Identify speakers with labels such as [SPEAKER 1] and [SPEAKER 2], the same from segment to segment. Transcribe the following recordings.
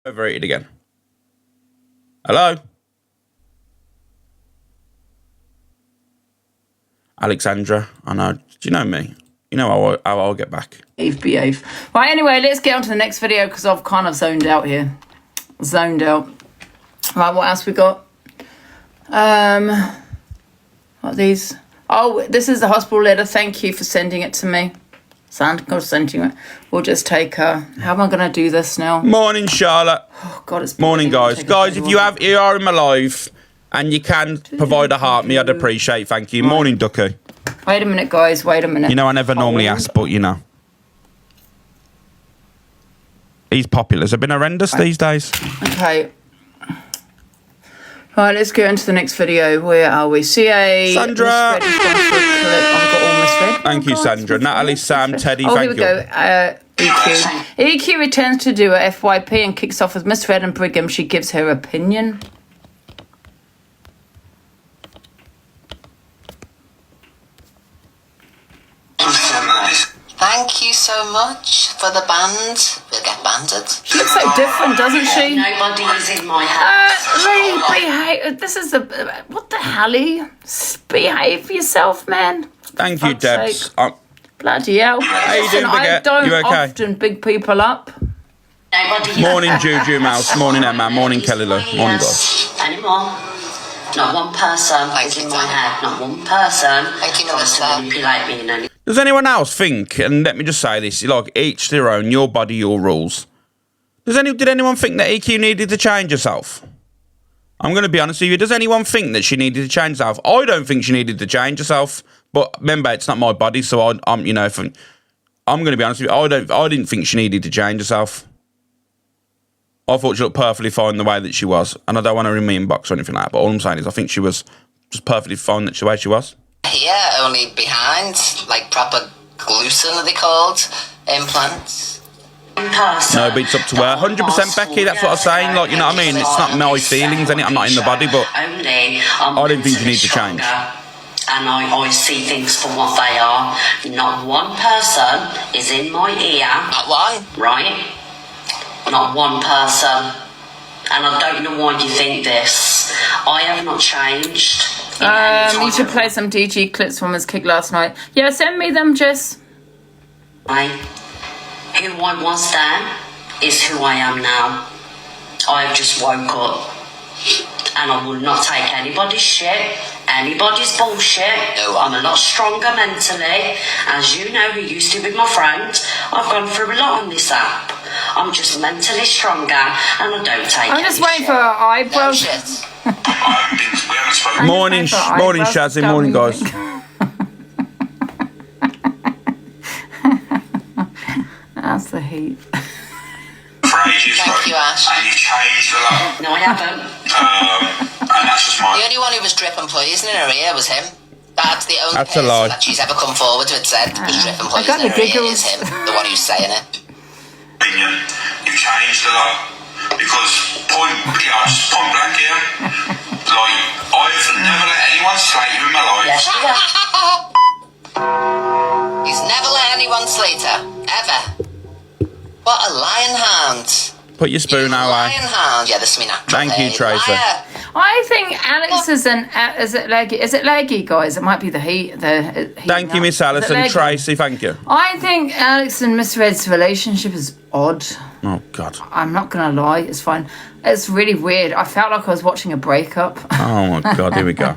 [SPEAKER 1] Overrated again. Hello? Alexandra, I know. Do you know me? You know how I'll get back.
[SPEAKER 2] Behave. Right, anyway, let's get on to the next video because I've kind of zoned out here. Zoned out. Right, what else we got? What are these? Oh, this is the hospital letter. Thank you for sending it to me. Santa sending it. We'll just take her. How am I going to do this now?
[SPEAKER 1] Morning, Charlotte.
[SPEAKER 2] Oh, God, it's
[SPEAKER 1] morning, guys. Guys, if you are in my live and you can provide a heart me, I'd appreciate. Thank you. Morning, Ducky.
[SPEAKER 2] Wait a minute, guys. Wait a minute.
[SPEAKER 1] You know, I never normally ask, but you know. These populars have been horrendous these days.
[SPEAKER 2] Okay. Right, let's go into the next video. Where are we? CA.
[SPEAKER 1] Sandra.
[SPEAKER 2] I've got all misread.
[SPEAKER 1] Thank you, Sandra. Natalie, Sam, Teddy,
[SPEAKER 2] oh,
[SPEAKER 1] thank you.
[SPEAKER 2] Here we go. EQ. EQ returns to do a FYP and kicks off with Miss Red and Brigham. She gives her opinion.
[SPEAKER 3] Thank you so much for the band. We'll get banded.
[SPEAKER 2] She looks so different, doesn't she?
[SPEAKER 3] Nobody is in my house.
[SPEAKER 2] Lee, behave. This is what the hell? Behave yourself, man.
[SPEAKER 1] Thank you, Debs.
[SPEAKER 2] Bloody hell.
[SPEAKER 1] How you doing,
[SPEAKER 2] I
[SPEAKER 1] Baguette?
[SPEAKER 2] don't
[SPEAKER 1] You okay?
[SPEAKER 2] often big people up.
[SPEAKER 1] Morning, Juju Mouse. Morning, Emma. Morning, Kelly Lou. Morning, guys.
[SPEAKER 3] Anymore. Not one person is in my head. Not one person.
[SPEAKER 2] Thank you,
[SPEAKER 3] tries to manipulate me in any.
[SPEAKER 1] Does anyone else think, and let me just say this, like, each their own, your body, your rules. Did anyone think that EQ needed to change herself? I'm going to be honest with you. Does anyone think that she needed to change herself? I don't think she needed to change herself. But remember, it's not my body, so I'm, you know, I'm going to be honest with you. I didn't think she needed to change herself. I thought she looked perfectly fine the way that she was, and I don't want her in my inbox or anything like that. But all I'm saying is, I think she was just perfectly fine the way she was.
[SPEAKER 3] Here, only behind, like proper glucin are they called? Implants.
[SPEAKER 1] No beats up to her. 100% Becky, that's what I'm saying. Like, you know what I mean? It's not my feelings, I'm not in the body, but I didn't think you need to change.
[SPEAKER 3] And I see things for what they are. Not one person is in my ear. Not one. Right? Not one person. And I don't know why you think this. I have not changed.
[SPEAKER 2] You should play some DG clips from his kick last night. Yeah, send me them, Jess.
[SPEAKER 3] Who I was then is who I am now. I have just woke up. And I will not take anybody's shit, anybody's bullshit. No, I'm a lot stronger mentally. As you know, who used to be my friend, I've gone through a lot on this app. I'm just mentally stronger, and I don't take
[SPEAKER 2] I'm just waiting for her eyebrows.
[SPEAKER 3] No
[SPEAKER 1] morning, Shazzy. Morning, guys.
[SPEAKER 2] That's the heat.
[SPEAKER 3] Thank you, Ash. And you've changed a lot. No, I haven't. And that's just the only one who was dripping poison in her ear was him. That's the only person that she's ever come forward to and said was dripping poison in her ear is him, the one who's saying it. You've changed a lot. Because, point blank here, like, I've never let anyone slate you in my life. Yes, he's never let anyone slate her, ever. What a lion hound.
[SPEAKER 1] Put your spoon out,
[SPEAKER 3] lion hound. Yeah, this is me now.
[SPEAKER 1] Thank you, Tracy.
[SPEAKER 2] I think Alex is it leggy? Is it leggy, guys? It might be the heat.
[SPEAKER 1] Thank you, Miss Alison. Tracy, thank you.
[SPEAKER 2] I think Alex and Miss Red's relationship is odd.
[SPEAKER 1] Oh, God.
[SPEAKER 2] I'm not going to lie. It's fine. It's really weird. I felt like I was watching a breakup.
[SPEAKER 1] Oh, my God. Here we go.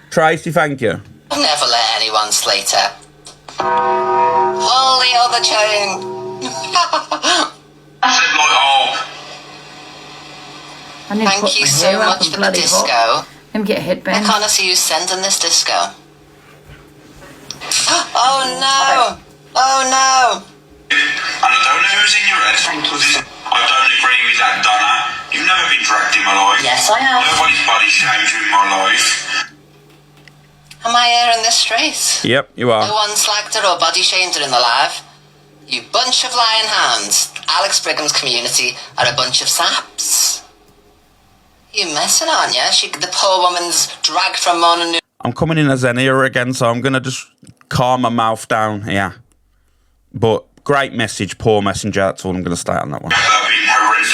[SPEAKER 1] Tracy, thank you.
[SPEAKER 3] I've never let anyone slate her. Holy other chain. Thank you so much for the disco.
[SPEAKER 2] Let me get a headband.
[SPEAKER 3] I can't see you sending this disco. Oh no! Oh no! And I don't know who's in your head. I don't agree with that, Donna. You've never been dragged in my life. Yes, I have. Nobody's body shamed you in my life. Am I here in this street?
[SPEAKER 1] Yep, you are.
[SPEAKER 3] No one slagged her or body shamed her in the live. You bunch of lion hounds. Alex Brigham's community are a bunch of saps. You're messing, aren't you? The poor woman's dragged from morning.
[SPEAKER 1] I'm coming in as an era again, so I'm going to just calm my mouth down here. But great message, poor messenger. That's all I'm going to state on that one.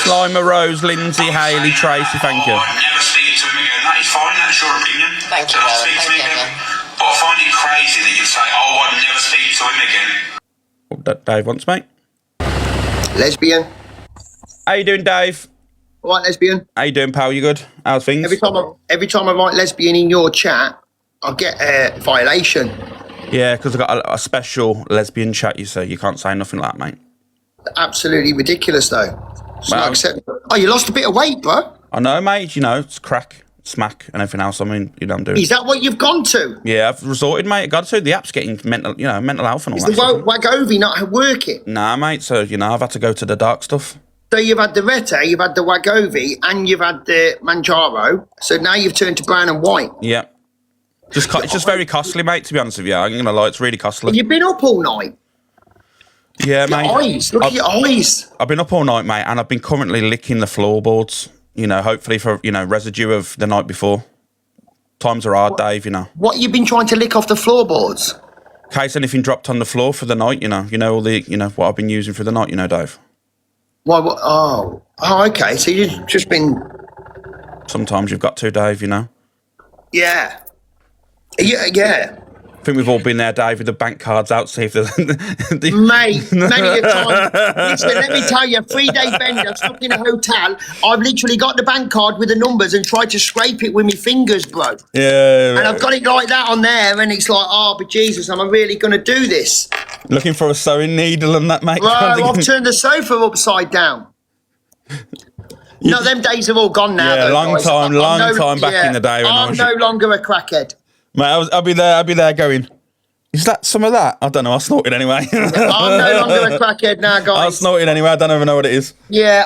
[SPEAKER 1] Lima, Rose, Lindsay, Hayley, Tracy, thank you.
[SPEAKER 4] I'd never speak to him again. That is fine, that's your opinion.
[SPEAKER 3] Thank you, Rowan. Thank you, Evan.
[SPEAKER 4] But I find it crazy that you say, oh, I'd never speak to him again.
[SPEAKER 1] What that Dave wants, mate.
[SPEAKER 5] Lesbian.
[SPEAKER 1] How you doing, Dave?
[SPEAKER 5] All right, lesbian.
[SPEAKER 1] How you doing, pal? You good? How's things?
[SPEAKER 5] Every time I write lesbian in your chat, I get a violation.
[SPEAKER 1] Yeah, because I've got a special lesbian chat, you say. You can't say nothing like that, mate.
[SPEAKER 5] Absolutely ridiculous, though. It's
[SPEAKER 1] Well,
[SPEAKER 5] not acceptable. Oh, you lost a bit of weight, bro.
[SPEAKER 1] I know, mate. You know, it's crack, smack, and everything else. I mean, you know, I'm doing.
[SPEAKER 5] Is that what you've gone to?
[SPEAKER 1] Yeah, I've resorted, mate. I got to. The app's getting mental, you know, mental health and all
[SPEAKER 5] Is
[SPEAKER 1] that.
[SPEAKER 5] the Wagovi not working?
[SPEAKER 1] Nah, mate. So, you know, I've had to go to the dark stuff.
[SPEAKER 5] So you've had the Rete, you've had the Wagovi, and you've had the Manjaro. So now you've turned to brown and white.
[SPEAKER 1] Yeah. It's just very costly, mate, to be honest with you. I'm going to lie, it's really costly.
[SPEAKER 5] You've been up all night.
[SPEAKER 1] Yeah, mate.
[SPEAKER 5] Your eyes, look at your eyes.
[SPEAKER 1] I've been up all night, mate, and I've been currently licking the floorboards, you know, hopefully for, you know, residue of the night before. Times are hard, Dave, you know.
[SPEAKER 5] What you've been trying to lick off the floorboards?
[SPEAKER 1] In case anything dropped on the floor for the night, you know, all the, you know, what I've been using for the night, you know, Dave.
[SPEAKER 5] What? Oh, okay. So you've just been...
[SPEAKER 1] Sometimes you've got to, Dave, you know.
[SPEAKER 5] Yeah. Yeah.
[SPEAKER 1] I think we've all been there, Dave, with the bank cards out, see if there's...
[SPEAKER 5] Mate, many a time. Listen, let me tell you, 3-day bender, stuck in a hotel. I've literally got the bank card with the numbers and tried to scrape it with my fingers, bro.
[SPEAKER 1] Yeah.
[SPEAKER 5] And I've got it like that on there, and it's like, oh, but Jesus, am I really going to do this?
[SPEAKER 1] Looking for a sewing needle and that, mate.
[SPEAKER 5] Bro, I've turned the sofa upside down. No, them days are all gone now.
[SPEAKER 1] Yeah,
[SPEAKER 5] though,
[SPEAKER 1] long
[SPEAKER 5] guys.
[SPEAKER 1] time back in the day when I
[SPEAKER 5] I'm
[SPEAKER 1] was...
[SPEAKER 5] no longer a crackhead.
[SPEAKER 1] Mate, I'll be there going, is that some of that? I don't know, I snorted anyway.
[SPEAKER 5] I'm no longer a crackhead now, guys.
[SPEAKER 1] I snorted anyway, I don't even know what it is.
[SPEAKER 5] Yeah,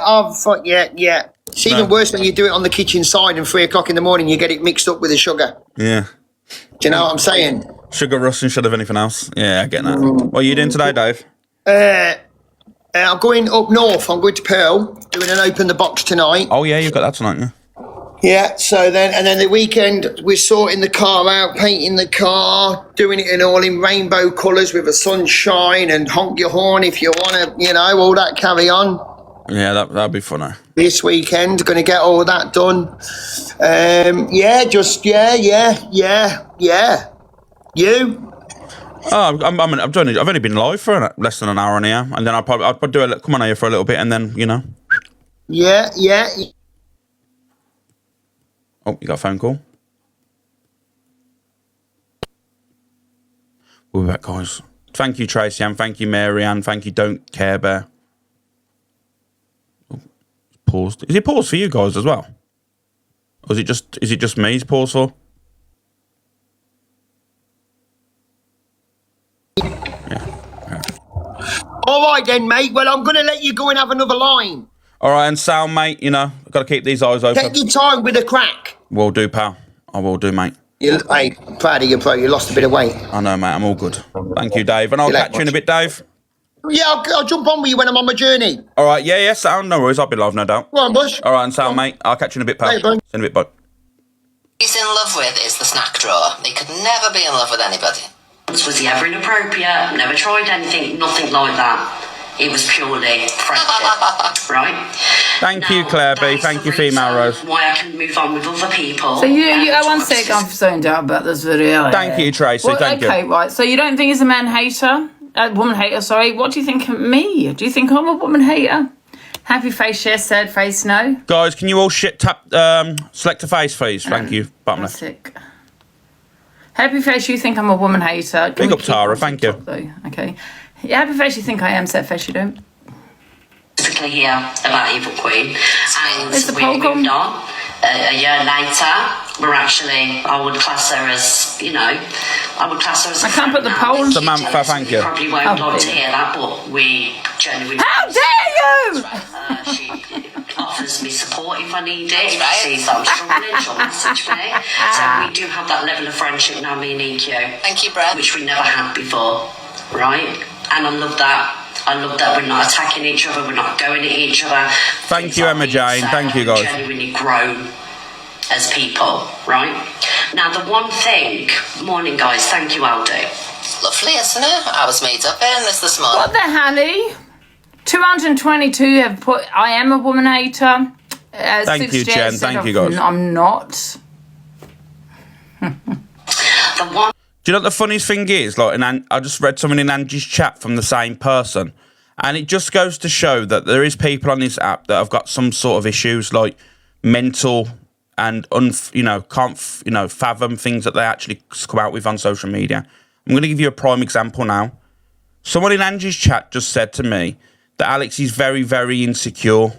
[SPEAKER 5] yeah. It's even worse when you do it on the kitchen side and 3 o'clock in the morning you get it mixed up with the sugar.
[SPEAKER 1] Yeah.
[SPEAKER 5] Do you know what I'm saying?
[SPEAKER 1] Sugar rush instead of anything else. Yeah, I get that. What are you doing today, Dave?
[SPEAKER 5] I'm going up north. I'm going to Pearl, doing an open the box tonight.
[SPEAKER 1] Oh yeah, you've got that tonight, yeah.
[SPEAKER 5] Yeah, so then the weekend we're sorting the car out, painting the car, doing it in rainbow colours with a sunshine and honk your horn if you want to, you know, all that carry on.
[SPEAKER 1] Yeah, that'd be funny.
[SPEAKER 5] This weekend, going to get all that done. Yeah. You?
[SPEAKER 1] Oh, I've only been live for less than an hour on here, and then I'll probably come on here for a little bit, and then, you know.
[SPEAKER 5] Yeah.
[SPEAKER 1] Oh, you got a phone call? We'll be back, guys. Thank you, Tracy Ann. Thank you, Mary Ann. Thank you, Don't Care Bear. Oh, paused. Is it paused for you guys as well? Or is it just me he's paused for?
[SPEAKER 5] All right then, mate. Well, I'm going to let you go and have another line.
[SPEAKER 1] All right, and sound, mate, you know, I've got to keep these eyes open.
[SPEAKER 5] Take your time with the crack.
[SPEAKER 1] Will do, pal. I will do, mate.
[SPEAKER 5] Hey, proud of you, bro. You lost a bit of weight.
[SPEAKER 1] I know, mate. I'm all good. Thank you, Dave. And I'll catch you in a bit, Dave.
[SPEAKER 5] Yeah, I'll jump on with you when I'm on my journey.
[SPEAKER 1] All right, yeah, sound. No worries. I'll be live, no doubt.
[SPEAKER 5] Go on, Bush.
[SPEAKER 1] All right, and sound, mate. I'll catch you in a bit, pal.
[SPEAKER 5] Hey, bro.
[SPEAKER 1] See you in a bit, bud.
[SPEAKER 3] He's in love with is the snack drawer. He could never be in love with anybody.
[SPEAKER 6] Was he ever inappropriate? Never tried anything, nothing like that. It was purely friendship, right?
[SPEAKER 1] Thank you, Claire B. Thank you, Female Rose.
[SPEAKER 6] Why I can move on with other people.
[SPEAKER 2] So I want to say I'm zoned out about this video.
[SPEAKER 1] Thank you, Tracy.
[SPEAKER 2] Well,
[SPEAKER 1] thank you.
[SPEAKER 2] Okay, right. So you don't think he's a man hater? A woman hater, sorry. What do you think of me? Do you think I'm a woman hater? Happy face, yes, sad face, no.
[SPEAKER 1] Guys, can you all select a face, please? Thank you. Bottom left.
[SPEAKER 2] Sick. Happy face, you think I'm a woman hater.
[SPEAKER 1] Big up, Tara. Thank you.
[SPEAKER 2] Though. Okay. Yeah, happy face, you think I am. Sad face, you don't.
[SPEAKER 6] Specifically here about Evil Queen. And
[SPEAKER 2] Is the
[SPEAKER 6] we
[SPEAKER 2] poll
[SPEAKER 6] moved on. A year later, I would class her as,
[SPEAKER 2] I can't put the poll.
[SPEAKER 1] Samantha, thank you.
[SPEAKER 6] You probably won't like to hear that, but we genuinely...
[SPEAKER 2] How dare you!
[SPEAKER 6] She offers me support if I need it. If she sees that I'm struggling, she'll message me. So we do have that level of friendship now, me and EQ.
[SPEAKER 3] Thank you, Brad.
[SPEAKER 6] Which we never had before, right? And I love that. We're not attacking each other, we're not going at each other.
[SPEAKER 1] Thank you, Emma Jane. Thank you, guys.
[SPEAKER 6] Genuinely grown as people, right? Now, the one thing... Morning, guys. Thank you, Aldo.
[SPEAKER 3] Lovely, isn't it? I was made up in this morning.
[SPEAKER 2] What the honey? 222 have put, I am a woman hater.
[SPEAKER 1] Thank you, Jen. Thank you, guys.
[SPEAKER 2] I'm not.
[SPEAKER 6] The one
[SPEAKER 1] Do you know what the funniest thing is? Like, I just read something in Angie's chat from the same person, and it just goes to show that there is people on this app that have got some sort of issues, like mental and can't fathom things that they actually come out with on social media. I'm going to give you a prime example now. Someone in Angie's chat just said to me that Alex is very, very insecure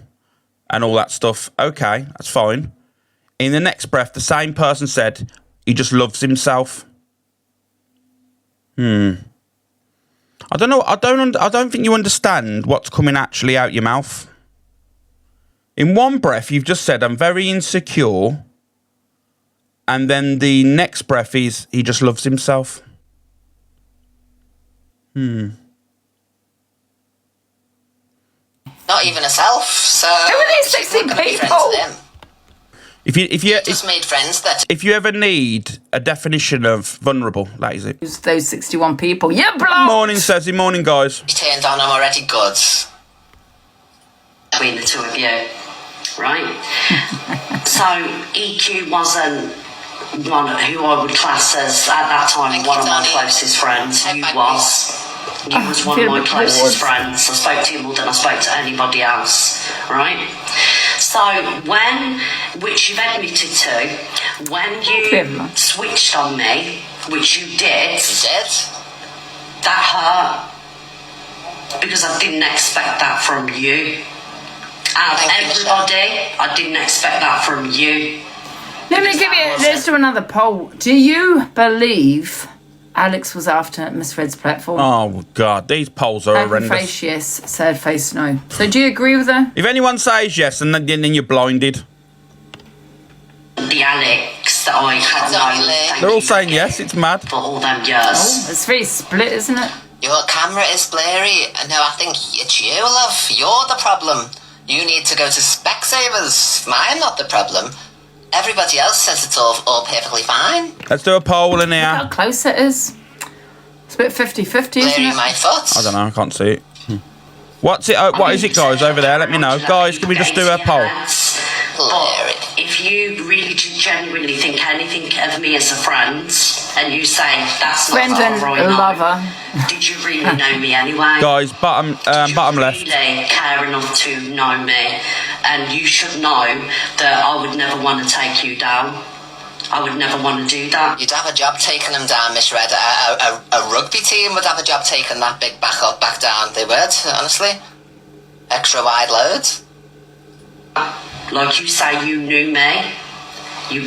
[SPEAKER 1] and all that stuff. Okay, that's fine. In the next breath, the same person said he just loves himself. I don't know. I don't think you understand what's coming actually out your mouth. In one breath, you've just said, I'm very insecure. And then the next breath is, he just loves himself.
[SPEAKER 3] Not even a self, so...
[SPEAKER 2] Who are these 16 people?
[SPEAKER 1] If you
[SPEAKER 3] just made friends that...
[SPEAKER 1] If you ever need a definition of vulnerable, that is it.
[SPEAKER 2] Those 61 people. Yeah, blocked.
[SPEAKER 1] Morning, Ceci. Morning, guys.
[SPEAKER 3] You turned on, I'm already good.
[SPEAKER 6] between the two of you, right? So EQ wasn't one who I would class as, at that time, one of my closest friends. You was one of my closest friends. I spoke to you more than I spoke to anybody else, right? So which you've admitted to, when you switched on me, which you did, that hurt, because I didn't expect that from you. Out of everybody, I didn't expect that from you.
[SPEAKER 2] Let's do another poll. Do you believe Alex was after Miss Red's platform?
[SPEAKER 1] Oh, God, these polls are horrendous.
[SPEAKER 2] Happy face, yes. Sad face, no. So do you agree with her?
[SPEAKER 1] If anyone says yes, and then you're blinded.
[SPEAKER 6] The Alex that I had known.
[SPEAKER 1] They're all saying yes, it's mad.
[SPEAKER 6] For all them years.
[SPEAKER 2] Oh, it's very split, isn't it?
[SPEAKER 3] Your camera is blurry. No, I think it's you, love. You're the problem. You need to go to Specsavers. I'm not the problem. Everybody else says it's all perfectly fine.
[SPEAKER 1] Let's do a poll in here.
[SPEAKER 2] Look how close it is. It's about 50-50, isn't it?
[SPEAKER 3] My foot.
[SPEAKER 1] I don't know, I can't see it. What is it, guys, over there? Let me know. Guys, can we just do a poll?
[SPEAKER 6] But if you really genuinely think anything of me as a friend, and you say that's not
[SPEAKER 2] Brendan,
[SPEAKER 6] right
[SPEAKER 2] lover.
[SPEAKER 6] Did you really know me anyway?
[SPEAKER 1] Guys, bottom left.
[SPEAKER 6] Did you really care enough to know me? And you should know that I would never want to take you down. I would never want to do that.
[SPEAKER 3] You'd have a job taking them down, Miss Red. A rugby team would have a job taking that big back down. They would, honestly. Extra wide loads.
[SPEAKER 6] Like you say, you knew me.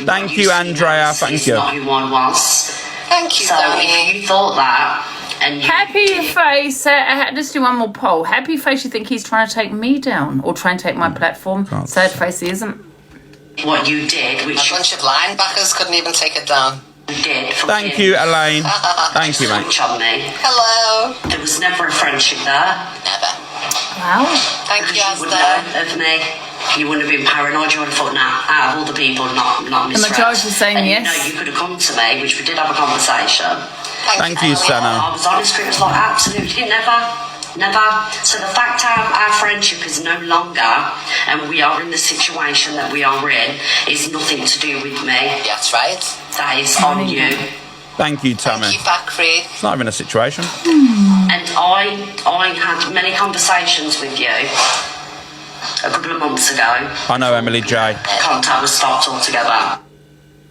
[SPEAKER 1] Thank you, Andrea. Thank you.
[SPEAKER 6] Not who I was.
[SPEAKER 3] Thank you,
[SPEAKER 6] So
[SPEAKER 3] darling.
[SPEAKER 6] if you thought that, and you
[SPEAKER 2] Happy face. Let's do one more poll. Happy face, you think he's trying to take me down or trying to take my platform? Sad face, he isn't.
[SPEAKER 6] what you did,
[SPEAKER 3] A
[SPEAKER 6] which
[SPEAKER 3] bunch of linebackers couldn't even take it down.
[SPEAKER 6] you did,
[SPEAKER 1] Thank you, Elaine. Thank you, mate.
[SPEAKER 6] switch on me.
[SPEAKER 3] Hello.
[SPEAKER 6] There was never a friendship there.
[SPEAKER 3] Never.
[SPEAKER 2] Wow.
[SPEAKER 3] Thank you,
[SPEAKER 6] You wouldn't
[SPEAKER 3] Asda.
[SPEAKER 6] know of me. You wouldn't have been paranoid. You would have thought, nah, out of all the people, not Miss Red.
[SPEAKER 2] majority saying
[SPEAKER 6] and
[SPEAKER 2] yes.
[SPEAKER 6] You know, you could have come to me, which we did have a conversation.
[SPEAKER 1] Thank you, Sana.
[SPEAKER 6] I was honest with it, was like, absolutely never. So the fact our friendship is no longer, and we are in the situation that we are in, is nothing to do with me.
[SPEAKER 3] That's right.
[SPEAKER 6] That is on you.
[SPEAKER 1] Thank you, Tammy.
[SPEAKER 3] Thank you, back free.
[SPEAKER 1] It's not even a situation.
[SPEAKER 6] And I had many conversations with you a couple of months ago.
[SPEAKER 1] I know, Emily J.
[SPEAKER 6] Contact was stopped altogether.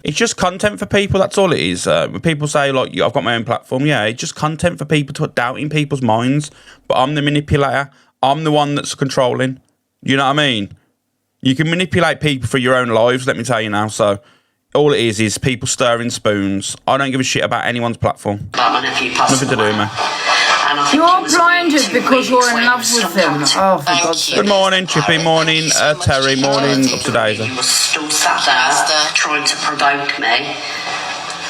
[SPEAKER 1] It's just content for people, that's all it is. When people say, like, I've got my own platform, yeah, it's just content for people to put doubt in people's minds. But I'm the manipulator. I'm the one that's controlling. You know what I mean? You can manipulate people for your own lives, let me tell you now. So all it is people stirring spoons. I don't give a shit about anyone's platform.
[SPEAKER 6] My nephew passed
[SPEAKER 1] Nothing to do,
[SPEAKER 6] away.
[SPEAKER 1] man.
[SPEAKER 6] And I think
[SPEAKER 2] You're
[SPEAKER 6] it was about
[SPEAKER 2] blinded
[SPEAKER 6] 2
[SPEAKER 2] because you're
[SPEAKER 6] weeks
[SPEAKER 2] in
[SPEAKER 6] when
[SPEAKER 2] love
[SPEAKER 6] it was
[SPEAKER 2] with
[SPEAKER 6] still
[SPEAKER 2] him.
[SPEAKER 6] contact.
[SPEAKER 2] Oh, for
[SPEAKER 3] Thank
[SPEAKER 2] God's
[SPEAKER 3] you.
[SPEAKER 2] sake.
[SPEAKER 1] Good morning, Chippy. Morning, Terry. Morning, up to Daisy.
[SPEAKER 6] You were still sat there trying to provoke me.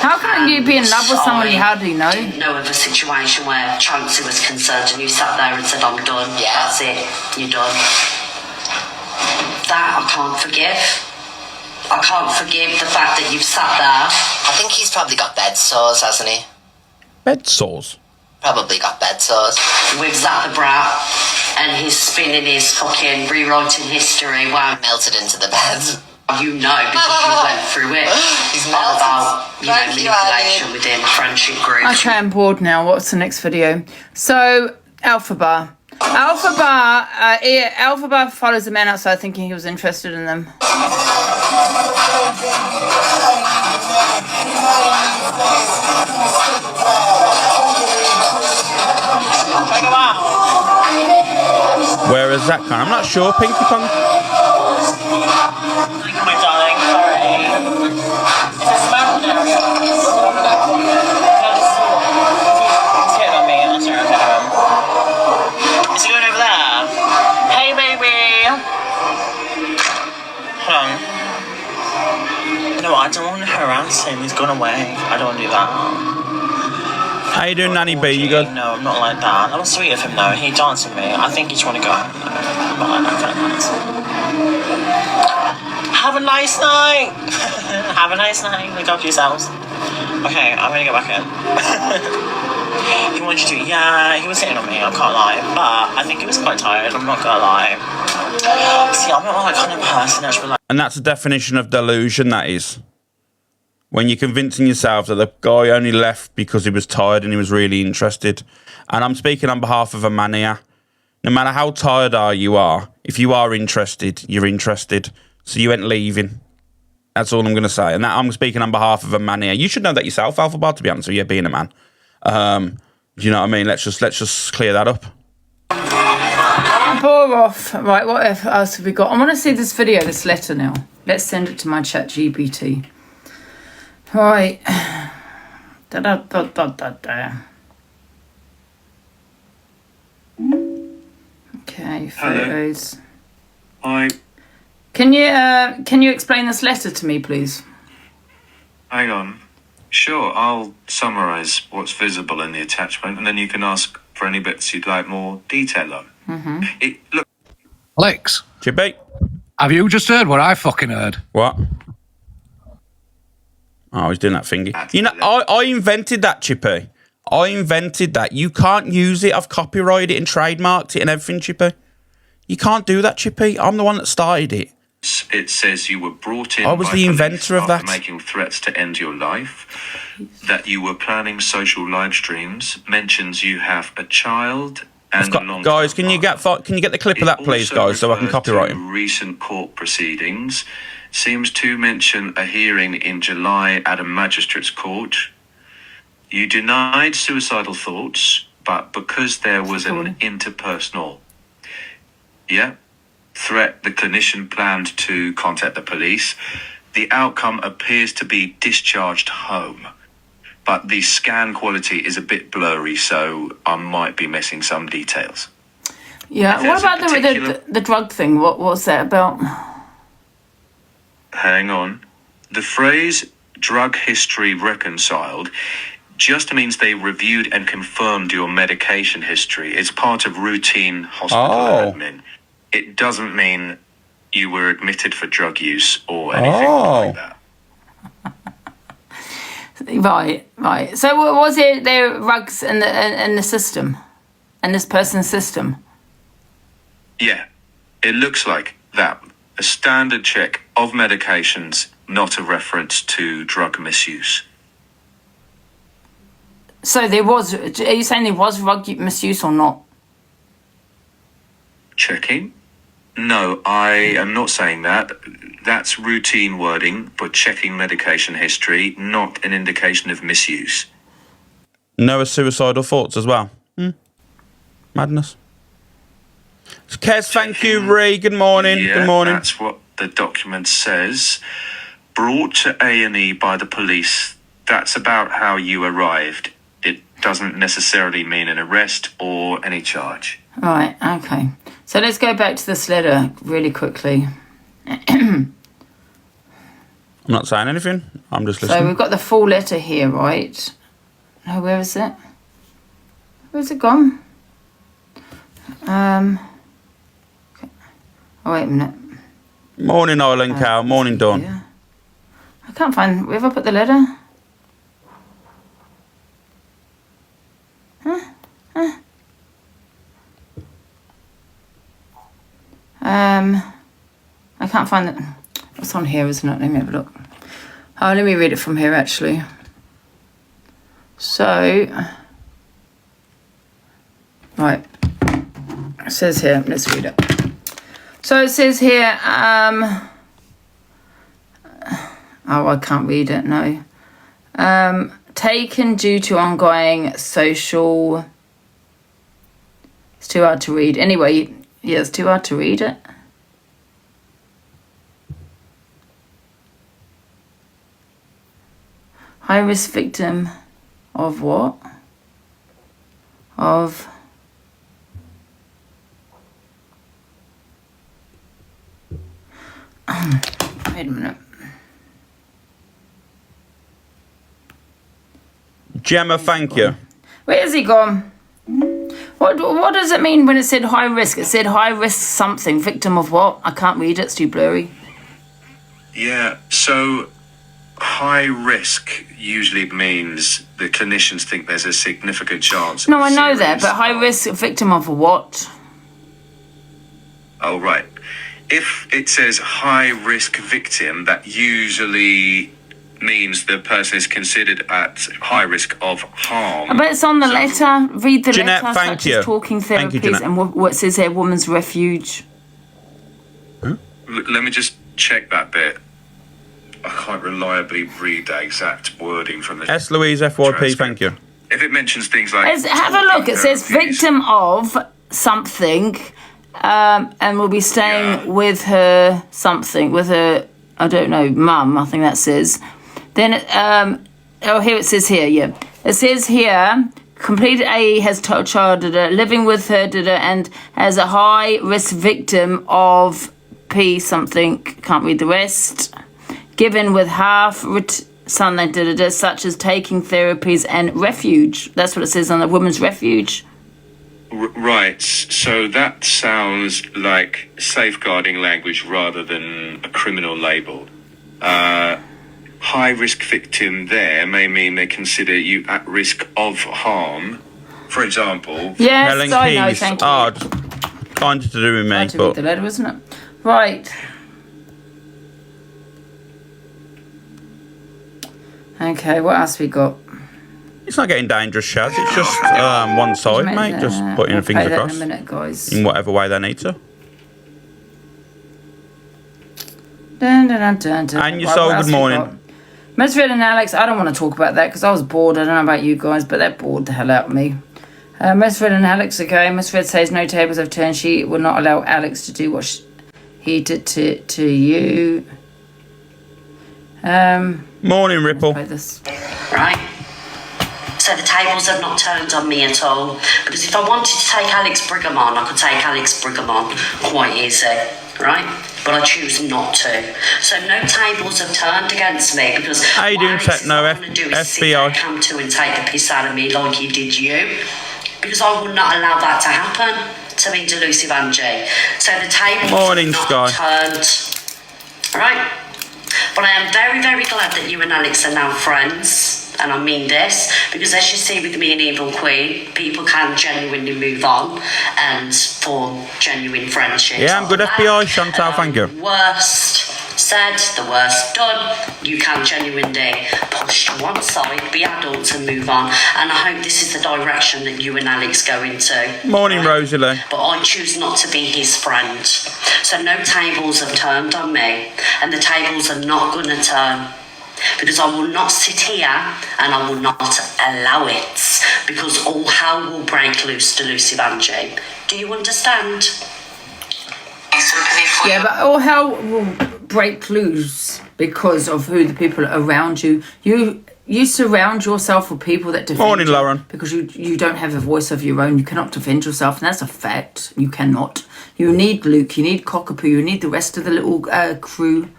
[SPEAKER 2] How can you be in love with somebody you hardly know?
[SPEAKER 6] Didn't know of a situation where Chancey was concerned and you sat there and said, I'm done.
[SPEAKER 3] Yeah.
[SPEAKER 6] That's it. You're done. That I can't forgive. I can't forgive the fact that you've sat there.
[SPEAKER 3] I think he's probably got bed sores, hasn't he?
[SPEAKER 1] Bed sores.
[SPEAKER 3] Probably got bed sores.
[SPEAKER 6] With Zach the Brat and he's spinning his fucking rewriting history. Wow,
[SPEAKER 3] Melted into the bed.
[SPEAKER 6] you know because you went through it.
[SPEAKER 3] He's
[SPEAKER 6] All
[SPEAKER 3] melted.
[SPEAKER 6] about, you know,
[SPEAKER 3] Thank you,
[SPEAKER 6] manipulation
[SPEAKER 3] Annie.
[SPEAKER 6] within friendship groups.
[SPEAKER 2] Okay, I'm bored now. What's the next video? So, Alpha Bar. Alpha Bar follows the man outside thinking he was interested in them.
[SPEAKER 1] Where is that gone? I'm not sure, Pinky Pong.
[SPEAKER 7] My darling, sorry. It's a smart area. He's hitting on me. I'll turn around to him. Is he going over there? Hey, baby. Hold on. No, I don't want to harass him. He's gone away. I don't want to do that.
[SPEAKER 1] How you doing, Nanny B? You good?
[SPEAKER 7] No, I'm not like that. That was sweet of him, though. He danced with me. I think he's trying to go. I'm not like that kind of person. Have a nice night. Have a nice night. Look after yourselves. Okay, I'm gonna go back in. He wanted you to. Yeah, he was hitting on me. I can't lie, but I think he was quite tired. I'm not gonna lie. See, I'm not that kind of person that's relaxed.
[SPEAKER 1] And that's the definition of delusion, that is. When you're convincing yourself that the guy only left because he was tired and he was really interested. And I'm speaking on behalf of a man here. No matter how tired you are, if you are interested, you're interested. So you ain't leaving. That's all I'm going to say. And that I'm speaking on behalf of a man here. You should know that yourself, Alpha Bar, to be honest with you, being a man. Do you know what I mean? Let's just clear that up.
[SPEAKER 2] Bore off. Right, what else have we got? I want to see this video, this letter now. Let's send it to my chat GPT. Right. Okay, photos.
[SPEAKER 8] Hi.
[SPEAKER 2] Can you explain this letter to me, please?
[SPEAKER 8] Hang on. Sure, I'll summarise what's visible in the attachment, and then you can ask for any bits you'd like more detail on. Look,
[SPEAKER 9] Alex,
[SPEAKER 1] Chippy?
[SPEAKER 9] have you just heard what I fucking heard?
[SPEAKER 1] What? Oh, he's doing that thingy. You know, I invented that, Chippy. I invented that. You can't use it. I've copyrighted it and trademarked it and everything, Chippy. You can't do that, Chippy. I'm the one that started it.
[SPEAKER 8] it says you were brought in
[SPEAKER 1] I was
[SPEAKER 8] by
[SPEAKER 1] the
[SPEAKER 8] police
[SPEAKER 1] inventor of
[SPEAKER 8] after
[SPEAKER 1] that.
[SPEAKER 8] making threats to end your life, that you were planning social live streams, mentions you have a child and a long
[SPEAKER 1] guys, can you get the clip of that, please, guys, so I can copyright him?
[SPEAKER 8] Recent court proceedings seems to mention a hearing in July at a magistrate's court. You denied suicidal thoughts, but because there was an interpersonal threat, the clinician planned to contact the police. The outcome appears to be discharged home, but the scan quality is a bit blurry, so I might be missing some details.
[SPEAKER 2] Yeah, what about the drug thing? What was that about?
[SPEAKER 8] Hang on. The phrase drug history reconciled just means they reviewed and confirmed your medication history. It's part of routine hospital admin. It doesn't mean you were admitted for drug use or anything like that.
[SPEAKER 2] Right. So what was it? There were rugs in the system, in this person's system.
[SPEAKER 8] Yeah, it looks like that. A standard check of medications, not a reference to drug misuse.
[SPEAKER 2] So there was. Are you saying there was drug misuse or not?
[SPEAKER 8] Checking? No, I am not saying that. That's routine wording, but checking medication history, not an indication of misuse.
[SPEAKER 1] No suicidal thoughts as well. Madness. Kez, thank you, Ree. Good morning.
[SPEAKER 8] Yeah,
[SPEAKER 1] Good morning.
[SPEAKER 8] That's what the document says. Brought to A&E by the police. That's about how you arrived. It doesn't necessarily mean an arrest or any charge.
[SPEAKER 2] Right, okay. So let's go back to this letter really quickly.
[SPEAKER 1] I'm not saying anything. I'm just listening.
[SPEAKER 2] So we've got the full letter here, right? Oh, where is it? Where's it gone? Okay. Oh, wait a minute.
[SPEAKER 1] Morning, Island Cow. Morning, Dawn.
[SPEAKER 2] Yeah. I can't find... Where have I put the letter? I can't find it. It's on here, isn't it? Let me have a look. Oh, let me read it from here, actually. So, right. It says here, let's read it. So it says here, oh, I can't read it, no. Taken due to ongoing social... It's too hard to read. Anyway, yeah, it's too hard to read it. High-risk victim of what? Of... Wait a minute.
[SPEAKER 1] Gemma, thank you.
[SPEAKER 2] Where has he gone? What does it mean when it said high risk? It said high risk something. Victim of what? I can't read it. It's too blurry.
[SPEAKER 8] Yeah, so high risk usually means the clinicians think there's a significant chance.
[SPEAKER 2] No, I know that, but high risk victim of what?
[SPEAKER 8] Oh, right. If it says high risk victim, that usually means the person is considered at high risk of harm.
[SPEAKER 2] But it's on the letter. Read the
[SPEAKER 1] Jeanette,
[SPEAKER 2] letter,
[SPEAKER 1] thank
[SPEAKER 2] such
[SPEAKER 1] you.
[SPEAKER 2] as talking
[SPEAKER 1] Thank you,
[SPEAKER 2] therapies
[SPEAKER 1] Jeanette.
[SPEAKER 2] and what it says here, woman's refuge.
[SPEAKER 8] Let me just check that bit. I can't reliably read that exact wording from the
[SPEAKER 1] S. Louise FYP, thank you.
[SPEAKER 8] If it mentions things like...
[SPEAKER 2] Have a look. It says victim of something, and will be staying with her something, with her, I don't know, mum, I think that says. Then, here it says here, yeah. It says here, completed A, has child, living with her, and as a high-risk victim of P something, can't read the rest, given with something, such as taking therapies and refuge. That's what it says on the woman's refuge.
[SPEAKER 8] Right, so that sounds like safeguarding language rather than a criminal label. High-risk victim there may mean they consider you at risk of harm. For example...
[SPEAKER 2] Yes,
[SPEAKER 1] Helen
[SPEAKER 2] I know,
[SPEAKER 1] Keys.
[SPEAKER 2] thank you.
[SPEAKER 1] Oh, kind of to do with me,
[SPEAKER 2] Hard to read
[SPEAKER 1] but...
[SPEAKER 2] the letter, isn't it? Right. Okay, what else we got?
[SPEAKER 1] It's not getting dangerous, Shaz. It's just one side, mate. Just putting
[SPEAKER 2] I'll
[SPEAKER 1] things
[SPEAKER 2] play that
[SPEAKER 1] across.
[SPEAKER 2] in a minute, guys.
[SPEAKER 1] In whatever way they need to.
[SPEAKER 2] Dun, dun, dun, dun, dun.
[SPEAKER 1] And you
[SPEAKER 2] Right,
[SPEAKER 1] sold
[SPEAKER 2] what else
[SPEAKER 1] good
[SPEAKER 2] we
[SPEAKER 1] morning.
[SPEAKER 2] got? Mesfred and Alex, I don't want to talk about that because I was bored. I don't know about you guys, but that bored the hell out of me. Mesfred and Alex, okay. Mesfred says no tables have turned. She will not allow Alex to do what he did to you.
[SPEAKER 1] Morning, Ripple.
[SPEAKER 2] Play this.
[SPEAKER 6] Right? So the tables have not turned on me at all. Because if I wanted to take Alex Brigham on, I could take Alex Brigham on quite easy, right? But I choose not to. So no tables have turned against me because
[SPEAKER 1] How you
[SPEAKER 6] what
[SPEAKER 1] doing,
[SPEAKER 6] Alex is
[SPEAKER 1] Techno,
[SPEAKER 6] not going to do is sit there,
[SPEAKER 1] FBI?
[SPEAKER 6] come to and take the piss out of me like he did you. Because I will not allow that to happen to me, Delusive Angie. So the tables
[SPEAKER 1] Morning,
[SPEAKER 6] have not
[SPEAKER 1] Sky.
[SPEAKER 6] turned. Right? But I am very, very glad that you and Alex are now friends. And I mean this, because as you see with me and Evil Queen, people can genuinely move on and form genuine friendships.
[SPEAKER 1] Yeah, I'm good, FBI, Chantal, thank you.
[SPEAKER 6] The worst said, the worst done. You can genuinely push to one side, be adults and move on. And I hope this is the direction that you and Alex go into.
[SPEAKER 1] Morning, Rosalie.
[SPEAKER 6] But I choose not to be his friend. So no tables have turned on me, and the tables are not going to turn. Because I will not sit here and I will not allow it. Because all hell will break loose, Delusive Angie. Do you understand?
[SPEAKER 2] Yeah, but all hell will break loose because of who the people around you. You surround yourself with people that defend
[SPEAKER 1] Morning,
[SPEAKER 2] you
[SPEAKER 1] Lauren.
[SPEAKER 2] because you don't have a voice of your own. You cannot defend yourself, and that's a fact. You cannot. You need Luke. You need Cockapoo. You need the rest of the little crew.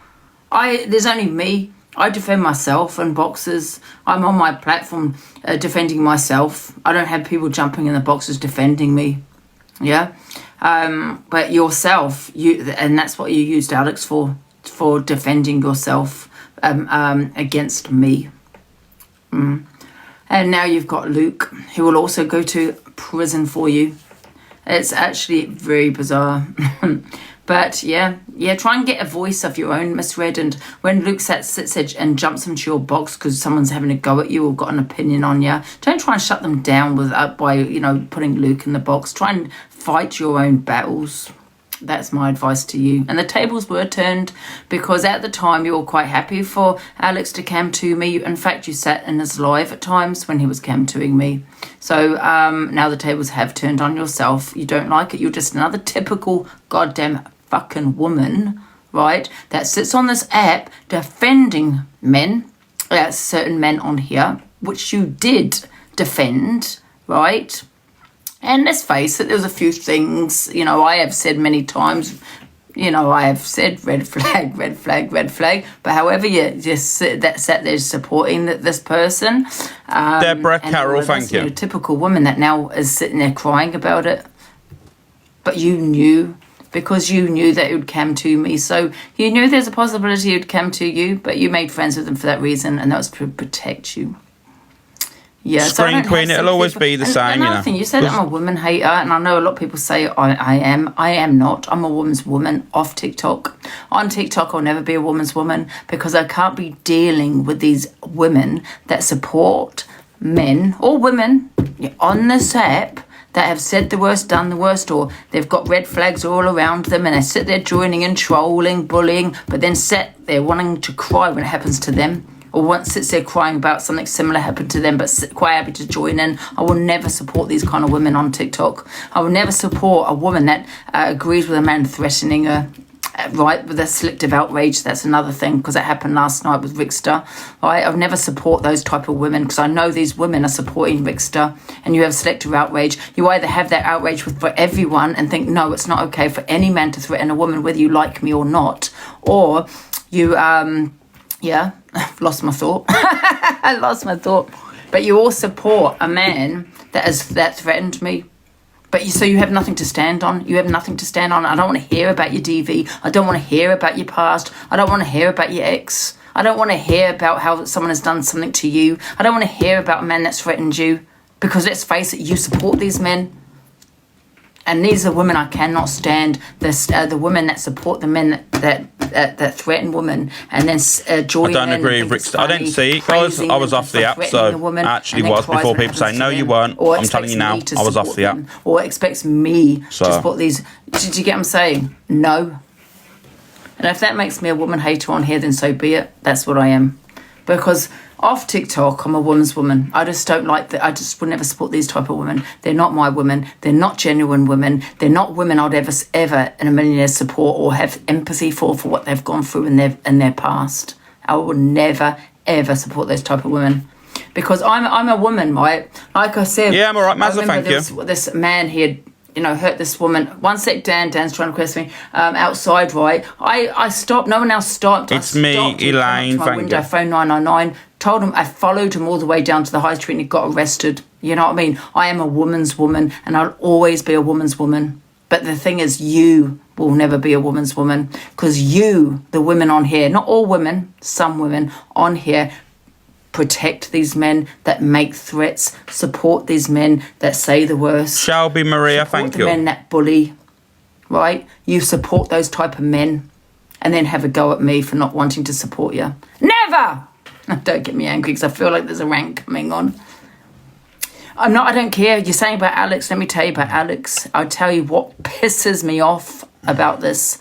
[SPEAKER 2] There's only me. I defend myself and boxes. I'm on my platform defending myself. I don't have people jumping in the boxes defending me. Yeah. But yourself, and that's what you used Alex for defending yourself against me. And now you've got Luke, who will also go to prison for you. It's actually very bizarre. But yeah, try and get a voice of your own, Miss Red. And when Luke sits and jumps into your box because someone's having a go at you or got an opinion on you, don't try and shut them down by putting Luke in the box. Try and fight your own battles. That's my advice to you. And the tables were turned because at the time you were quite happy for Alex to cam to me. In fact, you sat in his live at times when he was cam toing me. So now the tables have turned on yourself. You don't like it. You're just another typical goddamn fucking woman, right? That sits on this app defending men, certain men on here, which you did defend, right? And let's face it, there's a few things, I have said many times, I have said red flag, red flag, red flag. But however you just sat there supporting this person.
[SPEAKER 1] Deborah Carroll, thank you.
[SPEAKER 2] Typical woman that now is sitting there crying about it. But you knew, because you knew that it would come to me. So you knew there's a possibility it would come to you, but you made friends with them for that reason, and that was to protect you. Yeah,
[SPEAKER 1] Screen Queen, it'll always be the same,
[SPEAKER 2] Another thing, you said I'm a woman hater, and I know a lot of people say I am. I am not. I'm a woman's woman off TikTok. On TikTok, I'll never be a woman's woman because I can't be dealing with these women that support men or women on this app that have said the worst, done the worst, or they've got red flags all around them and they sit there joining and trolling, bullying, but then sit there wanting to cry when it happens to them. Or once sits there crying about something similar happened to them, but quite happy to join in. I will never support these kind of women on TikTok. I will never support a woman that agrees with a man threatening her, right, with a selective outrage. That's another thing, because that happened last night with Rickster. Right? I'll never support those type of women, because I know these women are supporting Rickster, and you have selective outrage. You either have that outrage for everyone and think, no, it's not okay for any man to threaten a woman, whether you like me or not, or you, yeah, I've lost my thought. I lost my thought. But you all support a man that threatened me. But so you have nothing to stand on. You have nothing to stand on. I don't want to hear about your DV. I don't want to hear about your past. I don't want to hear about your ex. I don't want to hear about how someone has done something to you. I don't want to hear about a man that's threatened you. Because let's face it, you support these men. And these are women I cannot stand. The women that support the men that threaten women and then join in.
[SPEAKER 1] I don't agree, Rick. I didn't see it, guys. I was off the app, so I actually was before people say, no, you weren't. I'm telling you now, I was off the app.
[SPEAKER 2] Or expects me to support these. Did you get what I'm saying? No. And if that makes me a woman hater on here, then so be it. That's what I am. Because off TikTok, I'm a woman's woman. I just don't like that. I just would never support these type of women. They're not my women. They're not genuine women. They're not women I'd ever in a million years support or have empathy for what they've gone through in their past. I would never, ever support those type of women. Because I'm a woman, right? Like I said.
[SPEAKER 1] Yeah, I'm all right, Mazza, thank you.
[SPEAKER 2] This man here, hurt this woman. One sec, Dan's trying to question me. Outside, right? I stopped. No one else stopped.
[SPEAKER 1] It's me, Elaine.
[SPEAKER 2] Thank window, you. Phone 999. Told him I followed him all the way down to the high street and he got arrested. You know what I mean? I am a woman's woman and I'll always be a woman's woman. But the thing is, you will never be a woman's woman because you, the women on here, not all women, some women on here, protect these men that make threats, support these men that say the worst.
[SPEAKER 1] Shelby Maria, thank you.
[SPEAKER 2] Support the men that bully, right? You support those type of men and then have a go at me for not wanting to support you. Never! Don't get me angry because I feel like there's a rank coming on. I don't care. You're saying about Alex. Let me tell you about Alex. I'll tell you what pisses me off about this.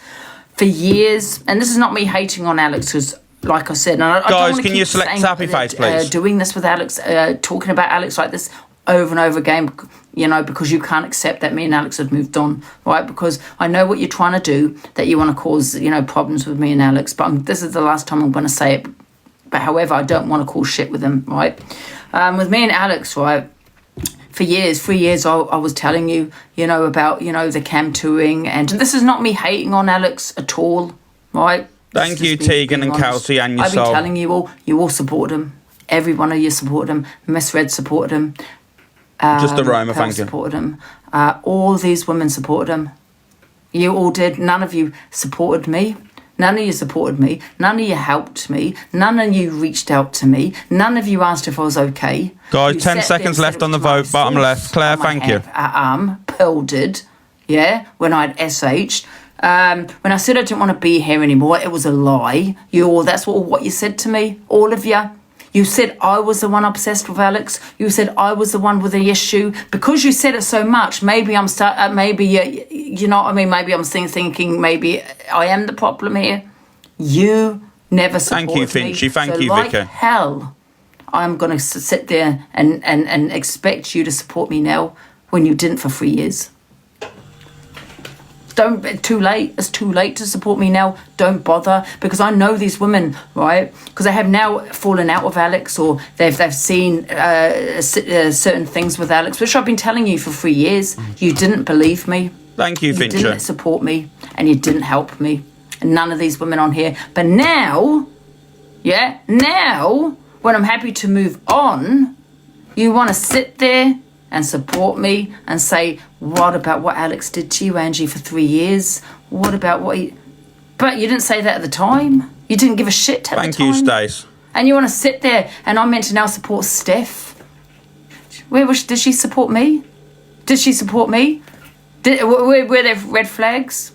[SPEAKER 2] For years, and this is not me hating on Alex because, like I said, and I
[SPEAKER 1] guys,
[SPEAKER 2] don't
[SPEAKER 1] can you select happy face, please?
[SPEAKER 2] Doing this with Alex, talking about Alex like this over and over again, because you can't accept that me and Alex have moved on, right? Because I know what you're trying to do, that you want to cause, problems with me and Alex, but this is the last time I'm going to say it. But however, I don't want to call shit with him, right? With me and Alex, right, for 3 years, I was telling you, about, the cam touring. And this is not me hating on Alex at all, right?
[SPEAKER 1] Thank you, Tegan and Kelsey and yourself.
[SPEAKER 2] I've been telling you all support him. Every one of you supported him. Miss Red supported him.
[SPEAKER 1] Just the Roma, thank you.
[SPEAKER 2] Supported him. All these women supported him. You all did. None of you supported me. None of you supported me. None of you helped me. None of you reached out to me. None of you asked if I was okay.
[SPEAKER 1] Guys, 10 seconds left on the vote. Bottom left. Claire, thank you.
[SPEAKER 2] Pulled it, yeah, when I'd SH'd. When I said I didn't want to be here anymore, it was a lie. That's what you said to me, all of you. You said I was the one obsessed with Alex. You said I was the one with the issue. Because you said it so much, maybe I'm you know what I mean? Maybe I'm thinking maybe I am the problem here. You never supported me.
[SPEAKER 1] Thank you, Finchy. Thank you,
[SPEAKER 2] like
[SPEAKER 1] Vicky.
[SPEAKER 2] hell, I'm going to sit there and expect you to support me now when you didn't for 3 years. Too late. It's too late to support me now. Don't bother, because I know these women, right? Because they have now fallen out with Alex, or they've seen certain things with Alex, which I've been telling you for 3 years. You didn't believe me.
[SPEAKER 1] Thank you, Fincher.
[SPEAKER 2] You didn't support me, and you didn't help me. And none of these women on here. But now, now when I'm happy to move on, you want to sit there and support me and say, what about what Alex did to you, Angie, for 3 years? What about what he... But you didn't say that at the time. You didn't give a shit at the time.
[SPEAKER 1] Thank you, Stace.
[SPEAKER 2] And you want to sit there, and I'm meant to now support Steph. Did she support me? Did she support me? Were there red flags?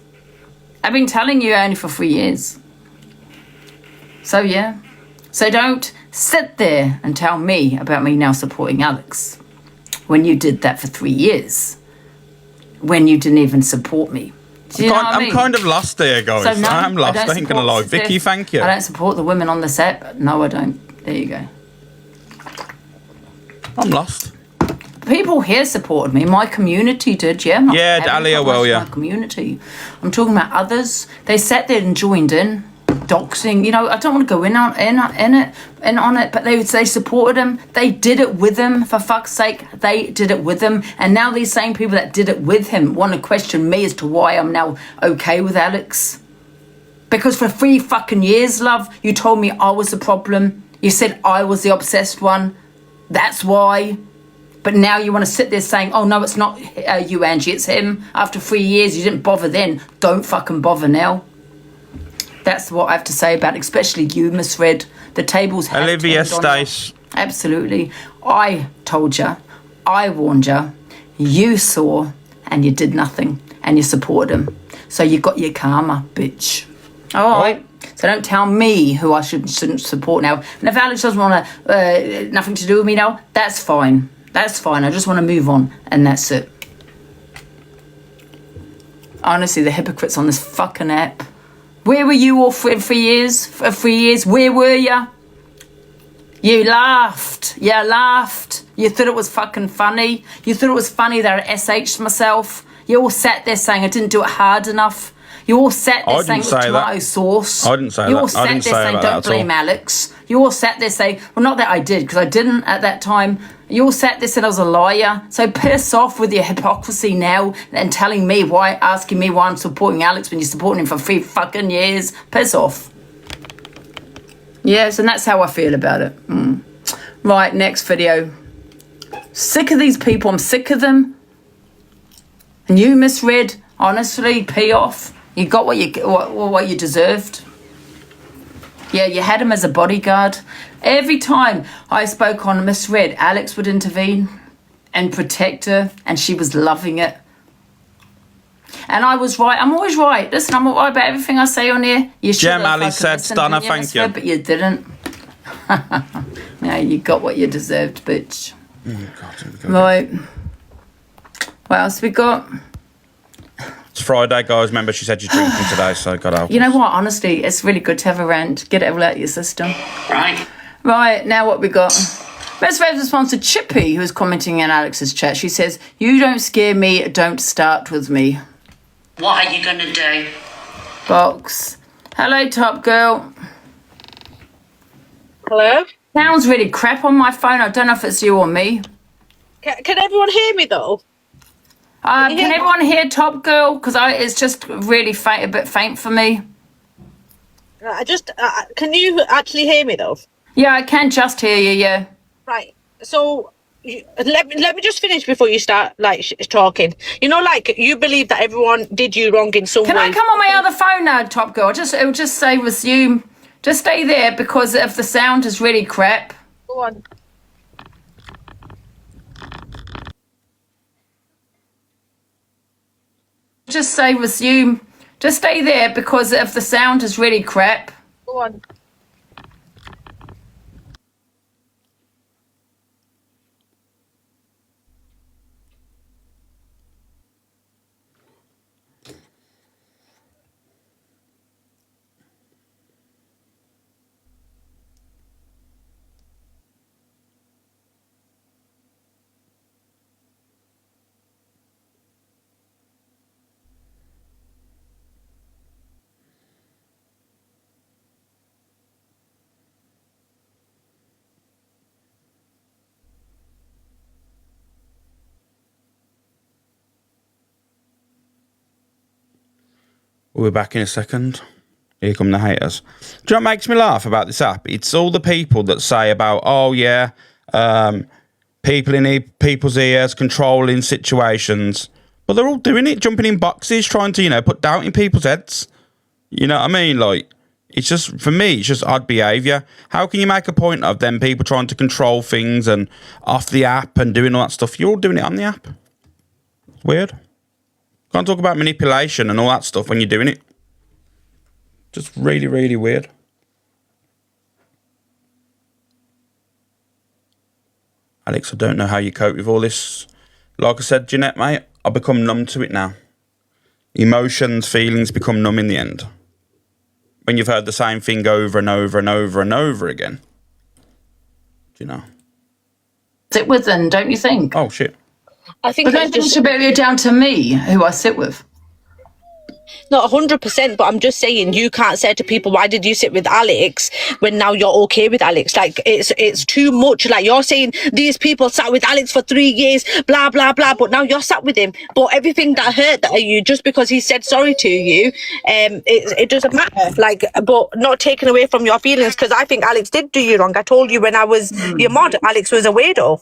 [SPEAKER 2] I've been telling you only for 3 years. So, yeah. So don't sit there and tell me about me now supporting Alex when you did that for 3 years, when you didn't even support me. Do you know what I mean?
[SPEAKER 1] I'm kind of lost there, guys.
[SPEAKER 2] So, no,
[SPEAKER 1] I'm lost. I ain't going to lie. Vicky, thank you.
[SPEAKER 2] I don't support the women on this app. No, I don't. There you go.
[SPEAKER 1] I'm lost.
[SPEAKER 2] People here supported me. My community did, yeah.
[SPEAKER 1] Yeah, Dahlia will, yeah.
[SPEAKER 2] My community. I'm talking about others. They sat there and joined in. Doxing, you know, I don't want to go in on it, but they supported him. They did it with him, for fuck's sake. They did it with him. And now these same people that did it with him want to question me as to why I'm now okay with Alex. Because for 3 fucking years, love, you told me I was the problem. You said I was the obsessed one. That's why. But now you want to sit there saying, oh no, it's not you, Angie, it's him. After 3 years, you didn't bother then. Don't fucking bother now. That's what I have to say about it, especially you, Miss Red. The tables have
[SPEAKER 1] Olivia
[SPEAKER 2] turned on you.
[SPEAKER 1] Stace.
[SPEAKER 2] Absolutely. I told you. I warned you. You saw, and you did nothing. And you supported him. So you got your karma, bitch. All right. So don't tell me who I shouldn't support now. And if Alex doesn't want to, nothing to do with me now, that's fine. That's fine. I just want to move on. And that's it. Honestly, the hypocrites on this fucking app. Where were you all for 3 years? For 3 years? Where were you? You laughed. You laughed. You thought it was fucking funny. You thought it was funny that I SH'd myself. You all sat there saying I didn't do it hard enough. You all sat there saying it was tomato sauce.
[SPEAKER 1] I didn't say that.
[SPEAKER 2] You all sat there saying don't blame Alex. You all sat there saying, well, not that I did, because I didn't at that time. You all sat there saying I was a liar. So piss off with your hypocrisy now and telling me why, asking me why I'm supporting Alex when you're supporting him for 3 fucking years. Piss off. Yes, and that's how I feel about it. Right, next video. Sick of these people. I'm sick of them. And you, Miss Red, honestly, pee off. You got what you deserved. Yeah, you had him as a bodyguard. Every time I spoke on Miss Red, Alex would intervene and protect her, and she was loving it. And I was right. I'm always right. Listen, I'm right about everything I say on here. You should have
[SPEAKER 1] Ali said, Stunner, thank you.
[SPEAKER 2] But you didn't. Yeah, you got what you deserved, bitch. Right. What else we got?
[SPEAKER 1] It's Friday, guys. Remember, she said she's drinking today, so got out.
[SPEAKER 2] You know what? Honestly, it's really good to have a rant. Get it all out of your system.
[SPEAKER 6] Right.
[SPEAKER 2] Right, now what we got? Best favourite response to Chippy, who is commenting in Alex's chat. She says, you don't scare me, don't start with me.
[SPEAKER 6] What are you going to do?
[SPEAKER 2] Box. Hello, Top Girl.
[SPEAKER 10] Hello?
[SPEAKER 2] Sounds really crap on my phone. I don't know if it's you or me.
[SPEAKER 10] Can everyone hear me, though?
[SPEAKER 2] Can everyone hear Top Girl? Because it's just really faint, a bit faint for me.
[SPEAKER 10] Can you actually hear me, though?
[SPEAKER 2] Yeah, I can just hear you, yeah.
[SPEAKER 10] Right, so let me just finish before you start, talking. You know, you believe that everyone did you wrong in some way.
[SPEAKER 2] Can I come on my other phone now, Top Girl? It will just say resume. Just stay there, because if the sound is really crap.
[SPEAKER 10] Go on.
[SPEAKER 2] Just say resume. Just stay there because if the sound is really crap.
[SPEAKER 10] Go on.
[SPEAKER 1] We'll be back in a second. Here come the haters. Do you know what makes me laugh about this app? It's all the people that say about, oh yeah, people in people's ears, controlling situations. But they're all doing it, jumping in boxes, trying to, put doubt in people's heads. You know what I mean? Like, it's just, for me, it's just odd behaviour. How can you make a point of them people trying to control things and off the app and doing all that stuff? You're all doing it on the app. It's weird. Can't talk about manipulation and all that stuff when you're doing it. Just really, really weird. Alex, I don't know how you cope with all this. Like I said, Jeanette, mate, I've become numb to it now. Emotions, feelings become numb in the end. When you've heard the same thing over and over and over and over again. Do you know?
[SPEAKER 2] Sit with them, don't you think?
[SPEAKER 1] Oh, shit.
[SPEAKER 10] I think
[SPEAKER 2] But don't think it should be down to me, who I sit with.
[SPEAKER 10] Not 100%, but I'm just saying you can't say to people, why did you sit with Alex when now you're okay with Alex? Like, it's too much. Like, you're saying these people sat with Alex for 3 years, blah, blah, blah, but now you're sat with him. But everything that hurt that you, just because he said sorry to you, it doesn't matter. Like, but not taken away from your feelings, because I think Alex did do you wrong. I told you when I was your mod, Alex was a weirdo.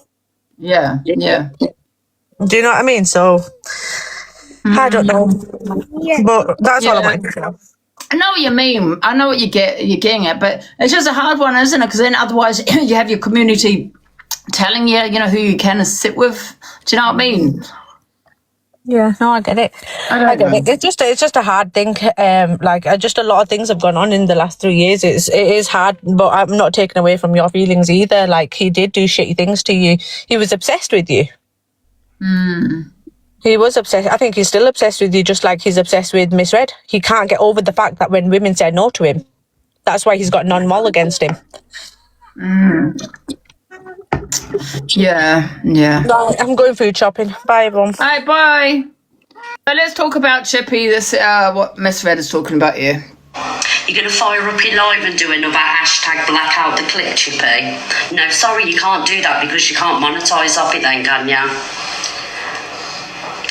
[SPEAKER 2] Yeah.
[SPEAKER 10] Do you know what I mean? So, I don't know. But that's all I wanted to know.
[SPEAKER 2] I know what you mean. I know what you're getting at, but it's just a hard one, isn't it? Because then otherwise you have your community telling you, who you can sit with. Do you know what I mean?
[SPEAKER 10] Yeah, no, I get it. I get it. It's just a hard thing. Just a lot of things have gone on in the last 3 years. It is hard, but I'm not taking away from your feelings either. Like, he did do shitty things to you. He was obsessed with you. He was obsessed. I think he's still obsessed with you, just like he's obsessed with Miss Red. He can't get over the fact that when women say no to him, that's why he's got non-mol against him.
[SPEAKER 2] Yeah.
[SPEAKER 10] No, I'm going food shopping. Bye, everyone.
[SPEAKER 2] All right, bye. But let's talk about Chippy. This what Miss Red is talking about here.
[SPEAKER 6] You're going to fire up your live and do another hashtag blackout the clip, Chippy? No, sorry, you can't do that because you can't monetize off it then, can you?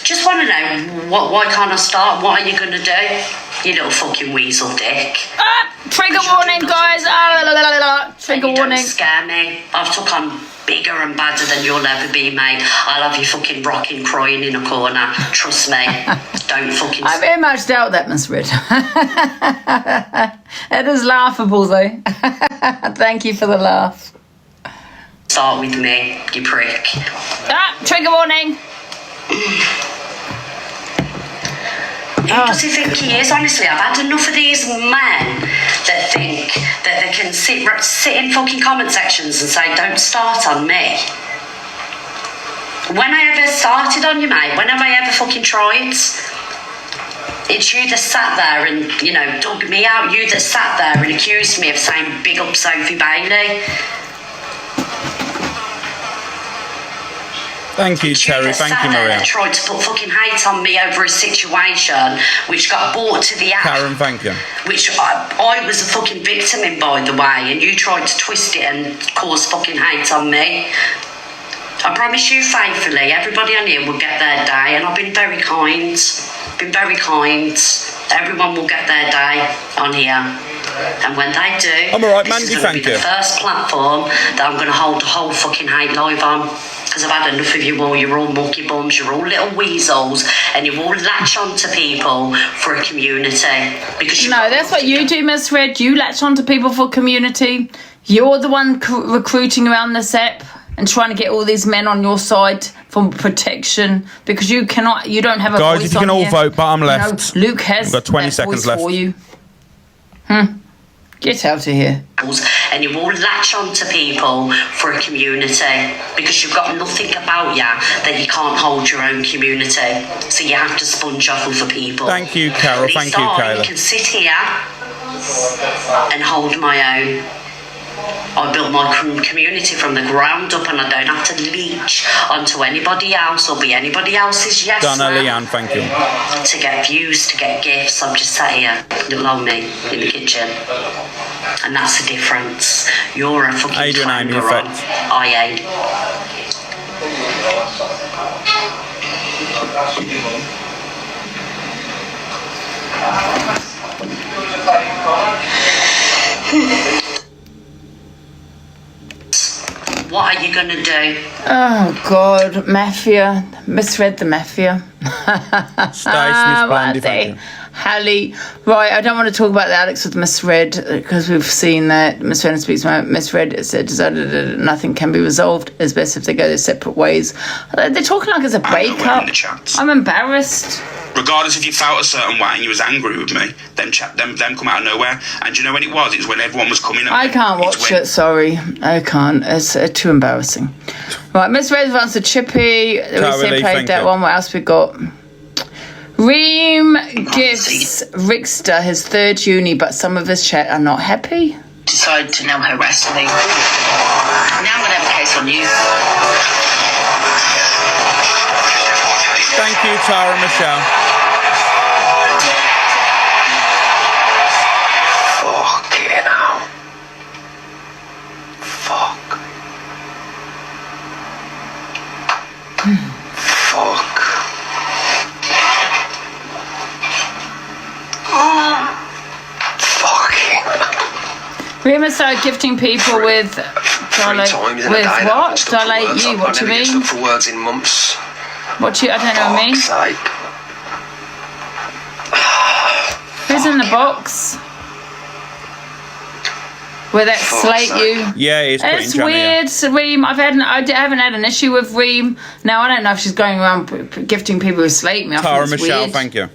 [SPEAKER 6] Just want to know, why can't I start? What are you going to do? You little fucking weasel dick.
[SPEAKER 2] Trigger warning, guys. Trigger warning.
[SPEAKER 6] Don't scare me. I've took on bigger and badder than you'll ever be, mate. I'll have you fucking rocking, crying in a corner. Trust me. Don't fucking...
[SPEAKER 2] I very much doubt that, Miss Red. It is laughable, though. Thank you for the laugh.
[SPEAKER 6] Start with me, you prick.
[SPEAKER 2] Trigger warning.
[SPEAKER 6] Who does he think he is? Honestly, I've had enough of these men that think that they can sit in fucking comment sections and say, don't start on me. When I ever started on you, mate? When have I ever fucking tried? It's you that sat there and, dug me out. You that sat there and accused me of saying big up Sophie Bailey.
[SPEAKER 1] Thank you, Terry. Thank you, Maria.
[SPEAKER 6] Tried to put fucking hate on me over a situation which got brought to the app.
[SPEAKER 1] Karen, thank you.
[SPEAKER 6] Which I was a fucking victim in, by the way, and you tried to twist it and cause fucking hate on me. I promise you faithfully, everybody on here will get their day, and I've been very kind. Been very kind. Everyone will get their day on here. And when they do,
[SPEAKER 1] I'm alright,
[SPEAKER 6] this
[SPEAKER 1] Mandy,
[SPEAKER 6] is going to
[SPEAKER 1] thank
[SPEAKER 6] be
[SPEAKER 1] you.
[SPEAKER 6] the first platform that I'm going to hold the whole fucking hate live on. Because I've had enough of you all. You're all monkey bums, you're all little weasels, and you all latch on to people for a community. Because
[SPEAKER 2] No, that's what you do, Miss Red. You latch on to people for community. You're the one recruiting around this app, and trying to get all these men on your side for protection because you don't have a
[SPEAKER 1] Guys,
[SPEAKER 2] voice.
[SPEAKER 1] if you can all vote bottom left.
[SPEAKER 2] You know, Luke has
[SPEAKER 1] We've got 20
[SPEAKER 2] that
[SPEAKER 1] seconds
[SPEAKER 2] voice
[SPEAKER 1] left.
[SPEAKER 2] for you. Get out of here.
[SPEAKER 6] And you will latch on to people for a community because you've got nothing about you that you can't hold your own community. So you have to sponge off other people.
[SPEAKER 1] Thank you, Carol.
[SPEAKER 6] But
[SPEAKER 1] Thank
[SPEAKER 6] it's
[SPEAKER 1] you,
[SPEAKER 6] not,
[SPEAKER 1] Kayla.
[SPEAKER 6] I can sit here and hold my own. I built my community from the ground up and I don't have to leech onto anybody else or be anybody else's yes
[SPEAKER 1] Donna
[SPEAKER 6] man
[SPEAKER 1] Leanne, thank you.
[SPEAKER 6] to get views, to get gifts. I'm just sat here, little old me, in the kitchen. And that's the difference. You're a fucking
[SPEAKER 1] Adrian Amy
[SPEAKER 6] clown,
[SPEAKER 1] effect.
[SPEAKER 6] I ain't. What are you gonna do?
[SPEAKER 2] Oh God, Mafia. Misread the Mafia.
[SPEAKER 1] Stace, Miss Blondie, thank you.
[SPEAKER 2] Hallie. Right, I don't want to talk about the Alex with misread because we've seen that misread speaks misread. It said nothing can be resolved. It's best if they go their separate ways. They're talking like it's a breakup. I'm embarrassed.
[SPEAKER 4] Regardless if you felt a certain way and you was angry with me, them come out of nowhere. And do you know when it was? It was when everyone was coming at me.
[SPEAKER 2] I can't watch it, sorry. I can't. It's too embarrassing. Right, Miss Red answered Chippy. We said played that one. What else we got? Reem gives Rickster his third uni, but some of his chat are not happy.
[SPEAKER 3] Decided to now harass me. Now I'm going to have a case on you.
[SPEAKER 1] Thank you, Tara Michelle.
[SPEAKER 11] Fucking hell. Fuck. Fuck. Fucking.
[SPEAKER 2] Reem started gifting people with what? Dilate you, what do you mean?
[SPEAKER 11] For words in months.
[SPEAKER 2] What do you, I don't know what I mean. Who's in the box? Where that slate you?
[SPEAKER 1] Yeah, it's
[SPEAKER 2] weird, Reem. I haven't had an issue with Reem. Now I don't know if she's going around gifting people who slate me.
[SPEAKER 1] Tara Michelle, thank you.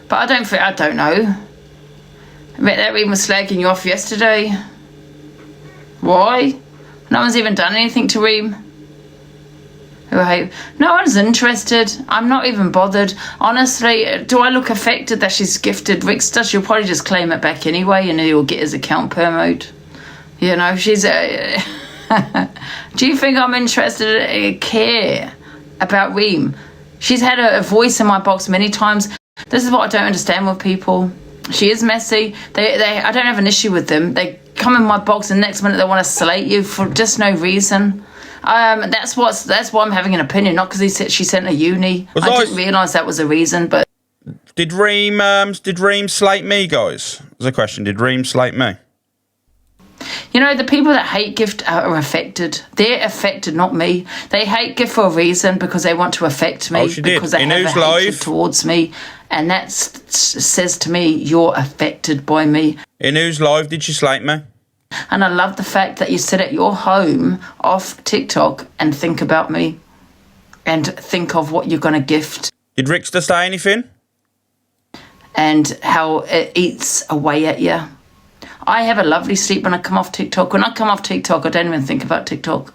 [SPEAKER 2] But I don't know. I bet that Reem was slagging you off yesterday. Why? No one's even done anything to Reem. Right. No one's interested. I'm not even bothered. Honestly, do I look affected that she's gifted Rickster? She'll probably just claim it back anyway and he'll get his account promoted. You know, she's a... Do you think I'm interested care about Reem? She's had a voice in my box many times. This is what I don't understand with people. She is messy. I don't have an issue with them. They come in my box and next minute they want to slate you for just no reason. That's why I'm having an opinion, not because she sent a uni. I didn't realise that was a reason, but...
[SPEAKER 1] Did Reem slate me, guys? There's a question. Did Reem slate me?
[SPEAKER 2] You know, the people that hate gift are affected. They're affected, not me. They hate gift for a reason because they want to affect me.
[SPEAKER 1] Oh, she did.
[SPEAKER 2] Because they have a hatred towards me. And that says to me, you're affected by me.
[SPEAKER 1] In whose live did she slate me?
[SPEAKER 2] And I love the fact that you sit at your home off TikTok and think about me and think of what you're going to gift.
[SPEAKER 1] Did Rickster say anything?
[SPEAKER 2] And how it eats away at you. I have a lovely sleep when I come off TikTok. When I come off TikTok, I don't even think about TikTok.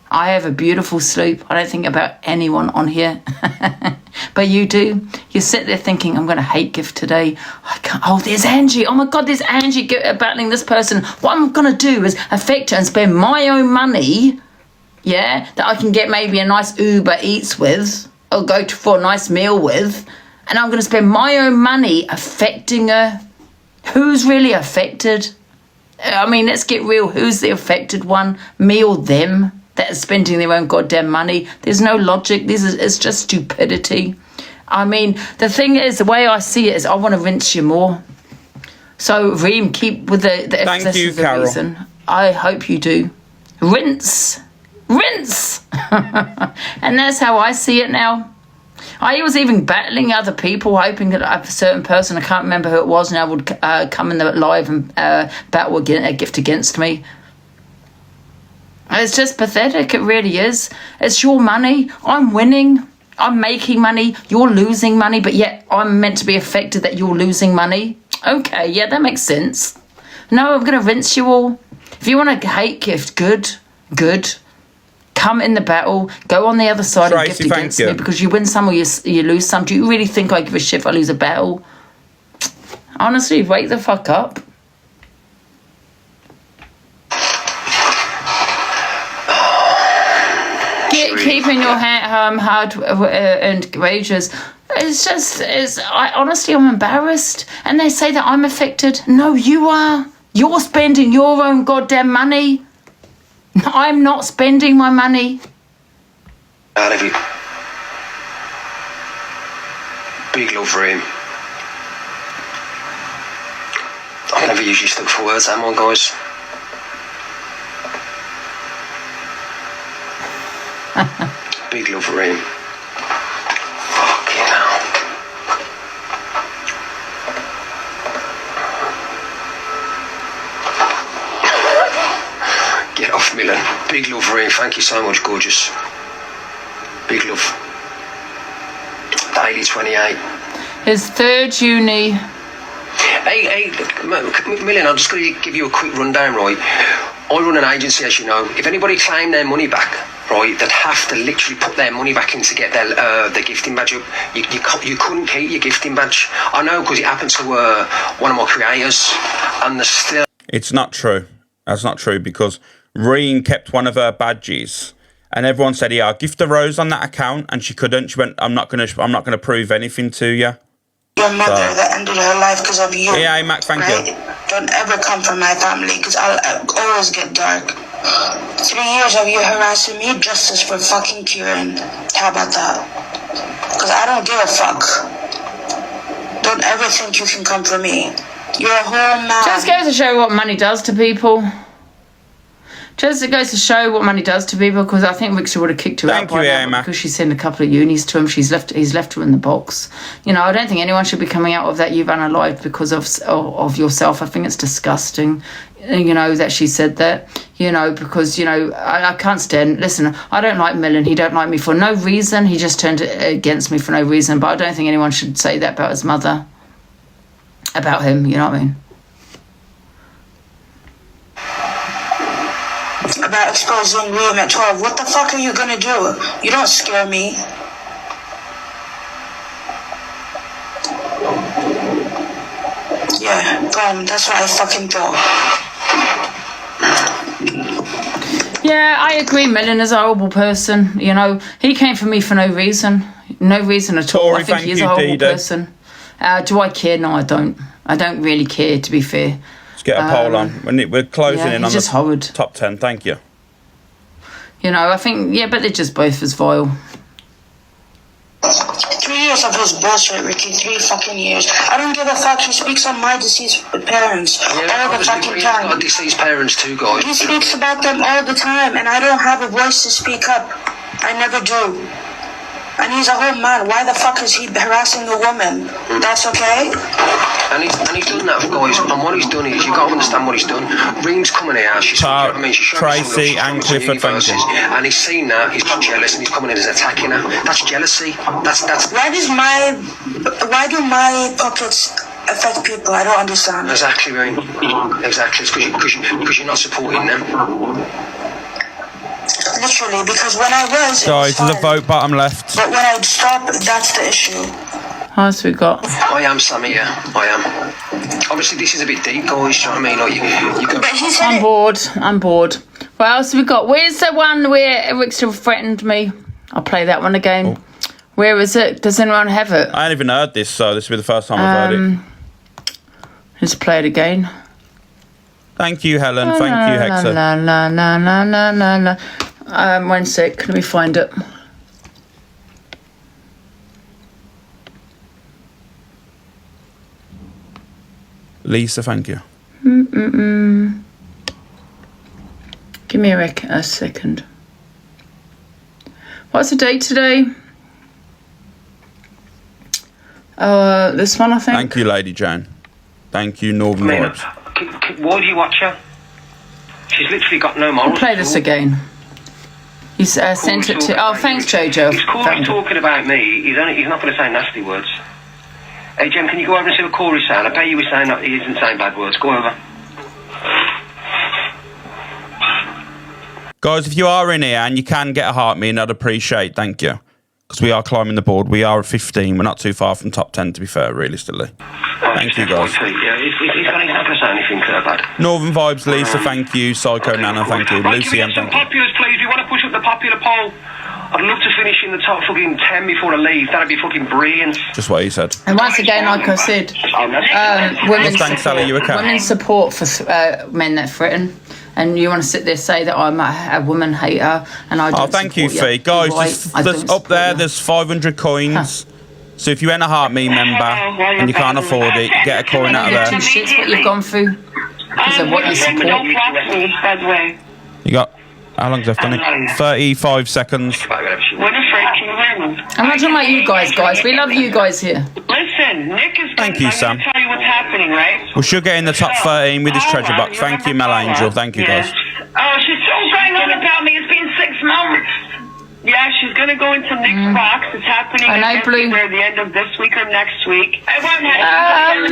[SPEAKER 2] I have a beautiful sleep. I don't think about anyone on here. But you do. You sit there thinking, I'm going to hate gift today. I can't. Oh, there's Angie. Oh, my God, there's Angie battling this person. What I'm going to do is affect her and spend my own money, yeah, that I can get maybe a nice Uber Eats with or go for a nice meal with. And I'm going to spend my own money affecting her. Who's really affected? I mean, let's get real. Who's the affected one? Me or them? That are spending their own goddamn money. There's no logic. It's just stupidity. I mean, the thing is, the way I see it is I want to rinse you more. So, Reem, keep with the
[SPEAKER 1] Thank you, Carol.
[SPEAKER 2] reason. I hope you do. Rinse. Rinse. And that's how I see it now. I was even battling other people, hoping that a certain person, I can't remember who it was now, would come in the live and battle a gift against me. It's just pathetic. It really is. It's your money. I'm winning. I'm making money. You're losing money, but yet I'm meant to be affected that you're losing money. Okay, yeah, that makes sense. No, I'm going to rinse you all. If you want a hate gift, good. Come in the battle. Go on the other side and gift against me because you win some or you lose some. Do you really think I give a shit if I lose a battle? Honestly, wake the fuck up. Keeping your hard earned wages. I'm embarrassed. And they say that I'm affected. No, you are. You're spending your own goddamn money. I'm not spending my money.
[SPEAKER 11] Out of you. Big love for him. I've never usually stuck for words, am I, guys? Big love for him. Fucking hell. Get off, Milan. Big love for him. Thank you so much, gorgeous. Big love. Daily 28.
[SPEAKER 2] His third uni.
[SPEAKER 11] Hey, Milan, I'm just going to give you a quick rundown, right? I run an agency, as you know. If anybody claimed their money back, right, they'd have to literally put their money back in to get their gifting badge up. You couldn't keep your gifting badge. I know because it happened to one of my creators, and there's still...
[SPEAKER 1] It's not true. That's not true because Reen kept one of her badges, and everyone said, "Yeah, I'll gift a rose on that account," and she couldn't. She went, "I'm not gonna prove anything to you."
[SPEAKER 12] Your mother that ended her life because of you.
[SPEAKER 1] Yeah, Mac, thank you.
[SPEAKER 12] Don't ever come from my family because I'll always get dark. 3 years of you harassing me, justice for fucking Kieran. How about that? Because I don't give a fuck. Don't ever think you can come for me. You're a whole man.
[SPEAKER 2] Just goes to show what money does to people. It goes to show what money does to people because I think Rickshaw would have kicked her out by now because she's sent a couple of unis to him. He's left her in the box. You know, I don't think anyone should be coming out of that you've unalived because of yourself. I think it's disgusting, you know, that she said that, you know, because, you know, I can't stand. Listen, I don't like Millen. He don't like me for no reason. He just turned against me for no reason. But I don't think anyone should say that about his mother, about him, you know what I mean?
[SPEAKER 12] About exposing Liam at 12. What the fuck are you gonna do? You don't scare me. Yeah, that's what I fucking thought.
[SPEAKER 2] Yeah, I agree. Millen is a horrible person. You know, he came for me for no reason. No reason at all. I think he is a horrible person. Do I care? No, I don't. I don't really care, to be fair.
[SPEAKER 1] Get a poll on. We're closing in on the top 10. Thank you.
[SPEAKER 2] You know, I think, yeah, but they're just both as vile.
[SPEAKER 12] 3 years of his bullshit, Ricky. 3 fucking years. I don't give a fuck. He speaks on my deceased parents all the fucking time.
[SPEAKER 11] Got deceased parents too, guys.
[SPEAKER 12] He speaks about them all the time, and I don't have a voice to speak up. I never do. And he's a whole man. Why the fuck is he harassing a woman? That's okay?
[SPEAKER 11] And he's done that, guys. And what he's done is, you got to understand what he's done. Reem's coming here. She's
[SPEAKER 1] Tracy and Clifford, thank you.
[SPEAKER 11] And he's seen that. He's jealous, and he's coming in as attacking her. That's jealousy. That's.
[SPEAKER 12] Why do my pockets affect people? I don't understand.
[SPEAKER 11] Exactly, Reem. Exactly. It's because you're not supporting them.
[SPEAKER 12] Literally, because when I was...
[SPEAKER 1] Guys, there's a vote bottom left.
[SPEAKER 12] But when I stop, that's the issue.
[SPEAKER 2] What else we got?
[SPEAKER 11] I am, Sammy, yeah. I am. Obviously, this is a bit deep, guys, do you know what I mean? Like, you go...
[SPEAKER 2] I'm bored. What else have we got? Where's the one where Rickster threatened me? I'll play that one again. Oh. Where is it? Does anyone have it?
[SPEAKER 1] I ain't even heard this, so this will be the first time I've heard it.
[SPEAKER 2] Let's play it again.
[SPEAKER 1] Thank you, Helen. Thank you, Hexer.
[SPEAKER 2] 1 sec. Let me find it.
[SPEAKER 1] Lisa, thank you.
[SPEAKER 2] Give me a second. What's the date today? This one, I think.
[SPEAKER 1] Thank you, Lady Jane. Thank you, Northern Vibes.
[SPEAKER 11] Why do you watch her? She's literally got no morals.
[SPEAKER 2] Play this again. He's sent it to... Oh, thanks, Jojo.
[SPEAKER 11] He's Corey's talking about me. He's not going to say nasty words. Hey, Jem, can you go over and see what Corey's saying? I bet you he's saying that he isn't saying bad words. Go over.
[SPEAKER 1] Guys, if you are in here and you can get a heart me, I'd appreciate, thank you. Because we are climbing the board. We are at 15. We're not too far from top 10, to be fair, realistically. Thank you, guys.
[SPEAKER 11] Yeah, he's not going to say anything bad.
[SPEAKER 1] Northern Vibes, Lisa, thank you. Psycho Nana, thank you. Lucy M, thank you.
[SPEAKER 11] Populars, please. We want to push up the popular poll. I'd love to finish in the top fucking 10 before I leave. That'd be fucking brilliant.
[SPEAKER 1] Just what he said.
[SPEAKER 2] And once again, like I said, women's support for men that threaten. And you want to sit there and say that I'm a woman hater and I don't.
[SPEAKER 1] Oh, thank you, Fee. Guys, there's up there, there's 500 coins. So if you ain't a Heart Me member and you can't afford it, get a coin out of there.
[SPEAKER 2] Two shits what you've gone through because of what you support.
[SPEAKER 1] You got, how long's left on it? 35 seconds.
[SPEAKER 2] I'm not talking about you guys. We love you guys here.
[SPEAKER 12] Listen, Nick is
[SPEAKER 1] Thank you, Sam.
[SPEAKER 12] tell you what's happening, right?
[SPEAKER 1] We should get in the top 13 with this treasure box. Thank you, Mel Angel. Thank you, guys.
[SPEAKER 12] Oh, she's still going on about me. It's been 6 months. Yeah, she's going to go into Nick's box. It's happening at the end of this week or next week. I won't have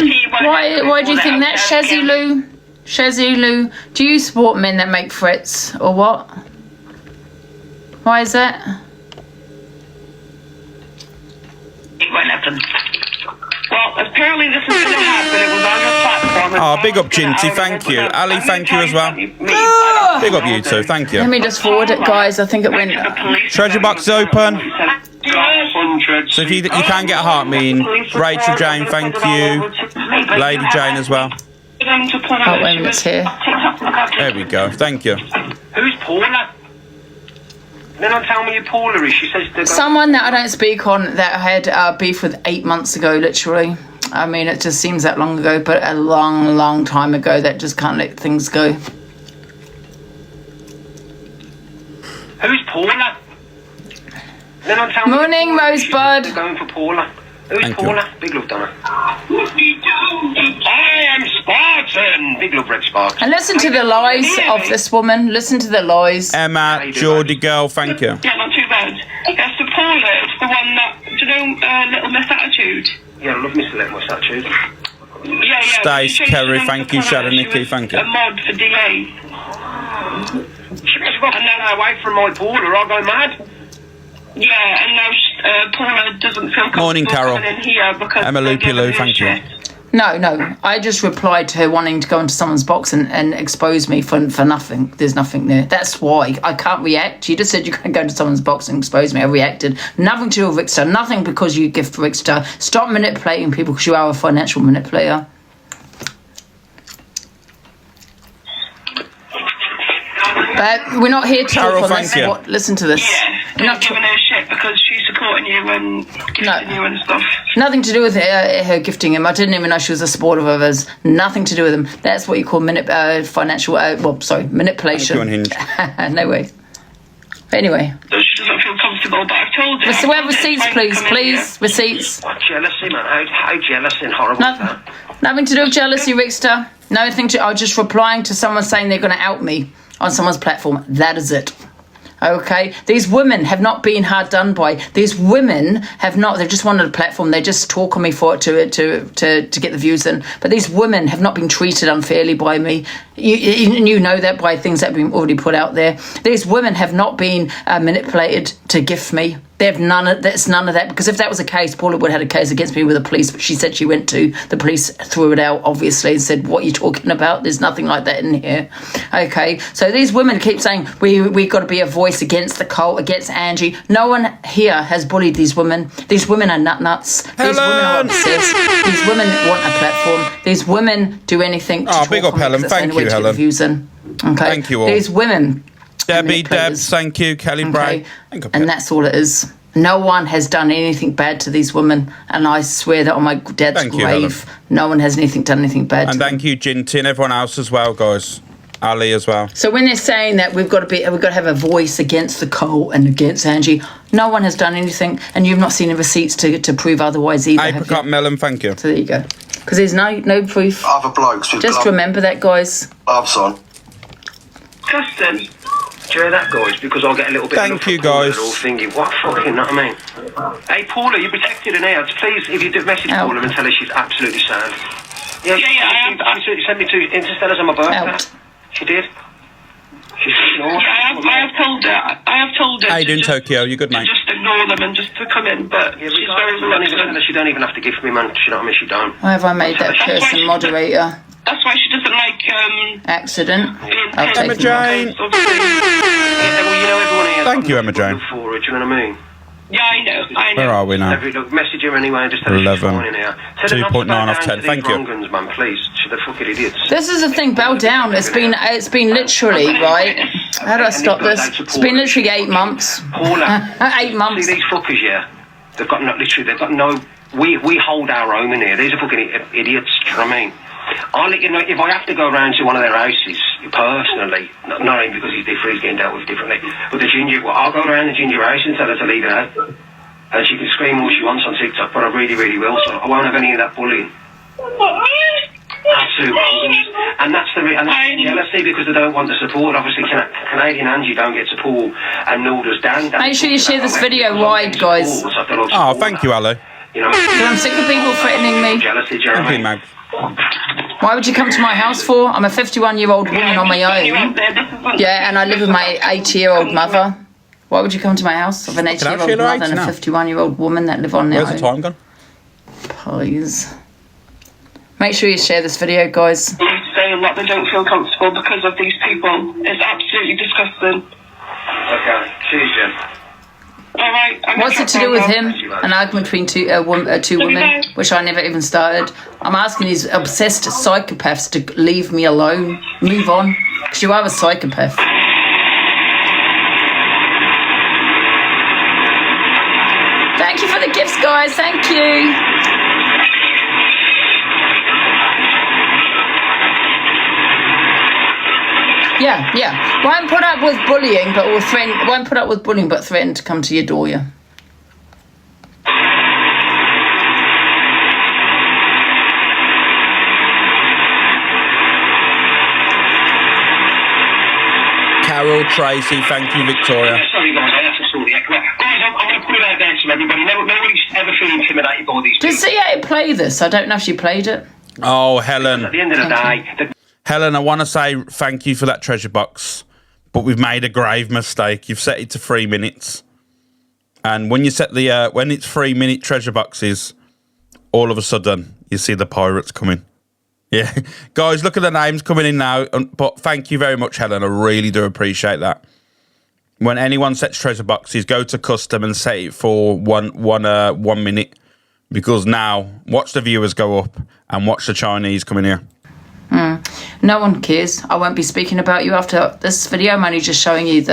[SPEAKER 2] why do you think that, Shazzy Lou? Shazzy Lou, do you support men that make threats or what? Why is that?
[SPEAKER 12] It won't happen. Well, apparently this is going to happen. It was on your platform.
[SPEAKER 1] Oh, big up, Ginty. Thank you. Ali, thank you as well. Big up you too. Thank you.
[SPEAKER 2] Let me just forward it, guys. I think it went.
[SPEAKER 1] Treasure box is open. So if you can get a heart me in. Rachel Jane, thank you. Lady Jane as well.
[SPEAKER 2] Oh, wait a minute, here.
[SPEAKER 1] There we go. Thank you.
[SPEAKER 11] Who's Paula? Then don't tell me who Paula is. She says
[SPEAKER 2] someone that I don't speak on that I had beef with 8 months ago, literally. I mean, it just seems that long ago, but a long, long time ago that just can't let things go.
[SPEAKER 11] Who's Paula? Then don't tell
[SPEAKER 2] Morning,
[SPEAKER 11] me
[SPEAKER 2] Rosebud.
[SPEAKER 11] They're going for Paula. Who's
[SPEAKER 1] Thank
[SPEAKER 11] Paula?
[SPEAKER 1] You.
[SPEAKER 11] Big love, Donna. I am Spartan. Big love, Red Sparks.
[SPEAKER 2] And listen to the lies of this woman. Listen to the lies.
[SPEAKER 1] Emma, Geordie girl, thank you.
[SPEAKER 12] Yeah, not too bad. Yes, the Paula, it's the one that, do you know Little Miss Attitude?
[SPEAKER 11] Yeah, I love Mr. Little Miss Attitude.
[SPEAKER 12] Yeah.
[SPEAKER 1] Stace, Kerry, thank you. Sharon, Nikki, thank you.
[SPEAKER 12] A mod for DA.
[SPEAKER 11] She gets away from my Paula, I'll go mad.
[SPEAKER 12] Yeah, and now Paula doesn't feel comfortable
[SPEAKER 1] Morning, Carol.
[SPEAKER 12] coming in here because
[SPEAKER 1] Emma Loopy Lou, thank you.
[SPEAKER 2] No. I just replied to her wanting to go into someone's box and expose me for nothing. There's nothing there. That's why I can't react. You just said you can go into someone's box and expose me. I reacted. Nothing to do with Rickster. Nothing because you gift Rickster. Stop manipulating people because you are a financial manipulator. But we're not here to talk on this. Listen to this.
[SPEAKER 12] Yeah, you're not giving her shit because she's supporting you and gifting you and stuff.
[SPEAKER 2] Nothing to do with her gifting him. I didn't even know she was a supporter of others. Nothing to do with him. That's what you call financial, manipulation. No way. But anyway.
[SPEAKER 12] So she doesn't feel comfortable, but I've told her.
[SPEAKER 2] So we have receipts, please. Receipts.
[SPEAKER 11] What jealousy, man? How jealous and horrible.
[SPEAKER 2] Nothing to do with jealousy, Rickster. Nothing to. I'm just replying to someone saying they're going to out me on someone's platform. That is it. Okay, these women have not been hard done by. These women have not. They just wanted a platform. They just talk on me for it to get the views in. But these women have not been treated unfairly by me. You know that by things that have been already put out there. These women have not been manipulated to gift me. They have none of that, because if that was the case, Paula would have had a case against me with the police, but she said she went to. The police threw it out, obviously, and said, what are you talking about? There's nothing like that in here. Okay, so these women keep saying, we got to be a voice against the cult, against Angie. No one here has bullied these women. These women are nuts. These women are obsessed. These women want a platform. These women do anything to talk
[SPEAKER 1] big up, Helen. Thank you, Helen.
[SPEAKER 2] Views in. Okay?
[SPEAKER 1] Thank you all.
[SPEAKER 2] These women...
[SPEAKER 1] Debbie, Debs, thank you. Kelly Bray.
[SPEAKER 2] And that's all it is. No one has done anything bad to these women, and I swear that on my dad's grave, no one has done anything bad to them.
[SPEAKER 1] And thank you, Ginty, and everyone else as well, guys. Ali as well.
[SPEAKER 2] So when they're saying that we've got to have a voice against the cult and against Angie, no one has done anything, and you've not seen the receipts to prove otherwise either.
[SPEAKER 1] Apricot melon, thank you.
[SPEAKER 2] So there you go. Because there's no proof.
[SPEAKER 13] Other blokes with
[SPEAKER 2] just remember that, guys.
[SPEAKER 13] gloves on.
[SPEAKER 11] Justin. Do you hear that, guys? Because I'll get a little bit.
[SPEAKER 1] Thank you, guys.
[SPEAKER 11] All thinking, what fucking, know what I mean? Hey, Paula, you're protected in here. Please, if you do message Paula and tell her she's absolutely sound. Yeah, she absolutely sent me 2 Interstellars on my birthday. She did. She's
[SPEAKER 12] I have told her. I have told her.
[SPEAKER 1] How you doing, Tokyo? You good, mate?
[SPEAKER 12] Just ignore them and just to come in, but she's very reluctant.
[SPEAKER 11] She don't even have to give me, man. You know what I mean? She don't.
[SPEAKER 2] Why have I made that person moderator?
[SPEAKER 12] That's why she doesn't like
[SPEAKER 2] accident.
[SPEAKER 1] Emma Jane. Thank you, Emma Jane.
[SPEAKER 11] Do you know what I mean?
[SPEAKER 12] Yeah, I know.
[SPEAKER 1] Where are we now?
[SPEAKER 11] Message her anyway and just tell
[SPEAKER 1] 11. 2.9 off 10. Thank you.
[SPEAKER 11] Man, please. They're fucking idiots.
[SPEAKER 2] This is the thing. Bow down. It's been literally right. How do I stop this? It's been literally 8 months. 8 months.
[SPEAKER 11] See these fuckers, yeah? They've got no. We hold our own in here. These are fucking idiots. Do you know what I mean? I'll let you know if I have to go around to one of their houses personally, not only because he's different, he's getting dealt with differently, but the ginger, I'll go around the ginger house and tell her to leave it out. And she can scream all she wants on TikTok, but I really, really will, so I won't have any of that bullying. Absolute wrong. And that's jealousy because they don't want the support. Obviously, Canadian Angie don't get support, and nor does Dan.
[SPEAKER 2] Make sure you share this video wide, guys.
[SPEAKER 1] Oh, thank you, Ali.
[SPEAKER 11] You know,
[SPEAKER 2] I'm sick of people threatening me.
[SPEAKER 11] Jealousy, Jeremy.
[SPEAKER 1] Thank you, Mag.
[SPEAKER 2] Why would you come to my house for? I'm a 51-year-old woman on my own. Yeah, and I live with my 80-year-old mother. Why would you come to my house? Of an 80-year-old mother and a 51-year-old woman that live on their own.
[SPEAKER 1] Where's the time gone?
[SPEAKER 2] Please. Make sure you share this video, guys.
[SPEAKER 12] Saying that they don't feel comfortable because of these people. It's absolutely disgusting.
[SPEAKER 11] Okay, cheers, Jen.
[SPEAKER 12] Alright.
[SPEAKER 2] What's it to do with him? An argument between two women, which I never even started. I'm asking these obsessed psychopaths to leave me alone. Move on. Because you are a psychopath. Thank you for the gifts, guys. Thank you. Yeah. Won't put up with bullying, but won't put up with bullying, but threaten to come to your door. Yeah.
[SPEAKER 1] Carol, Tracy, thank you, Victoria.
[SPEAKER 11] Sorry, guys, I have to sort it. Guys, I'm going to put it out there to everybody. Nobody's ever feel intimidated by these people.
[SPEAKER 2] Did CIA play this? I don't know if she played it.
[SPEAKER 1] Oh, Helen.
[SPEAKER 11] At the end of the day...
[SPEAKER 1] Helen, I want to say thank you for that treasure box, but we've made a grave mistake. You've set it to 3 minutes. And when you set the when it's 3-minute treasure boxes, all of a sudden you see the pirates coming. Yeah. Guys, look at the names coming in now. But thank you very much, Helen. I really do appreciate that. When anyone sets treasure boxes, go to custom and set it for one minute. Because now, watch the viewers go up and watch the Chinese come in here.
[SPEAKER 2] No one cares. I won't be speaking about you after this video. I'm only just showing you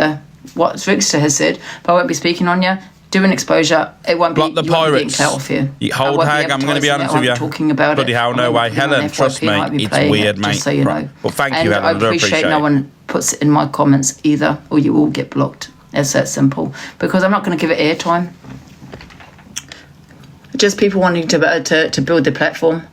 [SPEAKER 2] what Rickster has said, but I won't be speaking on you. Do an exposure. It won't
[SPEAKER 1] Block
[SPEAKER 2] be.
[SPEAKER 1] the pirates.
[SPEAKER 2] Off here.
[SPEAKER 1] Hold Hag. I'm going to be honest with you.
[SPEAKER 2] Talking about
[SPEAKER 1] Bloody hell, no way. Helen, trust me, it's weird, mate.
[SPEAKER 2] Just so you know.
[SPEAKER 1] Well, thank you, Helen.
[SPEAKER 2] I appreciate no one puts it in my comments either, or you will get blocked. It's that simple. Because I'm not going to give it airtime. Just people wanting to build their platform.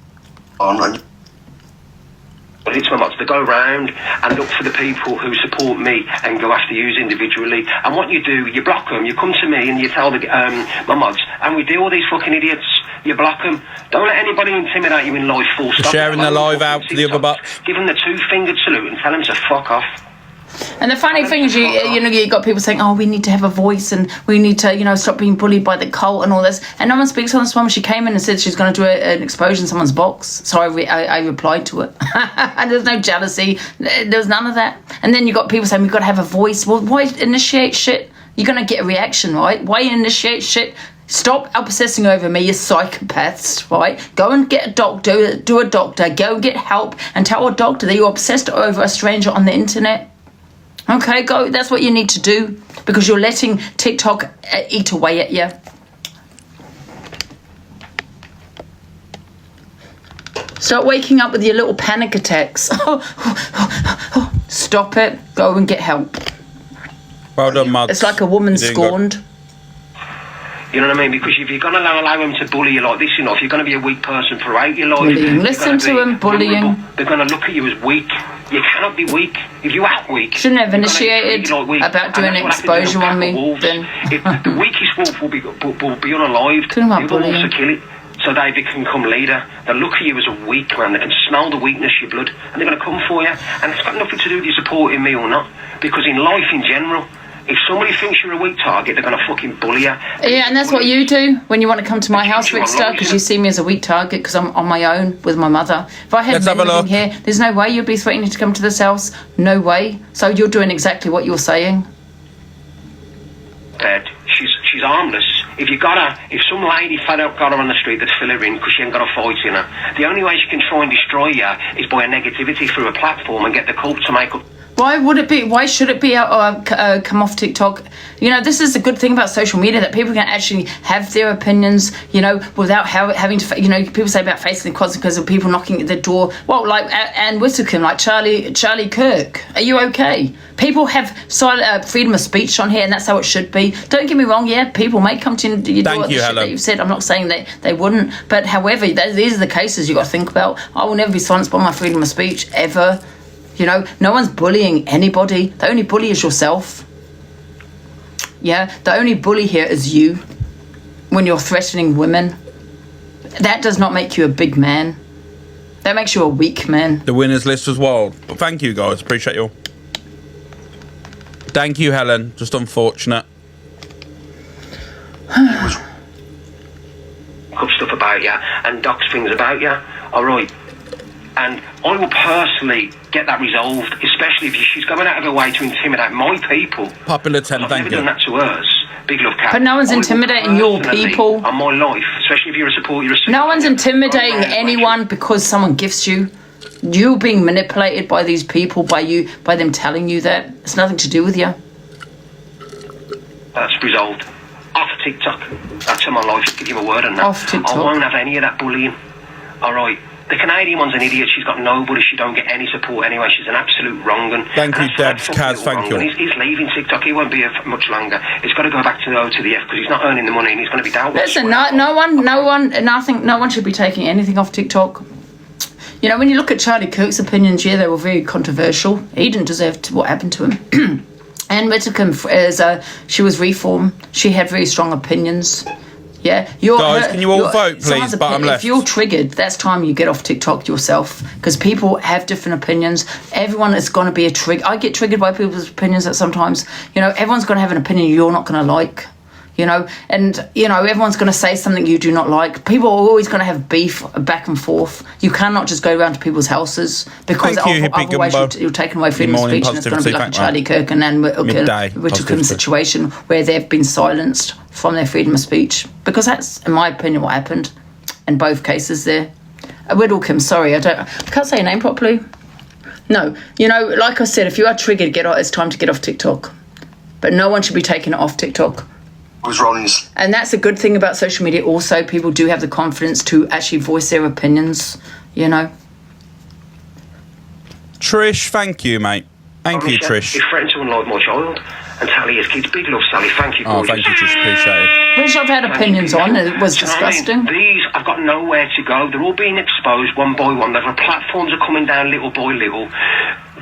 [SPEAKER 11] It's my mods. They go around and look for the people who support me and go after you individually. And what you do, you block them. You come to me and you tell my mods, and we deal with these fucking idiots. You block them. Don't let anybody intimidate you in live. Full stop.
[SPEAKER 1] Sharing the live out to the other box.
[SPEAKER 11] Give them the 2-fingered salute and tell them to fuck off.
[SPEAKER 2] And the funny thing is, you got people saying, "Oh, we need to have a voice, and we need to, stop being bullied by the cult and all this." And no one speaks on this woman. She came in and said she's going to do an exposure in someone's box. So I replied to it. And there's no jealousy. There's none of that. And then you got people saying we've got to have a voice. Well, why initiate shit? You're going to get a reaction, right? Why initiate shit? Stop obsessing over me, you psychopaths, right? Go and get a doctor, do a doctor, go and get help, and tell a doctor that you're obsessed over a stranger on the internet. Okay, go. That's what you need to do, because you're letting TikTok eat away at you. Start waking up with your little panic attacks. Stop it. Go and get help.
[SPEAKER 1] Well done, Mads.
[SPEAKER 2] It's like a woman scorned.
[SPEAKER 11] You know what I mean? Because if you're going to allow them to bully you like this enough, you're going to be a weak person throughout your life.
[SPEAKER 2] Bullying. Listen to them, bullying.
[SPEAKER 11] They're going to look at you as weak. You cannot be weak. If you act weak...
[SPEAKER 2] Shouldn't have initiated about doing exposure on me, then.
[SPEAKER 11] If the weakest wolf will be unalived, the other wolves will kill it. So they become leader. They look at you as a weak man. They can smell the weakness in your blood, and they're going to come for you. And it's got nothing to do with you supporting me or not. Because in life in general, if somebody thinks you're a weak target, they're going to fucking bully you.
[SPEAKER 2] Yeah, and that's what you do when you want to come to my house, Rickster, because you see me as a weak target because I'm on my own with my mother. If I had men living here, there's no way you'd be threatening to come to this house. No way. So you're doing exactly what you're saying.
[SPEAKER 11] Dad, she's harmless. If some lady got her on the street that's fill her in because she ain't got a fight in her, the only way she can try and destroy you is by a negativity through a platform and get the cult to make up.
[SPEAKER 2] Why should it be come off TikTok? You know, this is the good thing about social media, that people can actually have their opinions, you know, without having to, you know, people say about facing the consequences of people knocking at the door. Well, like Anne Whittaker, like Charlie Kirk. Are you okay? People have freedom of speech on here, and that's how it should be. Don't get me wrong, yeah, people may come to your door. Thank you, Helen. You've said, I'm not saying they wouldn't, but however, these are the cases you got to think about. I will never be silenced by my freedom of speech, ever. You know, no one's bullying anybody. The only bully is yourself. Yeah, the only bully here is you when you're threatening women. That does not make you a big man. That makes you a weak man.
[SPEAKER 1] The winners list was wild. But thank you, guys. Appreciate you all. Thank you, Helen. Just unfortunate.
[SPEAKER 11] Good stuff about you and docs things about you. All right. And I will personally get that resolved, especially if she's going out of her way to intimidate my people.
[SPEAKER 1] Popular 10, thank you. I've
[SPEAKER 11] never done that to hers. Big love, Kat.
[SPEAKER 2] But no one's intimidating your people.
[SPEAKER 11] On my life, especially if you're a supporter.
[SPEAKER 2] No one's intimidating anyone because someone gifts you. You're being manipulated by these people, by them telling you that. It's nothing to do with you.
[SPEAKER 11] That's resolved. Off TikTok. That's in my life. Give you a word on that.
[SPEAKER 2] Off TikTok.
[SPEAKER 11] I won't have any of that bullying. All right. The Canadian one's an idiot. She's got nobody. She don't get any support anyway. She's an absolute wrong-un.
[SPEAKER 1] Thank you, Debs. Kaz, thank you.
[SPEAKER 11] He's leaving TikTok. He won't be here for much longer. It's got to go back to the O to the F because he's not earning the money and he's going to be down.
[SPEAKER 2] Listen, no one should be taking anything off TikTok. You know, when you look at Charlie Kirk's opinions, yeah, they were very controversial. He didn't deserve what happened to him. Anne Whittaker, she was reform. She had very strong opinions. Yeah,
[SPEAKER 1] guys, can you all vote, please? Bottom left.
[SPEAKER 2] If you're triggered, that's time you get off TikTok yourself, because people have different opinions. Everyone is going to be a trigger. I get triggered by people's opinions at sometimes. You know, everyone's going to have an opinion you're not going to like. You know, and you know everyone's going to say something you do not like. People are always going to have beef back and forth. You cannot just go around to people's houses because otherwise you're taking away freedom of speech, and it's going to be like a Charlie Kirk and Anne Whittaker situation where they've been silenced from their freedom of speech, because that's, in my opinion, what happened in both cases there. Whittaker, sorry, I can't say your name properly. No, you know, like I said, if you are triggered, it's time to get off TikTok. But no one should be taking it off TikTok. And that's a good thing about social media also. People do have the confidence to actually voice their opinions, you know.
[SPEAKER 1] Trish, thank you, mate. Thank you, Trish.
[SPEAKER 11] He threatened to unload my child and tally his kids. Big love, Sally. Thank you, gorgeous.
[SPEAKER 1] Oh, thank you, Trish. Appreciate it.
[SPEAKER 2] Which I've had opinions on. It was disgusting.
[SPEAKER 11] These, I've got nowhere to go. They're all being exposed one by one. The platforms are coming down little by little.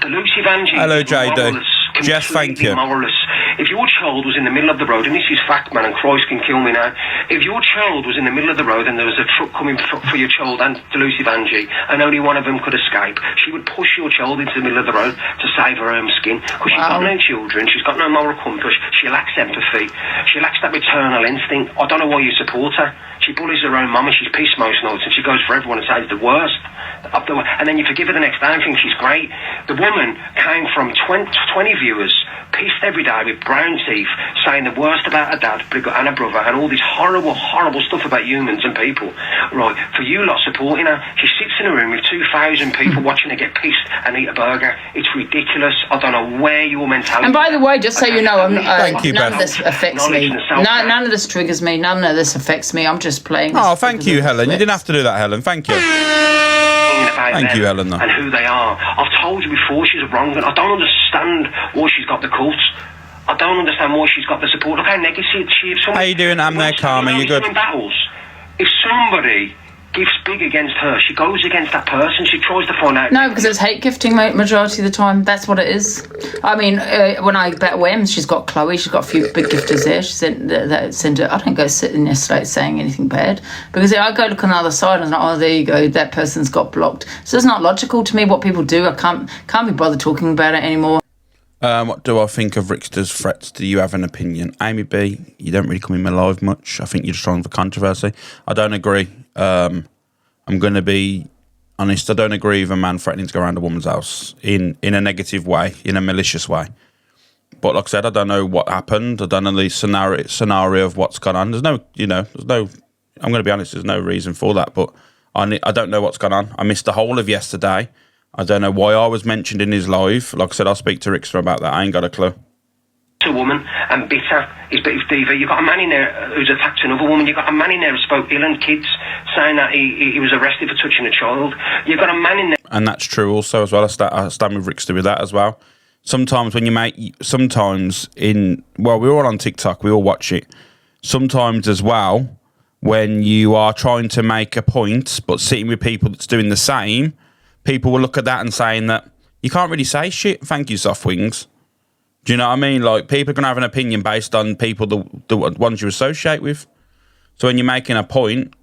[SPEAKER 11] The Lucy Vanjie.
[SPEAKER 1] Hello, JD. Jeff, thank you.
[SPEAKER 11] Moralist. If your child was in the middle of the road, and this is fact, man, and Christ can kill me now. If your child was in the middle of the road and there was a truck coming for your child and to Lucy Vanjie, and only one of them could escape, she would push your child into the middle of the road to save her own skin. Because she's got no children, she's got no moral compass, she lacks empathy, she lacks that maternal instinct. I don't know why you support her. She bullies her own mum and she's pissed most nights, and she goes for everyone and says the worst. And then you forgive her the next day and think she's great. The woman came from 20 viewers, pissed every day with brown teeth, saying the worst about her dad and her brother and all this horrible, horrible stuff about humans and people. Right, for you lot supporting her, she sits in a room with 2,000 people watching her get pissed and eat a burger. It's ridiculous. I don't know where your mentality...
[SPEAKER 2] And by the way, just so you know,
[SPEAKER 1] thank you,
[SPEAKER 2] none of this affects me. None of this triggers me. None of this affects me. I'm just playing.
[SPEAKER 1] Oh, thank you, Helen. You didn't have to do that, Helen. Thank you. Thank you, Helen.
[SPEAKER 11] And who they are. I've told you before she's wrong, and I don't understand why she's got the cult. I don't understand why she's got the support. Look how negative she is.
[SPEAKER 1] How you doing? I'm there, Carmen. You good?
[SPEAKER 11] In battles, if somebody gifts big against her, she goes against that person. She tries to find out.
[SPEAKER 2] No, because it's hate gifting majority of the time. That's what it is. I mean, when I bet Wems, she's got Chloe. She's got a few big gifters there. She sent her. I don't go sitting there saying anything bad, because I go look on the other side and I'm like, oh, there you go. That person's got blocked. So it's not logical to me what people do. I can't be bothered talking about it anymore.
[SPEAKER 1] What do I think of Rickster's threats? Do you have an opinion? Amy B, you don't really come in my live much. I think you're just trying for controversy. I don't agree. I'm going to be honest. I don't agree with a man threatening to go around a woman's house in a negative way, in a malicious way. But like I said, I don't know what happened. I don't know the scenario of what's gone on. I'm going to be honest, there's no reason for that. But I don't know what's gone on. I missed the whole of yesterday. I don't know why I was mentioned in his live. Like I said, I'll speak to Rickster about that. I ain't got a clue.
[SPEAKER 11] A woman and bitter is DV. You've got a man in there who's attacked another woman. You've got a man in there who spoke ill and kids, saying that he was arrested for touching a child. You've got a man in there.
[SPEAKER 1] And that's true also as well. I stand with Rickster with that as well. Sometimes when you make, we're all on TikTok, we all watch it. Sometimes as well, when you are trying to make a point, but sitting with people that's doing the same, people will look at that and saying that you can't really say shit. Thank you, Soft Wings. Do you know what I mean? Like, people can have an opinion based on people, the ones you associate with. So when you're making a point,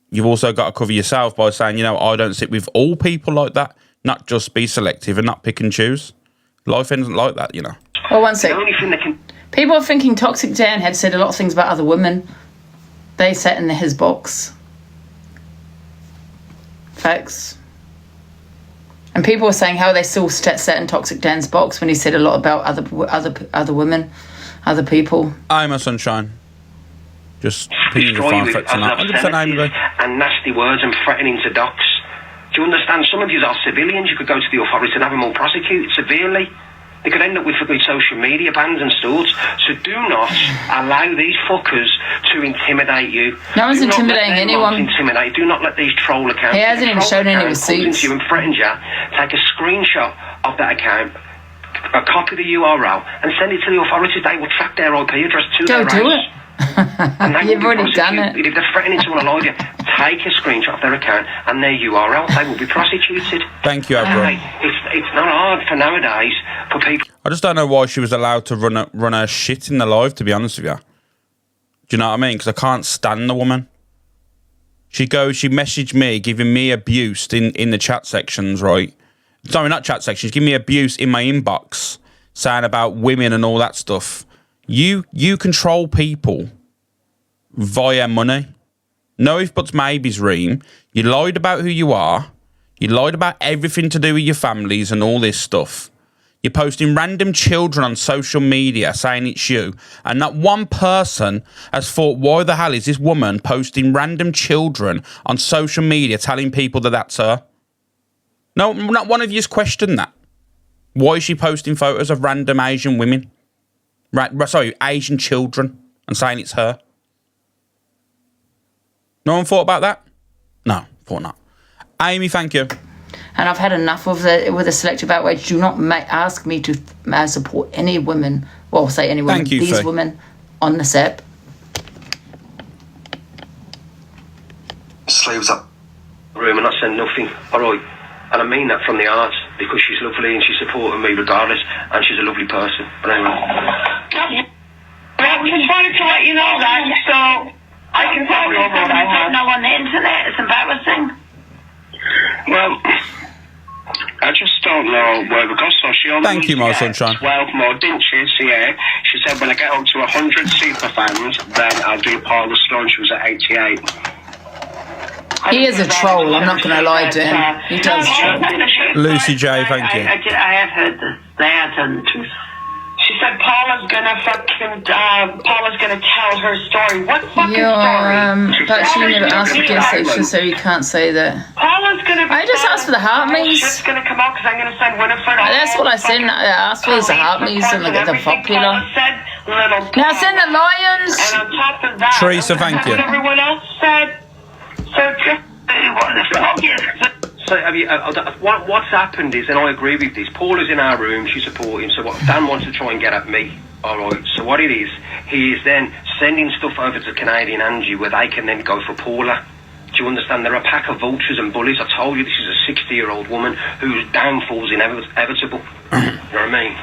[SPEAKER 1] you've also got to cover yourself by saying, I don't sit with all people like that. Not just be selective and not pick and choose. Life isn't like that,
[SPEAKER 2] Well, one sec. People are thinking Toxic Dan had said a lot of things about other women. They sat in his box. Facts. And people were saying how they still sat in Toxic Dan's box when he said a lot about other women, other people.
[SPEAKER 1] I'm a sunshine. Just picking the fine threats and that. 100%
[SPEAKER 11] and nasty words and threatening to docs. Do you understand? Some of you are civilians. You could go to the authorities and have them all prosecuted severely. They could end up with social media bans and sorts. So do not allow these fuckers to intimidate you.
[SPEAKER 2] No one's intimidating anyone.
[SPEAKER 11] Do not let these troll accounts.
[SPEAKER 2] He hasn't even shown any receipts.
[SPEAKER 11] You and threatened you. Take a screenshot of that account, a copy of the URL, and send it to the authorities. They will track their IP address to their house.
[SPEAKER 2] Go do it. You've already done it.
[SPEAKER 11] If they're threatening someone alive, take a screenshot of their account and their URL. They will be prosecuted.
[SPEAKER 1] Thank you, Abra.
[SPEAKER 11] It's not hard for nowadays for people.
[SPEAKER 1] I just don't know why she was allowed to run her shit in the live, to be honest with you. Do you know what I mean? Because I can't stand the woman. She messaged me, giving me abuse in the chat sections, right? Sorry, not chat sections. Giving me abuse in my inbox, saying about women and all that stuff. You control people via money. No if buts maybes, Reem. You lied about who you are. You lied about everything to do with your families and all this stuff. You're posting random children on social media saying it's you. And not one person has thought, why the hell is this woman posting random children on social media telling people that that's her? No, not one of you's questioned that. Why is she posting photos of random Asian women? Asian children, and saying it's her. No one thought about that? No, thought not. Amy, thank you.
[SPEAKER 2] And I've had enough of it with the selective outrage. Do not ask me to support any women, well, say any women,
[SPEAKER 1] thank you,
[SPEAKER 2] these
[SPEAKER 1] Faye.
[SPEAKER 2] women on this app.
[SPEAKER 11] Slaves up room and I said nothing. All right. And I mean that from the heart, because she's lovely and she's supporting me regardless, and she's a lovely person. But anyway.
[SPEAKER 12] I just wanted to let you know that, so I can tell you something I don't know on the internet. It's embarrassing.
[SPEAKER 11] Well, I just don't know where we got. So she only
[SPEAKER 1] thank you, my sunshine.
[SPEAKER 11] 12 more, didn't she? So yeah, she said when I get up to 100 super fans, then I'll do Paula Sloan. She was at 88.
[SPEAKER 2] He is a troll, I'm not going to lie to him. He does.
[SPEAKER 1] Lucy J, thank you.
[SPEAKER 12] I have heard this. They are telling the truth. She said Paula's gonna tell her story. What fucking story?
[SPEAKER 2] But she never asked for guest section, so you can't say that.
[SPEAKER 12] Paula's gonna.
[SPEAKER 2] I just asked for the Hartleys.
[SPEAKER 12] Shit's gonna come out because I'm gonna send Winifred.
[SPEAKER 2] That's what I said. I asked for the Hartleys and the popular. Now send the Lions.
[SPEAKER 12] And on top of that,
[SPEAKER 1] Teresa, thank you.
[SPEAKER 12] What everyone else said. So just what the fuck is.
[SPEAKER 11] So what's happened is, and I agree with this, Paula's in our room, she's supporting, so what Dan wants to try and get at me. Alright, so what it is, he is then sending stuff over to Canadian Angie where they can then go for Paula. Do you understand? They're a pack of vultures and bullies. I told you this is a 60-year-old woman whose downfall's inevitable. You know what I mean?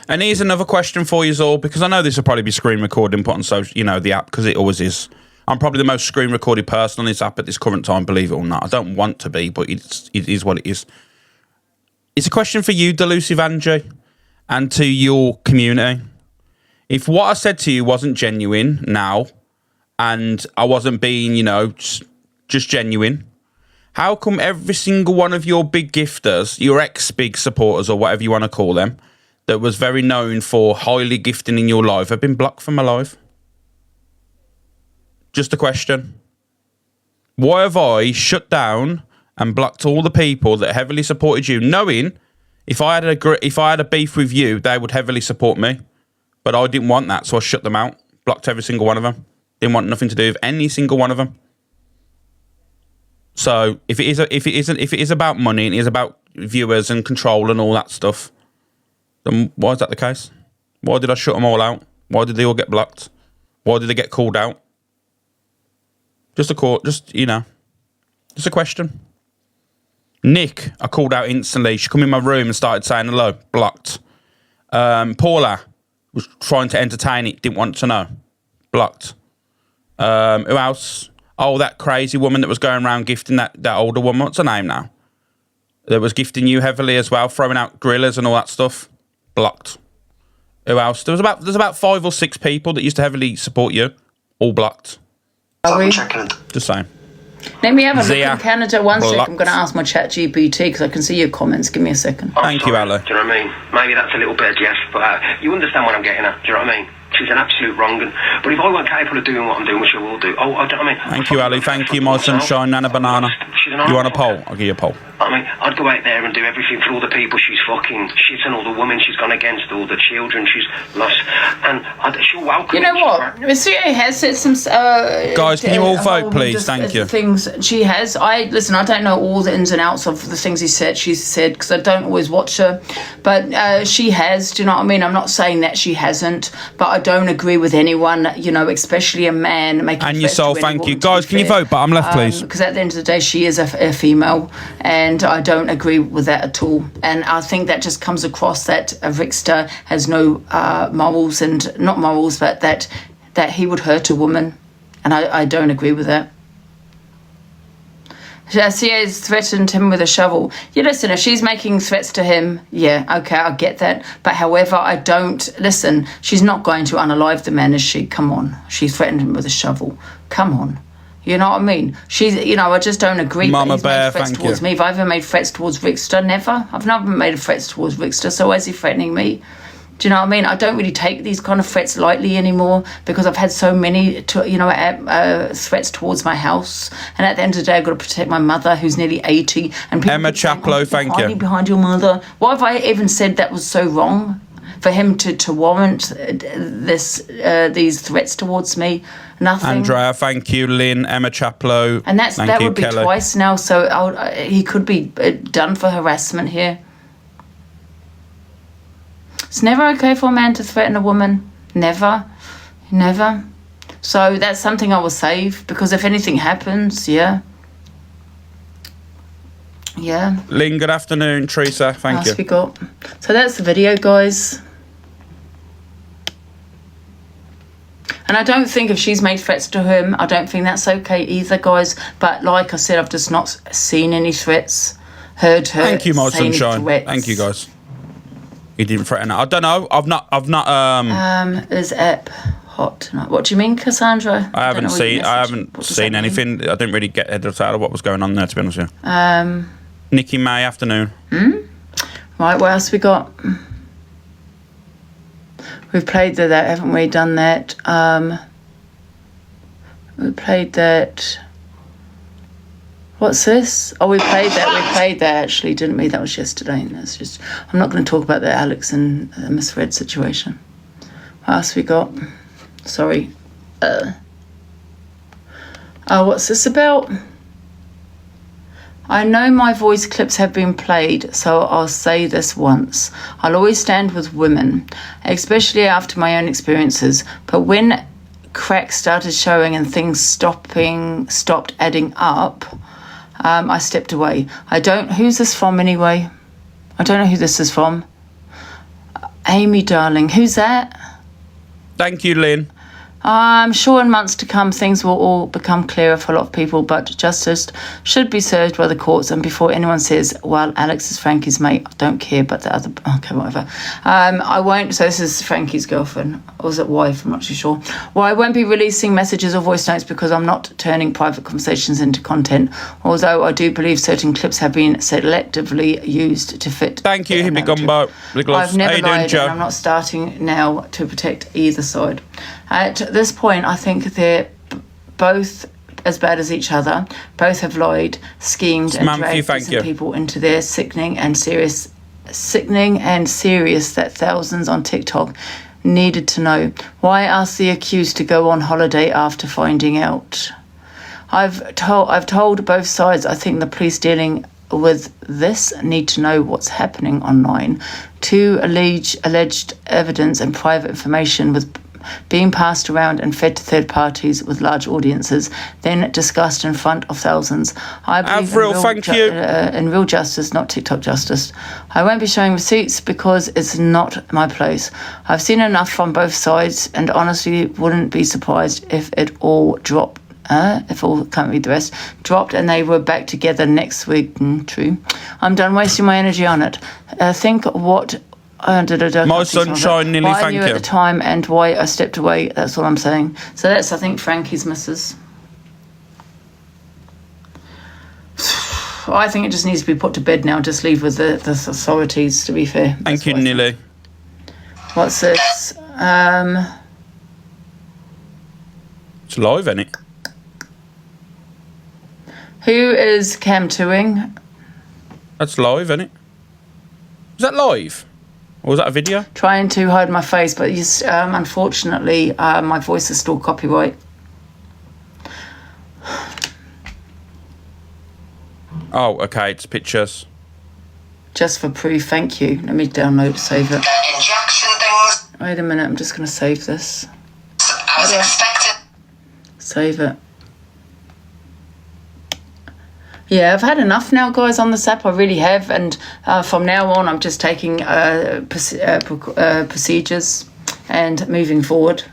[SPEAKER 1] And here's another question for you all, because I know this will probably be screen recording put on social, you know, the app, because it always is. I'm probably the most screen recorded person on this app at this current time, believe it or not. I don't want to be, but it is what it is. It's a question for you, Delusive Angie, and to your community. If what I said to you wasn't genuine now, and I wasn't being, you know, just genuine, how come every single one of your big gifters, your ex-big supporters, or whatever you want to call them, that was very known for highly gifting in your life, have been blocked from my life? Just a question. Why have I shut down and blocked all the people that heavily supported you, knowing if I had a beef with you, they would heavily support me? But I didn't want that, so I shut them out, blocked every single one of them. Didn't want nothing to do with any single one of them. So if it is about money and it is about viewers and control and all that stuff, then why is that the case? Why did I shut them all out? Why did they all get blocked? Why did they get called out? Just a question. Nick, I called out instantly. She come in my room and started saying hello. Blocked. Paula was trying to entertain it. Didn't want to know. Blocked. Who else? Oh, that crazy woman that was going around gifting that older woman. What's her name now? That was gifting you heavily as well, throwing out gorillas and all that stuff. Blocked. Who else? There's about 5 or 6 people that used to heavily support you. All blocked. Just saying.
[SPEAKER 2] Let me have a look in Canada. One sec. I'm going to ask my chat GPT because I can see your comments. Give me a second.
[SPEAKER 1] Thank you, Ali.
[SPEAKER 11] Do you know what I mean? Maybe that's a little bit of jest, but you understand what I'm getting at. Do you know what I mean? She's an absolute wrong-un. But if I weren't capable of doing what I'm doing, which I will do, I don't know what I mean.
[SPEAKER 1] Thank you, Ali. Thank you, my sunshine, Nana Banana. You want a poll? I'll give you a poll.
[SPEAKER 11] I mean, I'd go out there and do everything for all the people she's fucking shitting, all the women she's gone against, all the children she's lost, and she'll welcome.
[SPEAKER 2] You know what? Monsieur has said some.
[SPEAKER 1] Guys, can you all vote, please? Thank you.
[SPEAKER 2] Things she has. I don't know all the ins and outs of the things she's said, because I don't always watch her, but she has. Do you know what I mean? I'm not saying that she hasn't, but I don't agree with anyone. You know, especially a man making.
[SPEAKER 1] And yourself, thank you, guys. Can you vote? Bottom left, please.
[SPEAKER 2] Because at the end of the day, she is a female, and I don't agree with that at all. And I think that just comes across that Rickster has no morals, and not morals, but that he would hurt a woman, and I don't agree with that. She has threatened him with a shovel. You listen, if she's making threats to him, yeah, okay, I get that. But however, I don't listen. She's not going to unalive the man, is she? Come on, she threatened him with a shovel. Come on. You know what I mean? I just don't agree.
[SPEAKER 1] Mama
[SPEAKER 2] he's
[SPEAKER 1] Bear,
[SPEAKER 2] made threats
[SPEAKER 1] thank
[SPEAKER 2] towards
[SPEAKER 1] you.
[SPEAKER 2] me. Have I ever made threats towards Rickster? Never. I've never made threats towards Rickster, so why is he threatening me? Do you know what I mean? I don't really take these kind of threats lightly anymore, because I've had so many, threats towards my house. And at the end of the day, I've got to protect my mother, who's nearly 80. And people
[SPEAKER 1] Emma Chaplow, thank you.
[SPEAKER 2] Behind your mother. What have I even said that was so wrong for him to warrant these threats towards me? Nothing.
[SPEAKER 1] Andrea, thank you. Lynn, Emma Chaplow.
[SPEAKER 2] And that would be
[SPEAKER 1] Kelly.
[SPEAKER 2] Twice now, so he could be done for harassment here. It's never okay for a man to threaten a woman. Never. Never. So that's something I will save, because if anything happens, yeah. Yeah.
[SPEAKER 1] Lynn, good afternoon. Teresa, thank you.
[SPEAKER 2] We got. So that's the video, guys. And I don't think if she's made threats to him, I don't think that's okay either, guys. But like I said, I've just not seen any threats, heard her.
[SPEAKER 1] Thank you, my
[SPEAKER 2] say any
[SPEAKER 1] sunshine.
[SPEAKER 2] threats.
[SPEAKER 1] Thank you, guys. He didn't threaten her. I don't know. I've not.
[SPEAKER 2] Is app hot tonight? What do you mean, Cassandra?
[SPEAKER 1] I haven't seen anything. I didn't really get out of what was going on there, to be honest with you. Nikki May, afternoon.
[SPEAKER 2] Right, what else we got? We've played that, haven't we? Done that. We played that. What's this? Oh, we played that actually, didn't we? That was yesterday. And that's just. I'm not going to talk about the Alex and Miss Red situation. What else we got? Sorry. Oh, what's this about? I know my voice clips have been played, so I'll say this once. I'll always stand with women, especially after my own experiences. But when cracks started showing and things stopped adding up, I stepped away. Who's this from anyway? I don't know who this is from. Amy, darling, who's that?
[SPEAKER 1] Thank you, Lynn.
[SPEAKER 2] I'm sure in months to come things will all become clearer for a lot of people, but justice should be served by the courts. And before anyone says, well, Alex is Frankie's mate, I don't care, but the other, okay, whatever. I won't, so this is Frankie's girlfriend, or was it wife, I'm not too sure. Well, I won't be releasing messages or voice notes because I'm not turning private conversations into content, although I do believe certain clips have been selectively used to fit.
[SPEAKER 1] Thank you, Hippie Gumbo.
[SPEAKER 2] I've never lied, and I'm not starting now to protect either side. At this point, I think they're both as bad as each other. Both have lied, schemed, and dragged innocent people into their sickening and serious that thousands on TikTok needed to know. Why ask the accused to go on holiday after finding out? I've told both sides. I think the police dealing with this need to know what's happening online. Two alleged evidence and private information with being passed around and fed to third parties with large audiences, then discussed in front of thousands. I believe in real justice, not TikTok justice. I won't be showing receipts because it's not my place. I've seen enough from both sides and honestly wouldn't be surprised if it all dropped. If all can't read the rest, dropped and they were back together next week. True. I'm done wasting my energy on it. Think what my sunshine, nearly thank you. At the time and why I stepped away. That's all I'm saying. So that's, I think, Frankie's missus. I think it just needs to be put to bed now. Just leave with the authorities. To be fair.
[SPEAKER 1] Thank you, Nilly.
[SPEAKER 2] What's this?
[SPEAKER 1] It's live, isn't it?
[SPEAKER 2] Who is Cam Tuing?
[SPEAKER 1] That's live, isn't it? Is that live? Or was that a video?
[SPEAKER 2] Trying to hide my face, but unfortunately, my voice is still copyright.
[SPEAKER 1] Oh, okay, it's pictures.
[SPEAKER 2] Just for proof, thank you. Let me download, save it.
[SPEAKER 3] Injection things.
[SPEAKER 2] Wait a minute, I'm just going to save this.
[SPEAKER 3] I was expecting.
[SPEAKER 2] Save it. Yeah, I've had enough now, guys, on this app. I really have. And from now on, I'm just taking procedures and moving forward.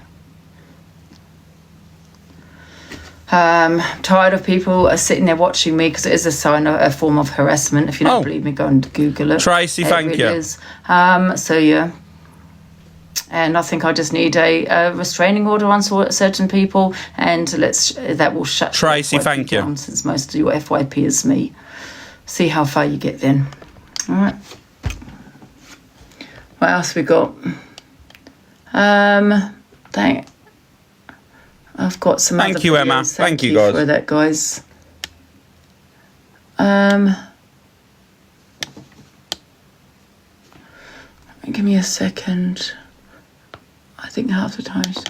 [SPEAKER 2] Tired of people sitting there watching me because it is a form of harassment. If you don't believe me, go and Google it.
[SPEAKER 1] Tracy, thank you.
[SPEAKER 2] Is. So, yeah. And I think I just need a restraining order on certain people, and that will shut
[SPEAKER 1] Tracy, thank you.
[SPEAKER 2] Down, since most of your FYP is me. See how far you get then. All right. What else we got? I've got some.
[SPEAKER 1] Thank you, Emma. Thank you,
[SPEAKER 2] guys. For that, guys. Give me a second. I think half the times.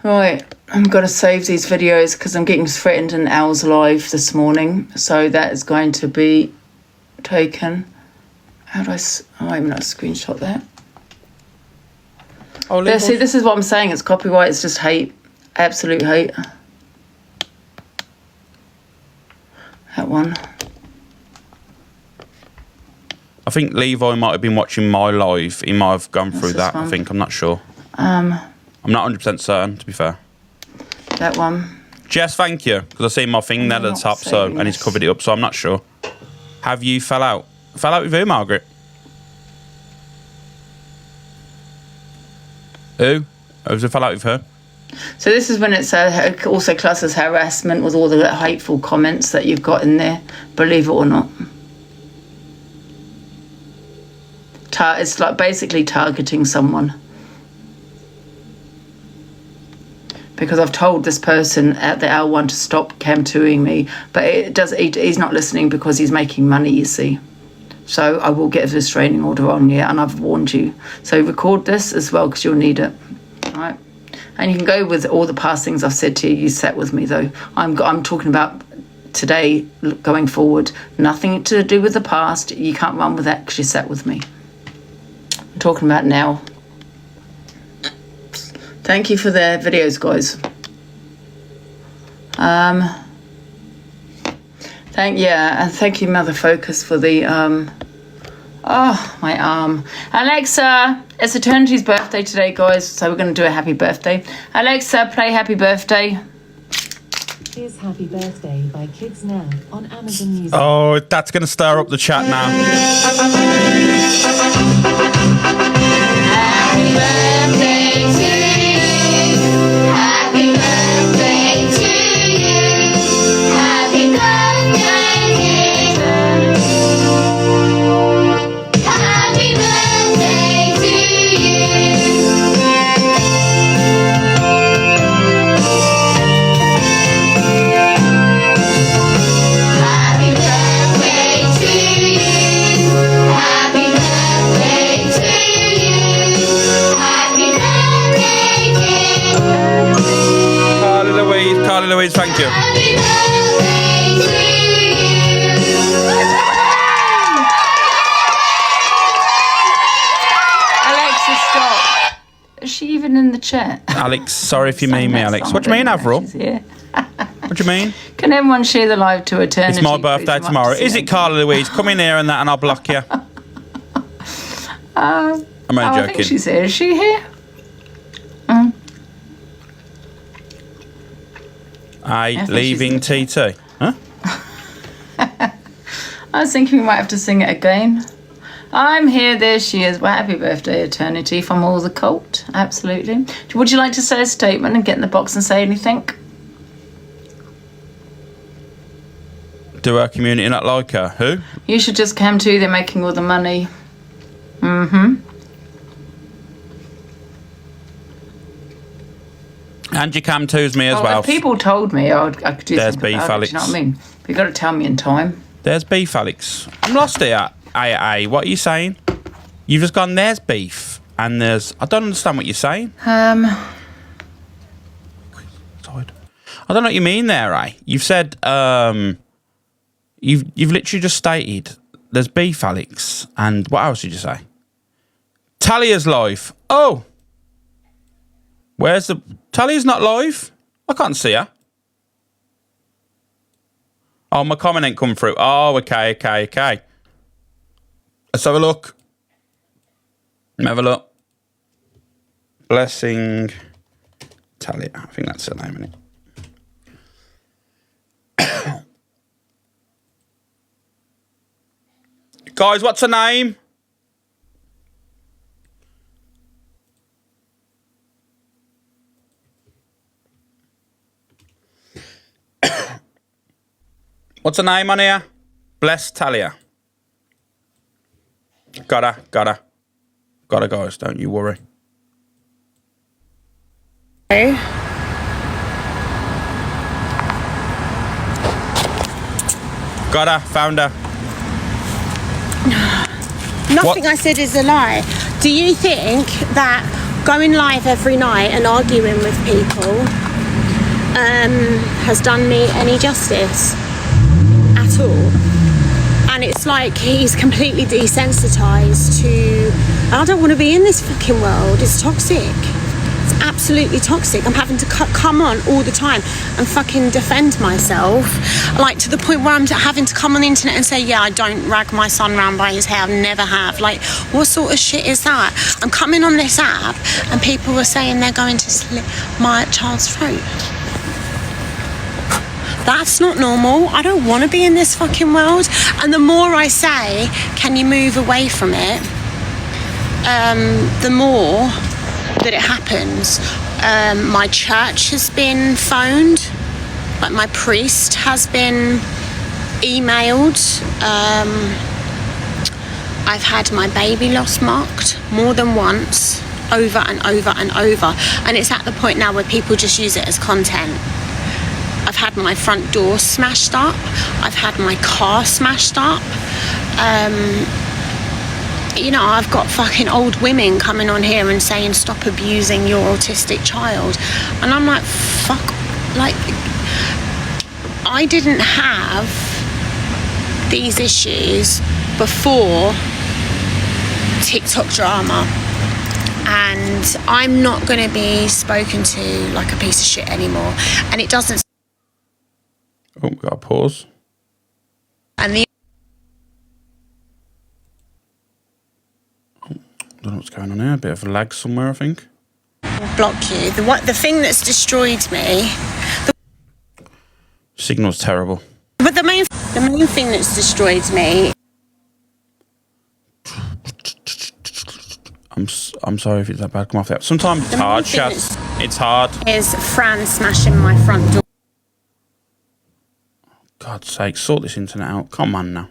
[SPEAKER 2] Right, I'm going to save these videos because I'm getting threatened in Al's live this morning. So that is going to be taken. How do I... Oh, wait a minute, screenshot that. Oh, see, this is what I'm saying. It's copyright. It's just hate. Absolute hate. That one.
[SPEAKER 1] I think Levi might have been watching my live. He might have gone through that. I think. I'm not sure. I'm not 100% certain, to be fair.
[SPEAKER 2] That one.
[SPEAKER 1] Jess, thank you. Because I see my thing there at the top, and he's covered it up, so I'm not sure. Have you fell out? Fell out with who, Margaret? Who? Who's it fell out with her?
[SPEAKER 2] So this is when it's also classed as harassment with all the hateful comments that you've got in there, believe it or not. It's like basically targeting someone. Because I've told this person at the L1 to stop Cam Tuing me, but he's not listening because he's making money, you see. So I will get a restraining order on you, and I've warned you. So record this as well because you'll need it. All right. And you can go with all the past things I've said to you. You sat with me, though. I'm talking about today, going forward. Nothing to do with the past. You can't run with that because you sat with me. I'm talking about now. Thank you for the videos, guys. Thank you, Mother Focus, for the oh, my arm. Alexa, it's Eternity's birthday today, guys, so we're going to do a happy birthday. Alexa, play Happy Birthday.
[SPEAKER 13] Here's Happy Birthday by Kids Now on Amazon Music.
[SPEAKER 1] Oh, that's going to stir up the chat now.
[SPEAKER 3] Happy birthday to you. Happy birthday to you. Happy birthday, dear. Happy birthday to you. Happy birthday to you. Happy birthday to you. Happy birthday, dear.
[SPEAKER 1] Carly Louise, thank you.
[SPEAKER 3] Happy birthday to you.
[SPEAKER 2] Alexa, stop. Is she even in the chat?
[SPEAKER 1] Alex, sorry if you mean me, Alex. What do you mean, Avril? What do you mean?
[SPEAKER 2] Can everyone share the live to Eternity?
[SPEAKER 1] It's my birthday tomorrow. Is it, Carly Louise? Come in here and that, and I'll block you. I'm only joking.
[SPEAKER 2] I think she's here. Is she here?
[SPEAKER 1] Leaving TT. Huh?
[SPEAKER 2] I was thinking we might have to sing it again. I'm here, there she is. Well, happy birthday, Eternity, from all the cult. Absolutely. Would you like to say a statement and get in the box and say anything?
[SPEAKER 1] Do our community not like her? Who?
[SPEAKER 2] You should just come too. They're making all the money.
[SPEAKER 1] Angie Cam 2's me as well.
[SPEAKER 2] If people told me, I could do
[SPEAKER 1] There's
[SPEAKER 2] something
[SPEAKER 1] beef,
[SPEAKER 2] about
[SPEAKER 1] Alex.
[SPEAKER 2] it. Do you know what I mean? But you've got to tell me in time.
[SPEAKER 1] There's beef, Alex. I'm lost here. Hey, what are you saying? You've just gone, there's beef, and there's... I don't understand what you're saying. I don't know what you mean there, eh? You've said, you've literally just stated, there's beef, Alex, and what else did you say? Talia's live. Oh! Where's the... Talia's not live? I can't see her. Oh, my comment ain't come through. Oh, okay. Let's have a look. Blessing Talia. I think that's her name, isn't it? Guys, what's her name? What's her name on here? Bless Talia. Got her, guys. Don't you worry.
[SPEAKER 14] Hey.
[SPEAKER 1] Got her, found her.
[SPEAKER 14] Nothing I said is a lie. Do you think that going live every night and arguing with people has done me any justice at all? And it's like he's completely desensitized to... I don't want to be in this fucking world. It's toxic. It's absolutely toxic. I'm having to come on all the time and fucking defend myself, like to the point where I'm having to come on the internet and say, yeah, I don't rag my son round by his hair. I never have. Like, what sort of shit is that? I'm coming on this app and people were saying they're going to slit my child's throat. That's not normal. I don't want to be in this fucking world. And the more I say, can you move away from it, the more that it happens. My church has been phoned, like my priest has been emailed. I've had my baby loss marked more than once, over and over and over. And it's at the point now where people just use it as content. I've had my front door smashed up. I've had my car smashed up. you know, I've got fucking old women coming on here and saying stop abusing your autistic child, and I'm like, fuck, like, I didn't have these issues before TikTok drama, and I'm not going to be spoken to like a piece of shit anymore. And it doesn't.
[SPEAKER 1] Oh, we got a pause.
[SPEAKER 14] And the.
[SPEAKER 1] I don't know what's going on here. A bit of a lag somewhere, I think.
[SPEAKER 14] Block you. The thing that's destroyed me.
[SPEAKER 1] Signal's terrible.
[SPEAKER 14] But the main thing that's destroyed me.
[SPEAKER 1] I'm sorry if it's that bad. Come off that. Sometimes it's hard, Shaz. It's hard.
[SPEAKER 14] Is Fran smashing my front door?
[SPEAKER 1] God's sake, sort this internet out. Come on now.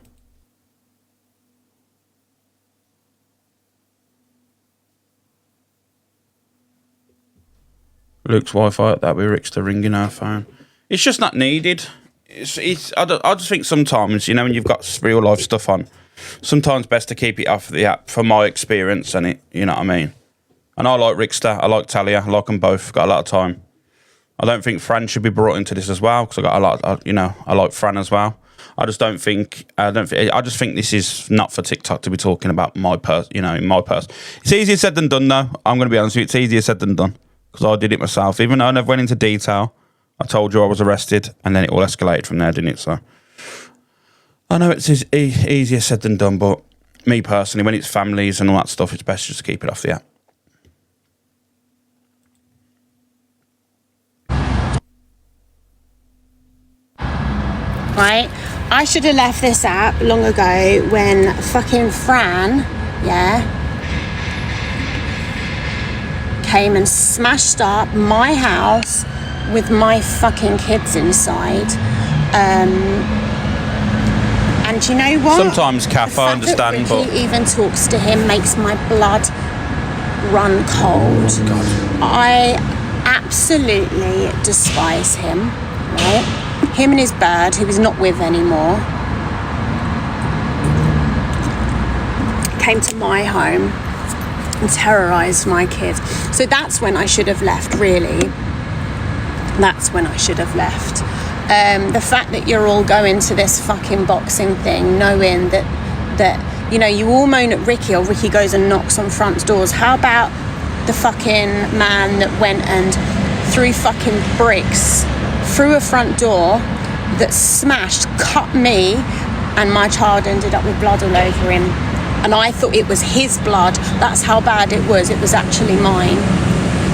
[SPEAKER 1] Luke's Wi-Fi at that with Rickster ringing her phone. It's just not needed. I just think sometimes, you know, when you've got real life stuff on, sometimes best to keep it off the app, from my experience, and it, you know what I mean. And I like Rickster, I like Talia, I like them both. Got a lot of time. I don't think Fran should be brought into this as well, because I got a lot. You know, I like Fran as well. I just don't think. I just think this is not for TikTok to be talking about my person. You know, in my person. It's easier said than done, though. I'm going to be honest with you. It's easier said than done, because I did it myself. Even though I never went into detail, I told you I was arrested, and then it all escalated from there, didn't it? So I know it's easier said than done, but me personally, when it's families and all that stuff, it's best just to keep it off the app.
[SPEAKER 14] Right? I should have left this app long ago when fucking Fran, yeah, came and smashed up my house with my fucking kids inside. And you know what?
[SPEAKER 1] Sometimes, Kath, I understand,
[SPEAKER 14] but Ricky even talks to him makes my blood run cold.
[SPEAKER 1] God.
[SPEAKER 14] I absolutely despise him, right? Him and his bird, who he's not with anymore, came to my home and terrorised my kids. So that's when I should have left, really. That's when I should have left. The fact that you're all going to this fucking boxing thing, knowing that you know, you all moan at Ricky, or Ricky goes and knocks on front doors. How about the fucking man that went and threw fucking bricks through a front door that smashed, cut me, and my child ended up with blood all over him. And I thought it was his blood. That's how bad it was. It was actually mine.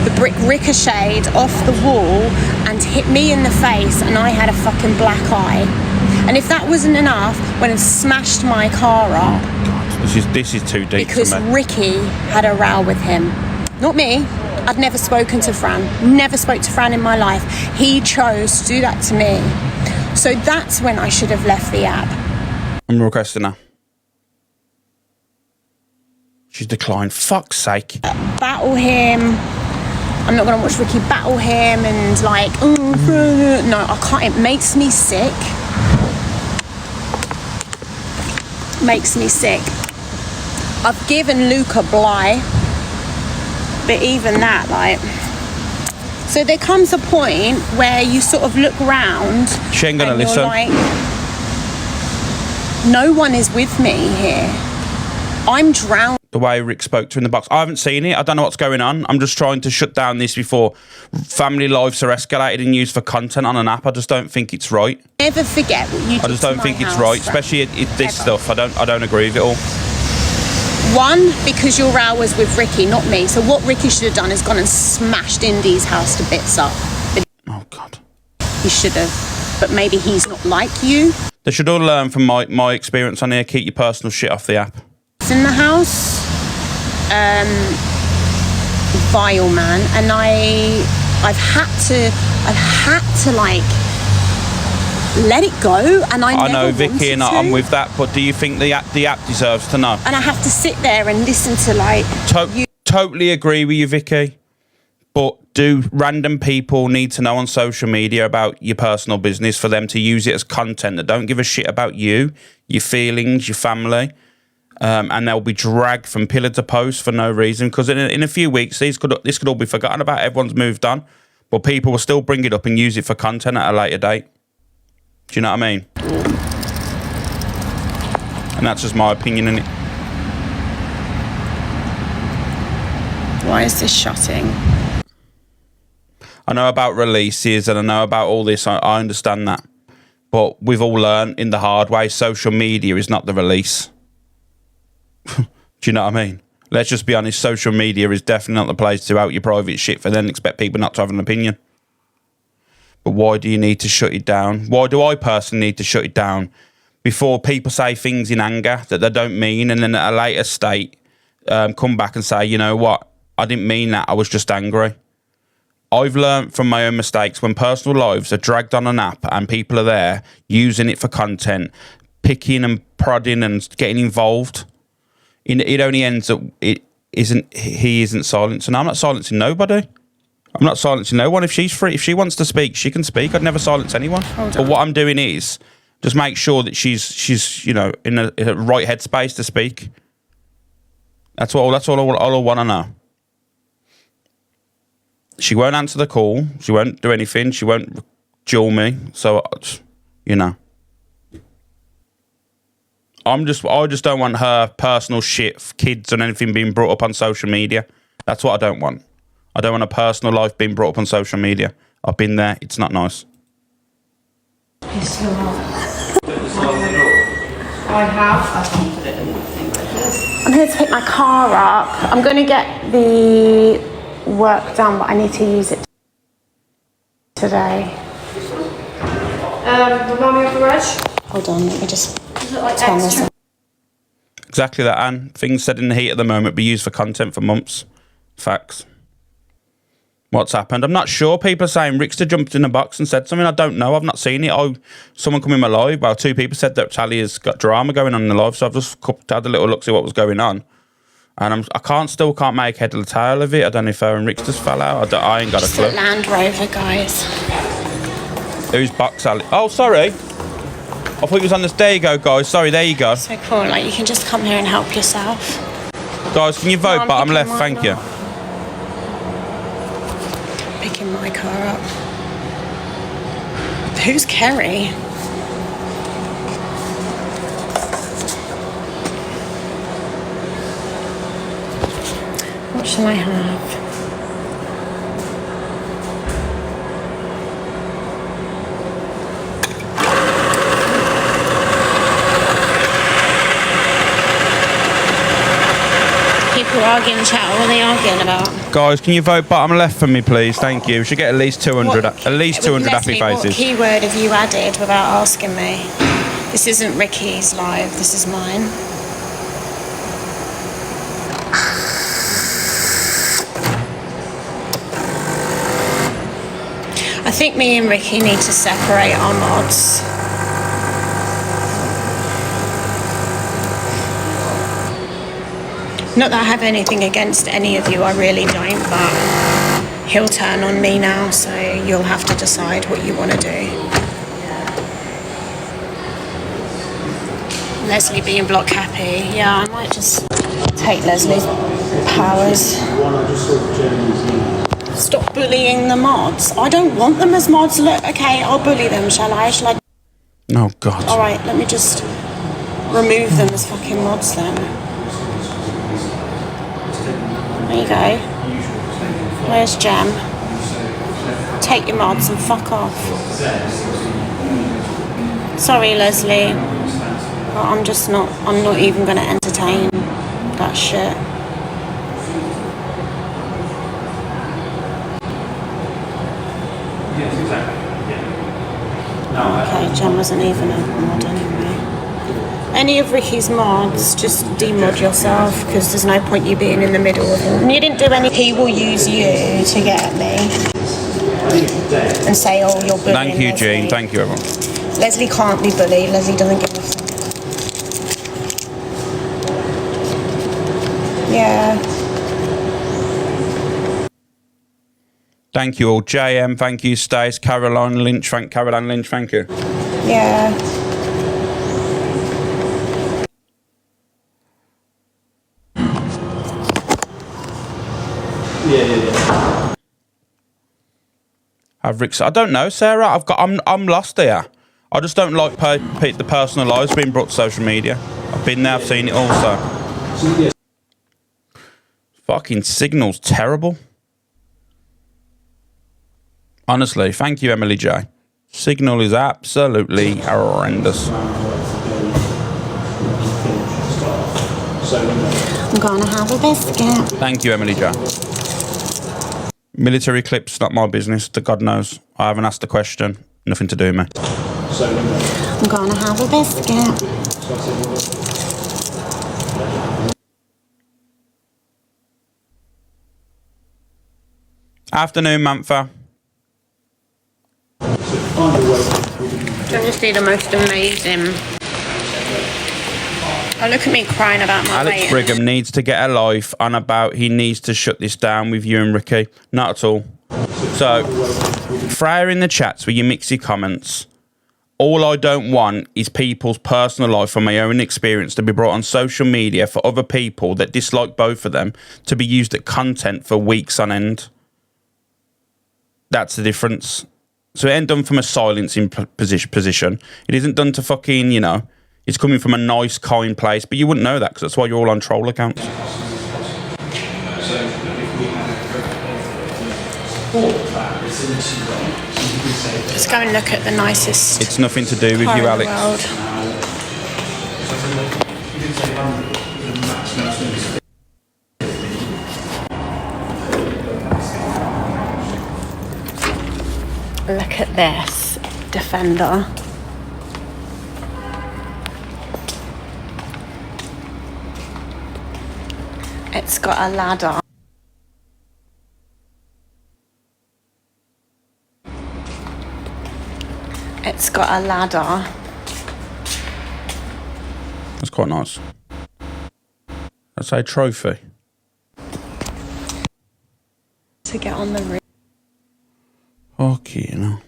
[SPEAKER 14] The brick ricocheted off the wall and hit me in the face, and I had a fucking black eye. And if that wasn't enough, when it smashed my car up.
[SPEAKER 1] God, this is too deep
[SPEAKER 14] because
[SPEAKER 1] for me.
[SPEAKER 14] Ricky had a row with him. Not me. I'd never spoken to Fran. Never spoke to Fran in my life. He chose to do that to me. So that's when I should have left the app.
[SPEAKER 1] I'm requesting her. She's declined. Fuck's sake.
[SPEAKER 14] Battle him. I'm not going to watch Ricky battle him and like, no, I can't. It makes me sick. Makes me sick. I've given Luke a Bly. But even that, like... So there comes a point where you sort of look round.
[SPEAKER 1] She ain't gonna listen.
[SPEAKER 14] Like, no one is with me here. I'm drowned.
[SPEAKER 1] The way Rick spoke to her in the box. I haven't seen it. I don't know what's going on. I'm just trying to shut down this before family lives are escalated and used for content on an app. I just don't think it's right.
[SPEAKER 14] Never forget what you did.
[SPEAKER 1] I just don't think it's right, especially this stuff. I don't agree with it all.
[SPEAKER 14] One, because your row was with Ricky, not me. So what Ricky should have done is gone and smashed Indy's house to bits up. But
[SPEAKER 1] oh, God.
[SPEAKER 14] He should have. But maybe he's not like you.
[SPEAKER 1] They should all learn from my experience on here. Keep your personal shit off the app.
[SPEAKER 14] It's in the house. Vile man. And I've had to like let it go, and I
[SPEAKER 1] know, Vicky, and I'm with that. But do you think the app deserves to know?
[SPEAKER 14] And I have to sit there and listen to like.
[SPEAKER 1] Totally agree with you, Vicky. But do random people need to know on social media about your personal business for them to use it as content that don't give a shit about you, your feelings, your family? and they'll be dragged from pillar to post for no reason. Because in a few weeks, this could all be forgotten about. Everyone's moved on, but people will still bring it up and use it for content at a later date. Do you know what I mean? And that's just my opinion in it.
[SPEAKER 14] Why is this shutting?
[SPEAKER 1] I know about releases and I know about all this. I understand that. But we've all learned in the hard way, social media is not the release. Do you know what I mean? Let's just be honest, social media is definitely not the place to out your private shit for then expect people not to have an opinion. But why do you need to shut it down? Why do I personally need to shut it down before people say things in anger that they don't mean, and then at a later state come back and say, you know what, I didn't mean that, I was just angry. I've learned from my own mistakes when personal lives are dragged on an app and people are there using it for content, picking and prodding and getting involved. It only ends up, he isn't silencing. I'm not silencing nobody. I'm not silencing no one. If she's free, if she wants to speak, she can speak. I'd never silence anyone. But what I'm doing is just make sure that she's you know, in a right headspace to speak. That's all I want to know. She won't answer the call. She won't do anything. She won't duel me. So, you know. I just don't want her personal shit, kids and anything being brought up on social media. That's what I don't want. I don't want a personal life being brought up on social media. I've been there. It's not nice.
[SPEAKER 14] It's so hot. I can't put it in the thing like this. I'm here to pick my car up. I'm going to get the work done, but I need to use it today. Remind me of the reg? Hold on, let me just turn this on.
[SPEAKER 1] Exactly that, Anne. Things said in the heat at the moment be used for content for months. Facts. What's happened? I'm not sure. People are saying Rickster jumped in the box and said something. I don't know. I've not seen it. Someone come in my live. Well, 2 people said that Talia's got drama going on in the live, so I've just had a little look, see what was going on. And I still can't make head or tail of it. I don't know if her and Rickster's fell out. I ain't got a clue.
[SPEAKER 14] Land Rover, guys.
[SPEAKER 1] Who's box Ali? Oh, sorry. I thought he was on this. There you go, guys. Sorry, there you go.
[SPEAKER 14] So cool. Like, you can just come here and help yourself.
[SPEAKER 1] Guys, can you vote bottom left? Thank you.
[SPEAKER 14] Picking my car up. Who's Kerry? What shall I have? People arguing in the chat. What are they arguing about?
[SPEAKER 1] Guys, can you vote bottom left for me, please? Thank you. We should get at least 200. At least 200
[SPEAKER 14] Leslie,
[SPEAKER 1] happy faces.
[SPEAKER 14] What keyword have you added without asking me? This isn't Ricky's live. This is mine. I think me and Ricky need to separate our mods. Not that I have anything against any of you, I really don't, but he'll turn on me now, so you'll have to decide what you want to do. Leslie being block happy. Yeah, I might just take Leslie's powers. Stop bullying the mods. I don't want them as mods. Look, okay, I'll bully them, shall I?
[SPEAKER 1] Oh, God.
[SPEAKER 14] Alright, let me just remove them as fucking mods then. There you go. Where's Jam? Take your mods and fuck off. Sorry, Leslie. But I'm not even going to entertain that shit. Okay, Jam wasn't even a mod anyway. Any of Ricky's mods, just demod yourself, because there's no point you being in the middle of them. You didn't do any. He will use you to get at me and say, oh, you're bullying.
[SPEAKER 1] Thank you,
[SPEAKER 14] Leslie.
[SPEAKER 1] Jean. Thank you, everyone.
[SPEAKER 14] Leslie can't be bullied. Leslie doesn't give a fuck. Yeah.
[SPEAKER 1] Thank you all. JM, thank you. Stace, Caroline Lynch, thank you.
[SPEAKER 14] Yeah.
[SPEAKER 1] Avericks. I don't know, Sarah. I'm lost here. I just don't like the personal lives being brought to social media. I've been there. I've seen it all. So fucking Signal's terrible. Honestly, thank you, Emily J. Signal is absolutely horrendous.
[SPEAKER 14] I'm gonna have a biscuit.
[SPEAKER 1] Thank you, Emily J. Military clips, not my business. God knows. I haven't asked the question. Nothing to do with me.
[SPEAKER 14] I'm gonna have a biscuit.
[SPEAKER 1] Afternoon, Mantha.
[SPEAKER 14] Don't you see the most amazing? Oh, look at me crying about my
[SPEAKER 1] Alex
[SPEAKER 14] weight.
[SPEAKER 1] Brigham needs to get a life on about he needs to shut this down with you and Ricky. Not at all. So, Freya in the chats where you mix your comments. All I don't want is people's personal life from my own experience to be brought on social media for other people that dislike both of them to be used as content for weeks on end. That's the difference. So it ain't done from a silencing position. It isn't done to fucking, you know, it's coming from a nice, kind place, but you wouldn't know that because that's why you're all on troll accounts.
[SPEAKER 14] Let's go and look at the nicest.
[SPEAKER 1] It's nothing to do with
[SPEAKER 14] car
[SPEAKER 1] you,
[SPEAKER 14] in the
[SPEAKER 1] Alex.
[SPEAKER 14] world. Look at this Defender. It's got a ladder. It's got a ladder.
[SPEAKER 1] That's quite nice. That's a trophy.
[SPEAKER 14] To get on the roof.
[SPEAKER 1] Okay, you know.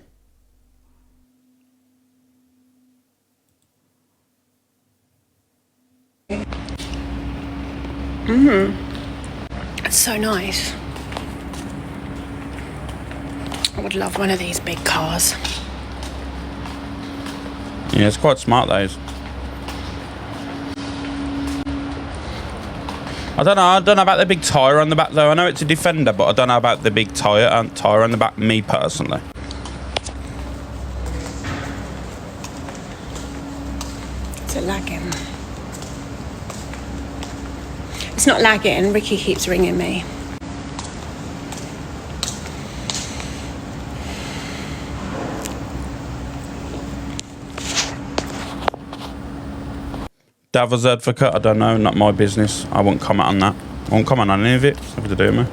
[SPEAKER 14] It's so nice. I would love one of these big cars.
[SPEAKER 1] Yeah, it's quite smart, those. I don't know about the big tyre on the back though. I know it's a Defender, but I don't know about the big tyre on the back, me personally.
[SPEAKER 14] Is it lagging? It's not lagging, Ricky keeps ringing me.
[SPEAKER 1] Devil's advocate, I don't know, not my business. I won't comment on that. I won't comment on any of it. It's nothing to do with me.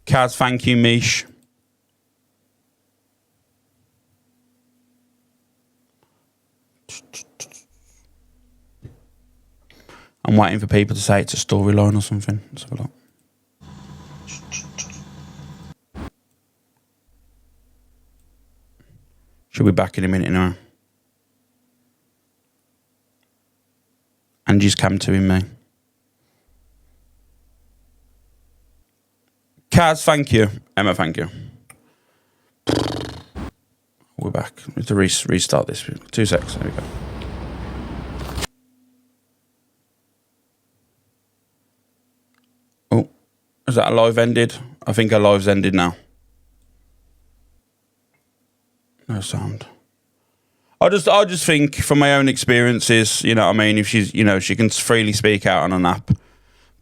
[SPEAKER 1] Kaz, thank you, Mish. I'm waiting for people to say it's a storyline or something. Let's have a look. She'll be back in a minute now. Angie's camping me. Kaz, thank you. Emma, thank you. We're back. We need to restart this. 2 seconds. There we go. Oh, is that a live ended? I think our live's ended now. No sound. I just think from my own experiences, you know what I mean, if she's, you know, she can freely speak out on an app.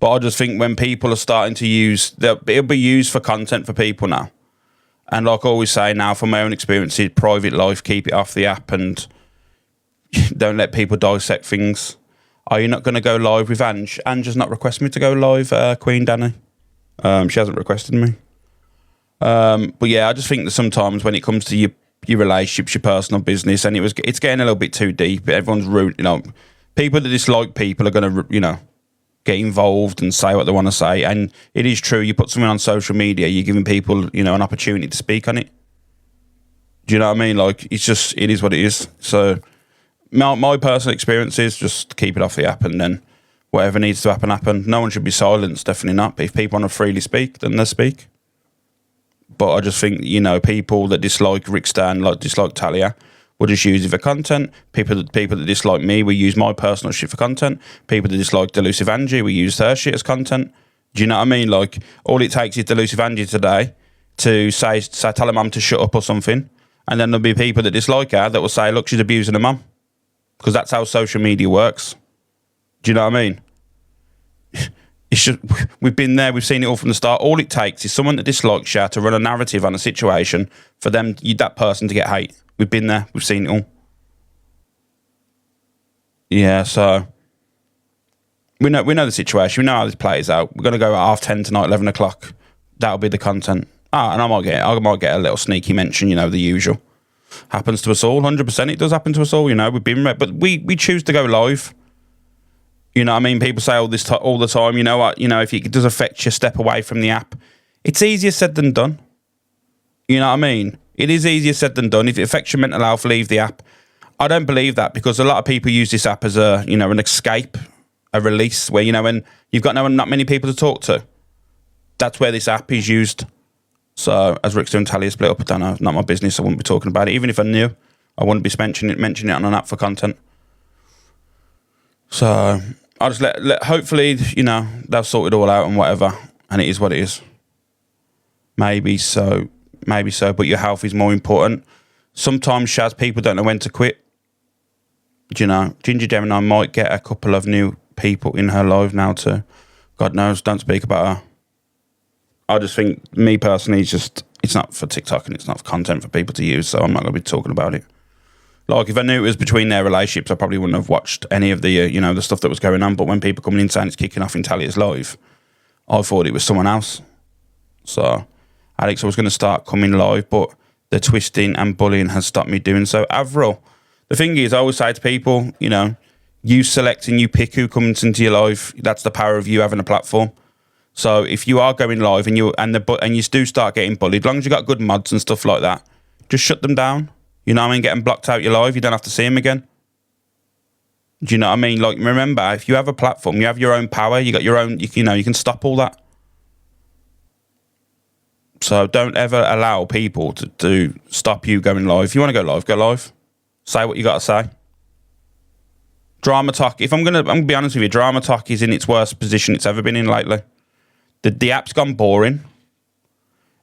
[SPEAKER 1] But I just think when people are starting to use, it'll be used for content for people now. And like I always say now, from my own experiences, private life, keep it off the app and don't let people dissect things. Are you not going to go live with Ange? Ange has not requested me to go live, Queen Danny. She hasn't requested me. But yeah, I just think that sometimes when it comes to your relationships, your personal business, and it's getting a little bit too deep. Everyone's rude, you know. People that dislike people are going to, you know, get involved and say what they want to say. And it is true. You put something on social media, you're giving people, you know, an opportunity to speak on it. Do you know what I mean? Like, it is what it is. So my personal experience is just keep it off the app, and then whatever needs to happen. No one should be silenced, definitely not. But if people want to freely speak, then they speak. But I just think, you know, people that dislike Rick Stan, like dislike Talia, will just use it for content. People that dislike me will use my personal shit for content. People that dislike Delusive Angie will use her shit as content. Do you know what I mean? Like, all it takes is Delusive Angie today to say tell her mum to shut up or something, and then there'll be people that dislike her that will say, look, she's abusing her mum. Because that's how social media works. Do you know what I mean? We've been there, we've seen it all from the start. All it takes is someone that dislikes you to run a narrative on a situation for that person to get hate. We've been there, we've seen it all. Yeah, so we know the situation. We know how this plays out. We're gonna go at 10:30 tonight, 11 o'clock. That'll be the content. And I might get a little sneaky mention, you know, the usual. Happens to us all, 100%. It does happen to us all, you know. We've been, but we choose to go live. You know what I mean? People say all the time, you know what? You know, if it does affect you, step away from the app. It's easier said than done. You know what I mean? It is easier said than done. If it affects your mental health, leave the app. I don't believe that, because a lot of people use this app as a, you know, an escape, a release, where, you know, when you've got not many people to talk to, that's where this app is used. So, as Rickster and Talia split up, I don't know, not my business. I wouldn't be talking about it. Even if I knew, I wouldn't be mentioning it on an app for content. So, I'll just let hopefully, you know, they'll sort it all out and whatever, and it is what it is. Maybe so, but your health is more important. Sometimes, Shaz, people don't know when to quit. Do you know, Ginger Gemini might get a couple of new people in her live now too. God knows, don't speak about her. I just think, me personally, it's not for TikTok and it's not for content for people to use, so I'm not going to be talking about it. Like, if I knew it was between their relationships, I probably wouldn't have watched any of the, you know, the stuff that was going on. But when people coming in saying it's kicking off in Talia's live, I thought it was someone else. So, Alex, I was going to start coming live, but the twisting and bullying has stopped me doing so. Avril, the thing is, I always say to people, you know, you select and you pick who comes into your live. That's the power of you having a platform. So if you are going live and you do start getting bullied, as long as you got good mods and stuff like that, just shut them down. You know what I mean? Get them blocked out your live. You don't have to see them again. Do you know what I mean? Like, remember, if you have a platform, you have your own power. You got your own. You know, you can stop all that. So don't ever allow people to stop you going live. If you want to go live, go live. Say what you got to say. Drama Talk. I'm gonna be honest with you. Drama Talk is in its worst position it's ever been in lately. The app's gone boring.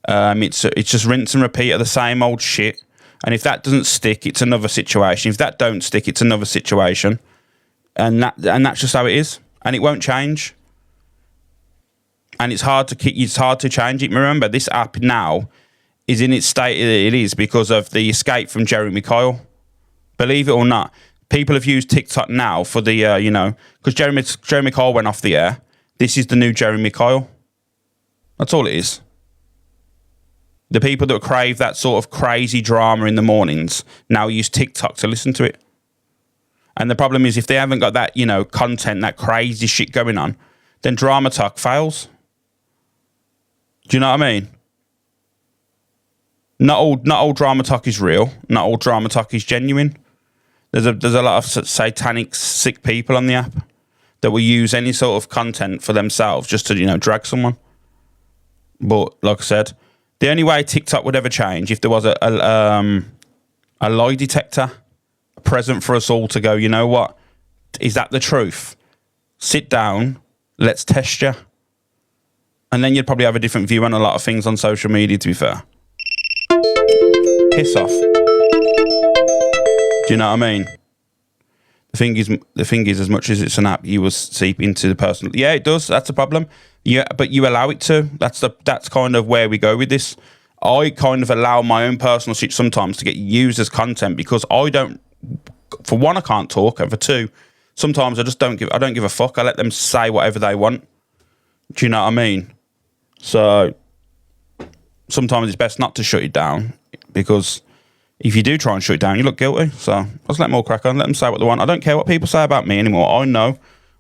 [SPEAKER 1] It's just rinse and repeat of the same old shit. And if that doesn't stick, it's another situation. If that don't stick, it's another situation. And that's just how it is. And it won't change. And it's hard to change it. Remember, this app now is in its state it is because of the escape from Jeremy Kyle. Believe it or not, people have used TikTok now for the you know, because Jeremy Kyle went off the air. This is the new Jeremy Kyle. That's all it is. The people that crave that sort of crazy drama in the mornings now use TikTok to listen to it. And the problem is, if they haven't got that, you know, content, that crazy shit going on, then Drama Talk fails. Do you know what I mean? Not all Drama Talk is real. Not all Drama Talk is genuine. There's a lot of satanic, sick people on the app that will use any sort of content for themselves just to, you know, drag someone. But like I said, the only way TikTok would ever change if there was a lie detector present for us all to go, you know what? Is that the truth? Sit down, let's test you. And then you'd probably have a different view on a lot of things on social media, to be fair. Piss off. Do you know what I mean? The thing is, as much as it's an app, you will seep into the personal. Yeah, it does. That's a problem. Yeah, but you allow it to. That's kind of where we go with this. I kind of allow my own personal shit sometimes to get used as content because I don't. For one, I can't talk, and for two, sometimes I don't give a fuck. I let them say whatever they want. Do you know what I mean? So sometimes it's best not to shut it down because if you do try and shut it down, you look guilty. So I'll just let them all crack on. Let them say what they want. I don't care what people say about me anymore. I know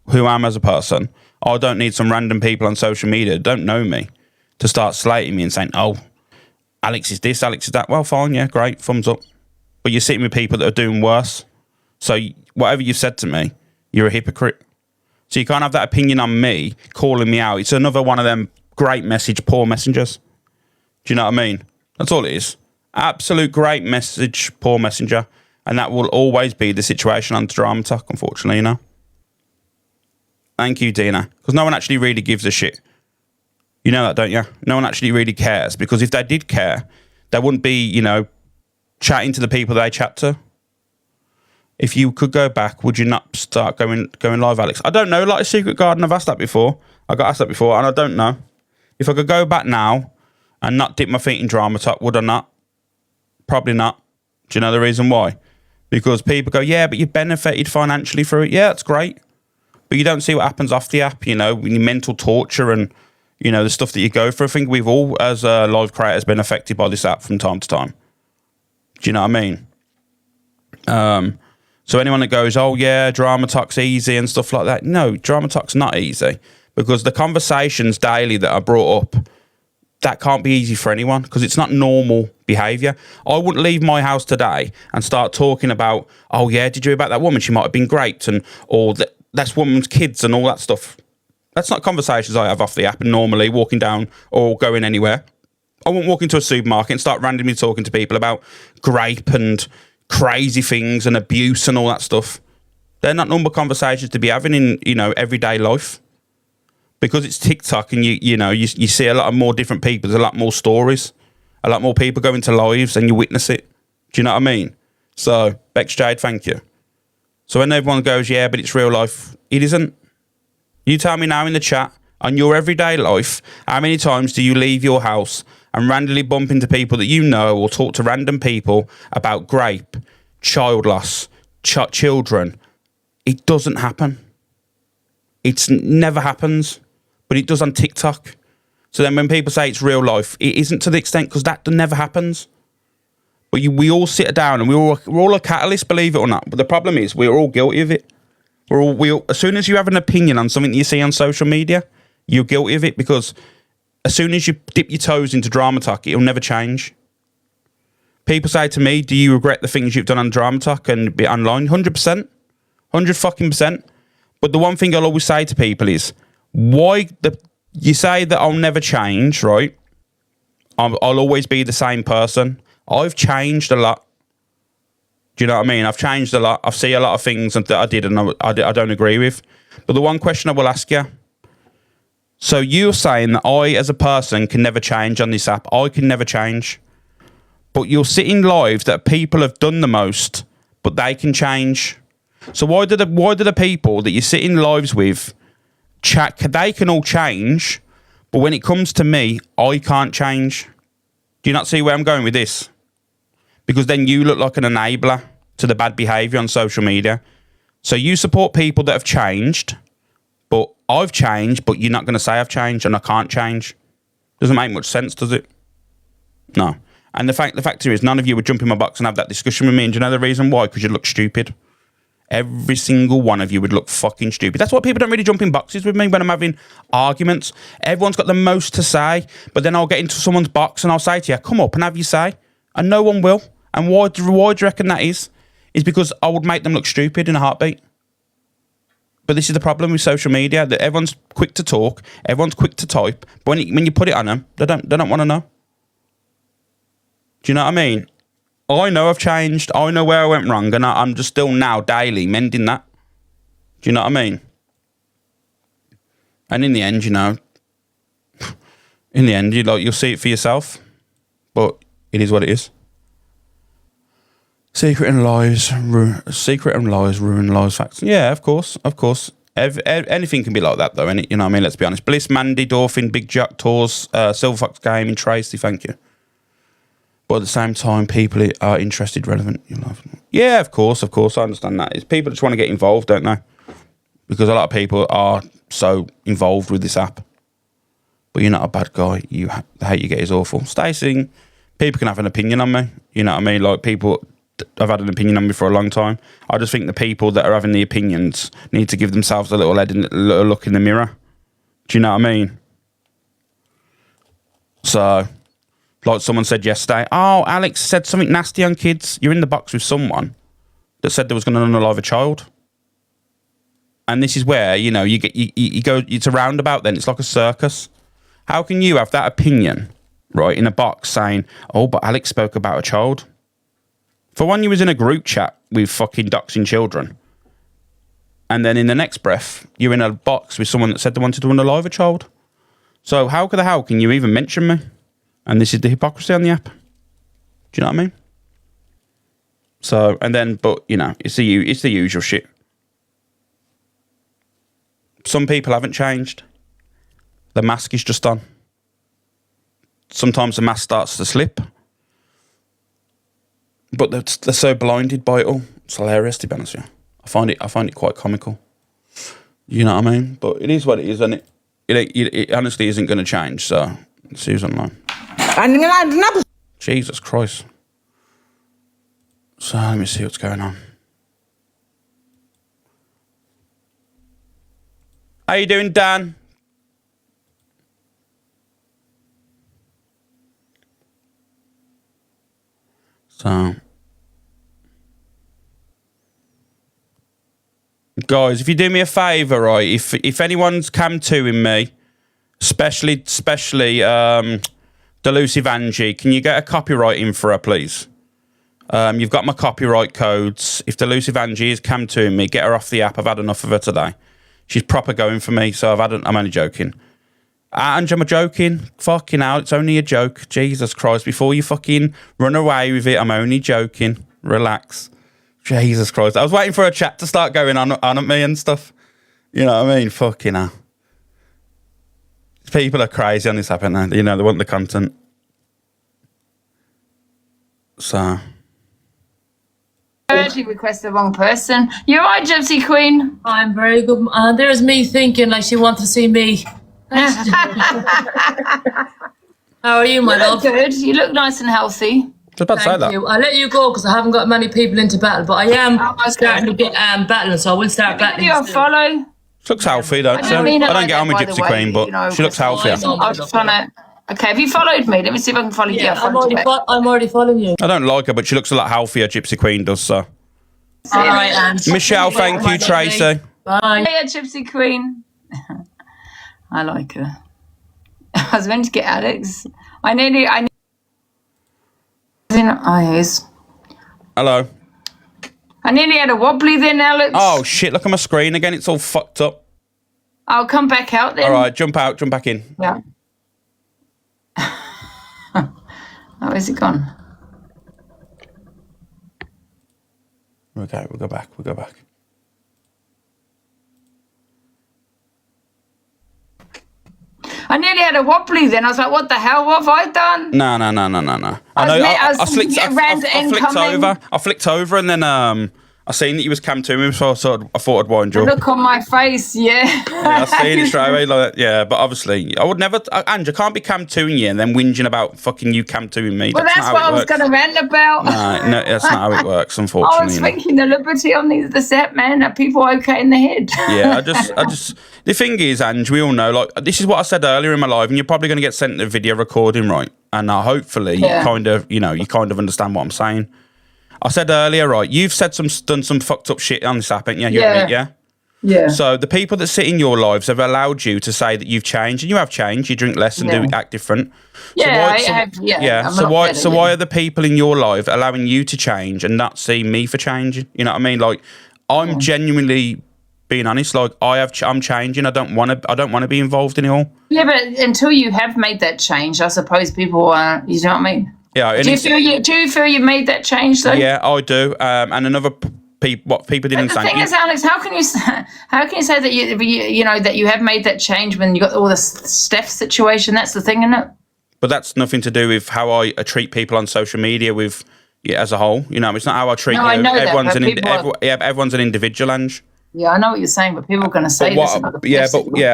[SPEAKER 1] who I am as a person. I don't need some random people on social media that don't know me to start slating me and saying, oh, Alex is this, Alex is that. Well, fine, yeah, great, thumbs up. But you're sitting with people that are doing worse. So whatever you've said to me, you're a hypocrite. So you can't have that opinion on me, calling me out. It's another one of them great message, poor messengers. Do you know what I mean? That's all it is. Absolute great message, poor messenger. And that will always be the situation on Drama Talk, unfortunately, you know? Thank you, Dina. Because no one actually really gives a shit. You know that, don't you? No one actually really cares. Because if they did care, they wouldn't be, you know, chatting to the people they chat to. If you could go back, would you not start going live, Alex? I don't know. Like a Secret Garden, I've asked that before. I got asked that before, and I don't know. If I could go back now and not dip my feet in Drama Talk, would I not? Probably not. Do you know the reason why? Because people go, yeah, but you benefited financially through it. Yeah, that's great. But you don't see what happens off the app, you know, your mental torture and, you know, the stuff that you go through. I think we've all, as live creators, been affected by this app from time to time. Do you know what I mean? So anyone that goes, oh, yeah, Drama Talk's easy and stuff like that. No, Drama Talk's not easy. Because the conversations daily that are brought up, that can't be easy for anyone because it's not normal behaviour. I wouldn't leave my house today and start talking about, oh, yeah, did you hear about that woman? She might have been great, and or that's woman's kids and all that stuff. That's not conversations I have off the app and normally walking down or going anywhere. I won't walk into a supermarket and start randomly talking to people about grape and crazy things and abuse and all that stuff. They're not normal conversations to be having in, you know, everyday life. Because it's TikTok and you see a lot of more different people. There's a lot more stories. A lot more people go into lives and you witness it. Do you know what I mean? So, Bex Jade, thank you. So when everyone goes, yeah, but it's real life, it isn't. You tell me now in the chat, on your everyday life, how many times do you leave your house and randomly bump into people that you know or talk to random people about grape, child loss, children? It doesn't happen. It never happens. But it does on TikTok. So then when people say it's real life, it isn't to the extent because that never happens. But we all sit down and we're all a catalyst, believe it or not. But the problem is we're all guilty of it. We all, as soon as you have an opinion on something that you see on social media, you're guilty of it because as soon as you dip your toes into Drama Talk, it'll never change. People say to me, do you regret the things you've done on Drama Talk and be online? 100%. 100%. But the one thing I'll always say to people is, you say that I'll never change, right? I'll always be the same person. I've changed a lot. Do you know what I mean? I've changed a lot. I've seen a lot of things that I did and I don't agree with. But the one question I will ask you, so you're saying that I, as a person, can never change on this app. I can never change. But you're sitting live that people have done the most, but they can change. So why do the people that you're sitting lives with they can all change, but when it comes to me, I can't change? Do you not see where I'm going with this? Because then you look like an enabler to the bad behaviour on social media. So you support people that have changed, but I've changed, but you're not going to say I've changed and I can't change. Doesn't make much sense, does it? No. And the factor is none of you would jump in my box and have that discussion with me. And do you know the reason why? Because you look stupid. Every single one of you would look fucking stupid. That's why people don't really jump in boxes with me when I'm having arguments. Everyone's got the most to say, but then I'll get into someone's box and I'll say to you, come up and have your say. And no one will. And why do you reckon that is? Is because I would make them look stupid in a heartbeat. But this is the problem with social media, that everyone's quick to talk, everyone's quick to type, but when you put it on them, they don't want to know. Do you know what I mean? I know I've changed. I know where I went wrong, and I'm just still now daily mending that. Do you know what I mean? And in the end, you'll see it for yourself. But it is what it is. Secret and lies ruin lies. Facts. Yeah, of course. Anything can be like that, though, innit? You know what I mean? Let's be honest. Bliss, Mandy, Dorfin, Big Jack, Tours, Silver Fox Gaming, Tracy. Thank you. But at the same time, people are interested, relevant. Yeah, of course, I understand that. It's people just want to get involved, don't they? Because a lot of people are so involved with this app. But you're not a bad guy. The hate you get is awful. Stacey, people can have an opinion on me. You know what I mean? Like, people have had an opinion on me for a long time. I just think the people that are having the opinions need to give themselves a little look in the mirror. Do you know what I mean? So Like someone said yesterday, oh, Alex said something nasty on kids. You're in the box with someone that said there was going to unalive a child. And this is where, you know, you go, it's a roundabout then. It's like a circus. How can you have that opinion, right, in a box saying, oh, but Alex spoke about a child? For one, you was in a group chat with fucking doxing children. And then in the next breath, you're in a box with someone that said they wanted to unalive a child. So how the hell can you even mention me? And this is the hypocrisy on the app. Do you know what I mean? So, and then, but, you know, it's the usual shit. Some people haven't changed. The mask is just on. Sometimes the mask starts to slip. But they're so blinded by it all. It's hilarious, to be honest with you. I find it quite comical. You know what I mean? But it is what it is, and it honestly isn't going to change. So, let's see who's online. Jesus Christ. So, let me see what's going on. How you doing, Dan? So, guys, if you do me a favour, right? If anyone's cam 2 in me, especially Delusive Angie, can you get a copyright in for her, please? You've got my copyright codes. If Delusive Angie is cam 2 in me, get her off the app. I've had enough of her today. She's proper going for me, so I'm only joking. Angie, I'm joking. Fucking hell, it's only a joke. Jesus Christ, before you fucking run away with it, I'm only joking. Relax. Jesus Christ. I was waiting for a chat to start going on at me and stuff. You know what I mean? Fucking hell. People are crazy on this app, aren't they? You know, they want the content. So...
[SPEAKER 2] I actually requested the wrong person. You're right, Gypsy Queen.
[SPEAKER 15] I'm very good. There's me thinking like she wants to see me. How are you, my love?
[SPEAKER 2] Good. You look nice and healthy.
[SPEAKER 1] I was about to say that.
[SPEAKER 15] I'll let you go because I haven't got many people into battle, but I am starting to get battling, so I will start battling.
[SPEAKER 2] You follow.
[SPEAKER 1] She looks healthy, don't she? I don't get on with Gypsy Queen, but she looks healthy.
[SPEAKER 2] I was just trying to... Okay, have you followed me? Let me see if I can follow you.
[SPEAKER 15] I'm already following you.
[SPEAKER 1] I don't like her, but she looks a lot healthier, Gypsy Queen does, so.
[SPEAKER 15] All right, Ange.
[SPEAKER 1] Michelle, thank you, Tracy.
[SPEAKER 15] Bye.
[SPEAKER 2] Hey, Gypsy Queen. I like her. I was meant to get Alex. Oh, yes.
[SPEAKER 1] Hello.
[SPEAKER 2] I nearly had a wobbly then, Alex.
[SPEAKER 1] Oh, shit, look at my screen again. It's all fucked up.
[SPEAKER 2] I'll come back out then.
[SPEAKER 1] All right, jump out, jump back in.
[SPEAKER 2] Yeah. Oh, is it gone?
[SPEAKER 1] Okay, we'll go back.
[SPEAKER 2] I nearly had a wobbly then. I was like, what the hell? What have I done?
[SPEAKER 1] No. I flicked over and then I seen that you was cam 2 so I thought I'd wind you up.
[SPEAKER 2] Look on my face, yeah.
[SPEAKER 1] I seen it straight away. Like, yeah, but obviously, I would never... Andrew, can't be cam 2ing you and then whinging about fucking you cam 2ing me.
[SPEAKER 2] Well, that's what I was going to rant about.
[SPEAKER 1] No, that's not how it works, unfortunately.
[SPEAKER 2] I was thinking the liberty on the set, man. Are people okay in the head?
[SPEAKER 1] Yeah, I just... The thing is, Ange, we all know, like, this is what I said earlier in my live, and you're probably going to get sent the video recording, right? And hopefully, you kind of understand what I'm saying. I said earlier, right, you've done some fucked up shit on this app, haven't you?
[SPEAKER 2] Yeah.
[SPEAKER 1] Yeah. So the people that sit in your lives have allowed you to say that you've changed, and you have changed. You drink less and act different.
[SPEAKER 2] Yeah,
[SPEAKER 1] So why are the people in your life allowing you to change and not see me for changing? You know what I mean? Like, I'm genuinely being honest. Like, I'm changing. I don't want to be involved in it all.
[SPEAKER 2] Yeah, but until you have made that change, I suppose people are. You know what I mean?
[SPEAKER 1] Yeah.
[SPEAKER 2] Do you feel you made that change though?
[SPEAKER 1] Yeah, I do. And another people didn't say.
[SPEAKER 2] The thing is, Alex, how can you say that you know that you have made that change when you got all this Steph situation? That's the thing, isn't it?
[SPEAKER 1] But that's nothing to do with how I treat people on social media as a whole. You know, it's not how I treat.
[SPEAKER 2] No, I know
[SPEAKER 1] everyone's
[SPEAKER 2] that.
[SPEAKER 1] Everyone's an individual, Ange.
[SPEAKER 2] Yeah, I know what you're saying, but people are going to say this.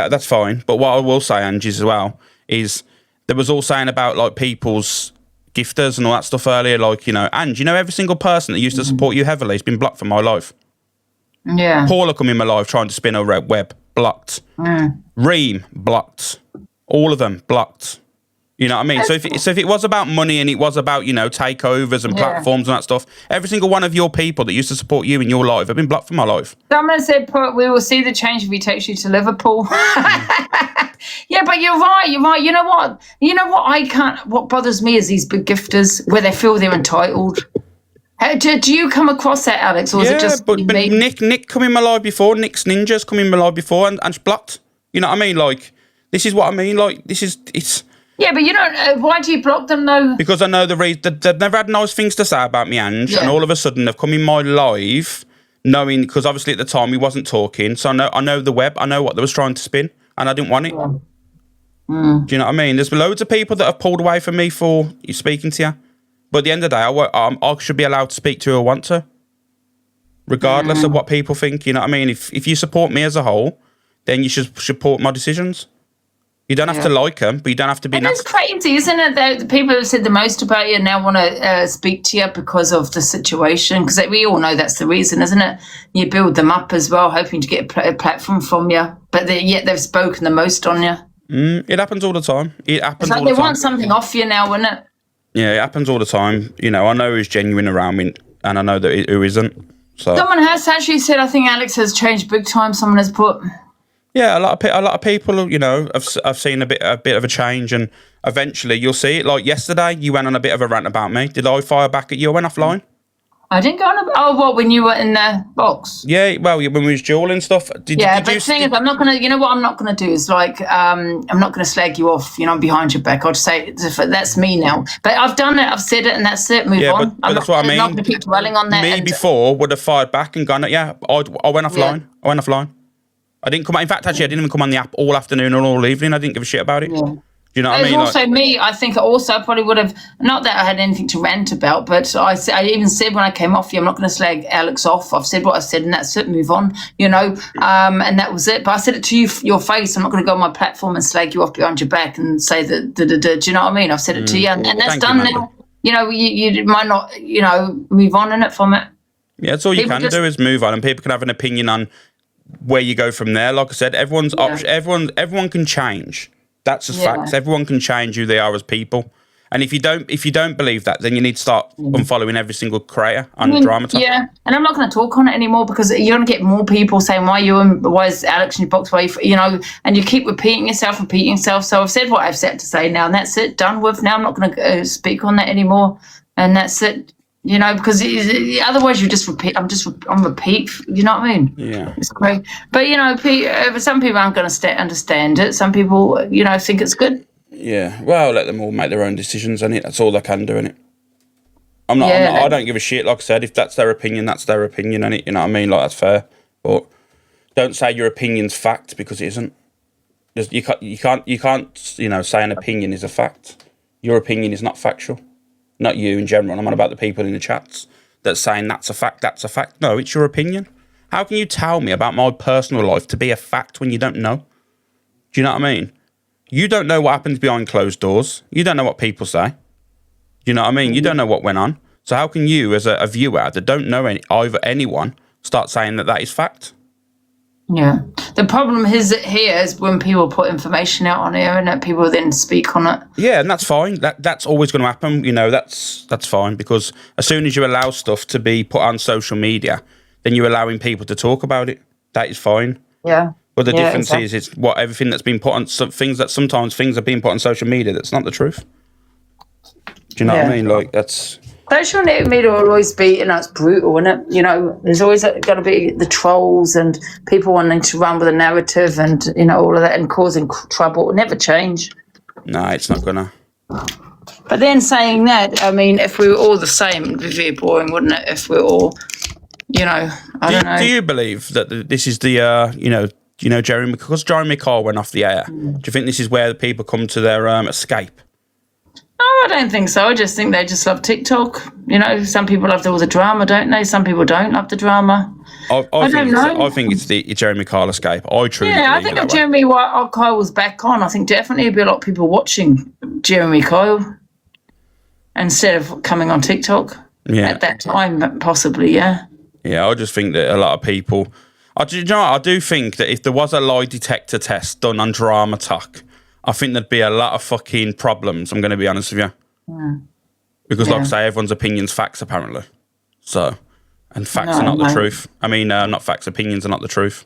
[SPEAKER 1] That's fine. But what I will say, Ange, as well, is there was all saying about like people's gifters and all that stuff earlier, like, you know, and you know, every single person that used to support you heavily has been blocked from my life.
[SPEAKER 2] Yeah.
[SPEAKER 1] Paula come in my life trying to spin a web, blocked. Reem, blocked. All of them, blocked. You know what I mean? So if it was about money and it was about, you know, takeovers and platforms and that stuff, every single one of your people that used to support you in your life have been blocked from my life.
[SPEAKER 2] Someone said, we will see the change if he takes you to Liverpool. Yeah, but you're right. You know what? What bothers me is these big gifters where they feel they're entitled. Do you come across that, Alex, or is it just
[SPEAKER 1] but Nick come in my life before. Nick's Ninjas come in my life before and it's blocked. You know what I mean? Like, this is what I mean. Like, it's...
[SPEAKER 2] Yeah, but you don't... why do you block them, though?
[SPEAKER 1] Because I know the reason... They've never had nice things to say about me, Ange, and all of a sudden they've come in my life knowing... Because obviously at the time we wasn't talking, so I know the web, I know what they was trying to spin, and I didn't want it. Do you know what I mean? There's loads of people that have pulled away from me for speaking to you. But at the end of the day, I should be allowed to speak to who I want to. Regardless of what people think, you know what I mean? If you support me as a whole, then you should support my decisions. You don't have to like them, but you don't have to be...
[SPEAKER 2] And it's crazy, isn't it? The people who said the most about you now want to speak to you because of the situation, because we all know that's the reason, isn't it? You build them up as well, hoping to get a platform from you, but yet they've spoken the most on you.
[SPEAKER 1] It happens all the time. It happens all the time.
[SPEAKER 2] They want something off you now, isn't it?
[SPEAKER 1] Yeah, it happens all the time. You know, I know who's genuine around me, and I know that who isn't. So
[SPEAKER 2] someone has actually said, I think Alex has changed big time. Someone has put...
[SPEAKER 1] Yeah, a lot of people, you know, I've seen a bit of a change, and eventually you'll see it. Like yesterday, you went on a bit of a rant about me. Did I fire back at you? I went offline.
[SPEAKER 2] I didn't go on what, when you were in the box?
[SPEAKER 1] Yeah, well, when we was dueling stuff. But
[SPEAKER 2] the thing is, I'm not going to, you know what I'm not going to do is like, I'm not going to slag you off, you know, behind your back. I'll just say, that's me now. But I've done it, I've said it, and that's it, move on.
[SPEAKER 1] But that's what I mean.
[SPEAKER 2] I'm not going to keep dwelling on that.
[SPEAKER 1] Me before would have fired back and gone, I went offline. I went offline. I didn't come out. In fact, actually, I didn't even come on the app all afternoon or all evening. I didn't give a shit about it. Yeah. Do you know what I mean?
[SPEAKER 2] Also, me, I think also I probably would have, not that I had anything to rant about, but I even said when I came off you, I'm not going to slag Alex off. I've said what I said, and that's it, move on, you know, and that was it. But I said it to you, your face. I'm not going to go on my platform and slag you off behind your back and say that, do you know what I mean? I've said it to you, and that's done now. You know, you might not, you know, move on in it from it.
[SPEAKER 1] Yeah, that's all you can do is move on, and people can have an opinion on where you go from there. Like I said, everyone's option. Everyone can change. That's just facts. Everyone can change who they are as people. And if you don't believe that, then you need to start unfollowing every single creator on Drama Talk.
[SPEAKER 2] Yeah, and I'm not going to talk on it anymore because you're going to get more people saying, why is Alex in your box? You know, and you keep repeating yourself. So I've said what I've said to say now, and that's it. Done with. Now I'm not going to speak on that anymore, and that's it. You know, because otherwise you just repeat. I'm repeat. You know what I mean?
[SPEAKER 1] Yeah.
[SPEAKER 2] It's great. But, you know, some people aren't going to understand it. Some people, you know, think it's good.
[SPEAKER 1] Yeah. Well, let them all make their own decisions, innit? That's all they can do, innit? I don't give a shit. Like I said, if that's their opinion, that's their opinion, innit? You know what I mean? Like, that's fair. But don't say your opinion's fact because it isn't. You can't, you know, say an opinion is a fact. Your opinion is not factual. Not you in general. I'm on about the people in the chats that's saying that's a fact, that's a fact. No, it's your opinion. How can you tell me about my personal life to be a fact when you don't know? Do you know what I mean? You don't know what happens behind closed doors. You don't know what people say. Do you know what I mean? You don't know what went on. So how can you, as a viewer that don't know anyone, start saying that is fact?
[SPEAKER 2] Yeah. The problem is when people put information out on here and that people then speak on it.
[SPEAKER 1] Yeah, and that's fine. That's always going to happen. You know, that's fine because as soon as you allow stuff to be put on social media, then you're allowing people to talk about it. That is fine.
[SPEAKER 2] Yeah.
[SPEAKER 1] But the difference is it's everything that's been put on things are being put on social media that's not the truth. Do you know what I mean? Like that's.
[SPEAKER 2] Social media will always be, you know, it's brutal, isn't it? You know, there's always going to be the trolls and people wanting to run with a narrative and, you know, all of that and causing trouble. It will never change.
[SPEAKER 1] No, it's not gonna.
[SPEAKER 2] But then saying that, I mean, if we were all the same, it would be very boring, wouldn't it? If we're all, you know, I don't know.
[SPEAKER 1] Do you believe that this is the, you know, Jeremy, because Jeremy Kyle went off the air, do you think this is where the people come to their escape?
[SPEAKER 2] No, I don't think so. I just think they just love TikTok. You know, some people love all the drama, don't they? Some people don't love the drama.
[SPEAKER 1] I don't know. I think it's the Jeremy Kyle escape. I truly believe
[SPEAKER 2] I think if Jeremy Kyle was back on, I think definitely there'd be a lot of people watching Jeremy Kyle instead of coming on TikTok at that time, possibly, yeah.
[SPEAKER 1] Yeah, I just think that a lot of people... I do think that if there was a lie detector test done on Drama Talk, I think there'd be a lot of fucking problems, I'm going to be honest with you. Because, like I say, everyone's opinion's facts, apparently. So, and facts are not the truth. I mean, not facts, opinions are not the truth.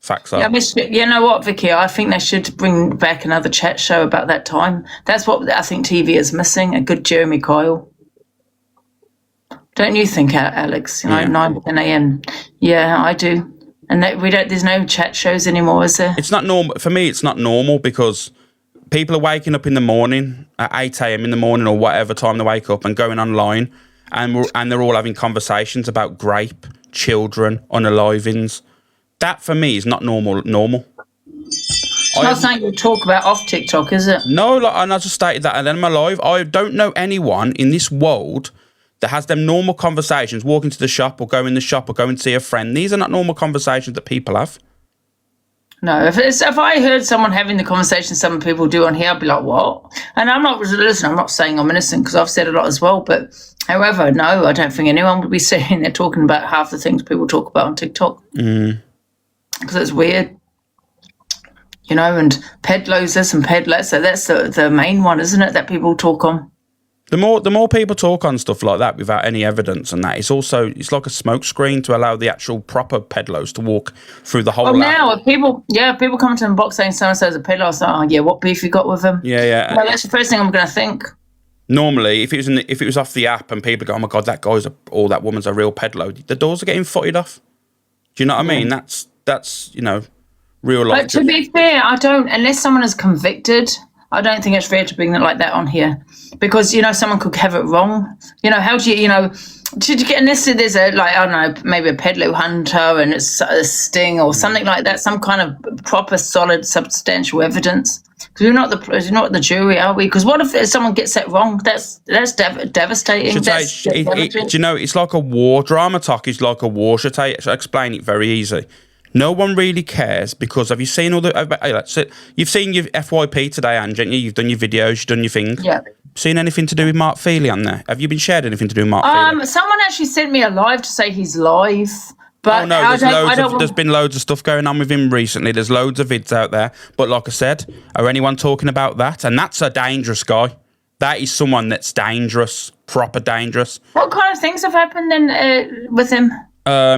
[SPEAKER 1] Facts are.
[SPEAKER 2] Yeah, you know what, Vicky? I think they should bring back another chat show about that time. That's what I think TV is missing, a good Jeremy Kyle. Don't you think, Alex? You know, 9, 10 a.m. Yeah, I do. And there's no chat shows anymore, is there?
[SPEAKER 1] It's not normal. For me, it's not normal because people are waking up in the morning at 8 a.m. in the morning or whatever time they wake up and going online and they're all having conversations about grape, children, unalivings. That, for me, is not normal.
[SPEAKER 2] It's not something you talk about off TikTok, is it?
[SPEAKER 1] No, and I just stated that. And then in my life, I don't know anyone in this world that has them normal conversations, walking to the shop or go in the shop or go and see a friend. These are not normal conversations that people have.
[SPEAKER 2] No, if I heard someone having the conversation some people do on here, I'd be like, what? And I'm not saying I'm innocent because I've said a lot as well. But however, no, I don't think anyone would be sitting there talking about half the things people talk about on TikTok. Because it's weird. You know, and pedlos this and pedlets. So that's the main one, isn't it, that people talk on?
[SPEAKER 1] The more people talk on stuff like that without any evidence and that, it's like a smoke screen to allow the actual proper pedlos to walk through the whole.
[SPEAKER 2] Well, now people come to the box saying so and so's a peddler. So, what beef you got with them?
[SPEAKER 1] Yeah.
[SPEAKER 2] Well, that's the first thing I'm going to think.
[SPEAKER 1] Normally, if it was off the app and people go, oh my god, that guy's or that woman's a real pedlo, the doors are getting footed off. Do you know what I mean? That's real life.
[SPEAKER 2] But to be fair, I don't, unless someone is convicted, I don't think it's fair to bring it like that on here. Because, someone could have it wrong. How do you, did you get, unless there's a, like, I don't know, maybe a pedalo hunter and it's a sting or something like that, some kind of proper, solid, substantial evidence. Because you're not the jury, are we? Because what if someone gets that wrong? That's devastating.
[SPEAKER 1] It's like a war. Drama talk is like a war. Should I explain it very easy? No one really cares because have you seen all the... You've seen your FYP today, Ange, haven't you? You've done your videos, you've done your thing.
[SPEAKER 2] Yeah.
[SPEAKER 1] Seen anything to do with Mark Feely on there? Have you been shared anything to do with Mark Feely?
[SPEAKER 2] Someone actually sent me a live to say he's live. But
[SPEAKER 1] there's been loads of stuff going on with him recently. There's loads of vids out there. But like I said, are anyone talking about that? And that's a dangerous guy. That is someone that's dangerous, proper dangerous.
[SPEAKER 2] What kind of things have happened then with him?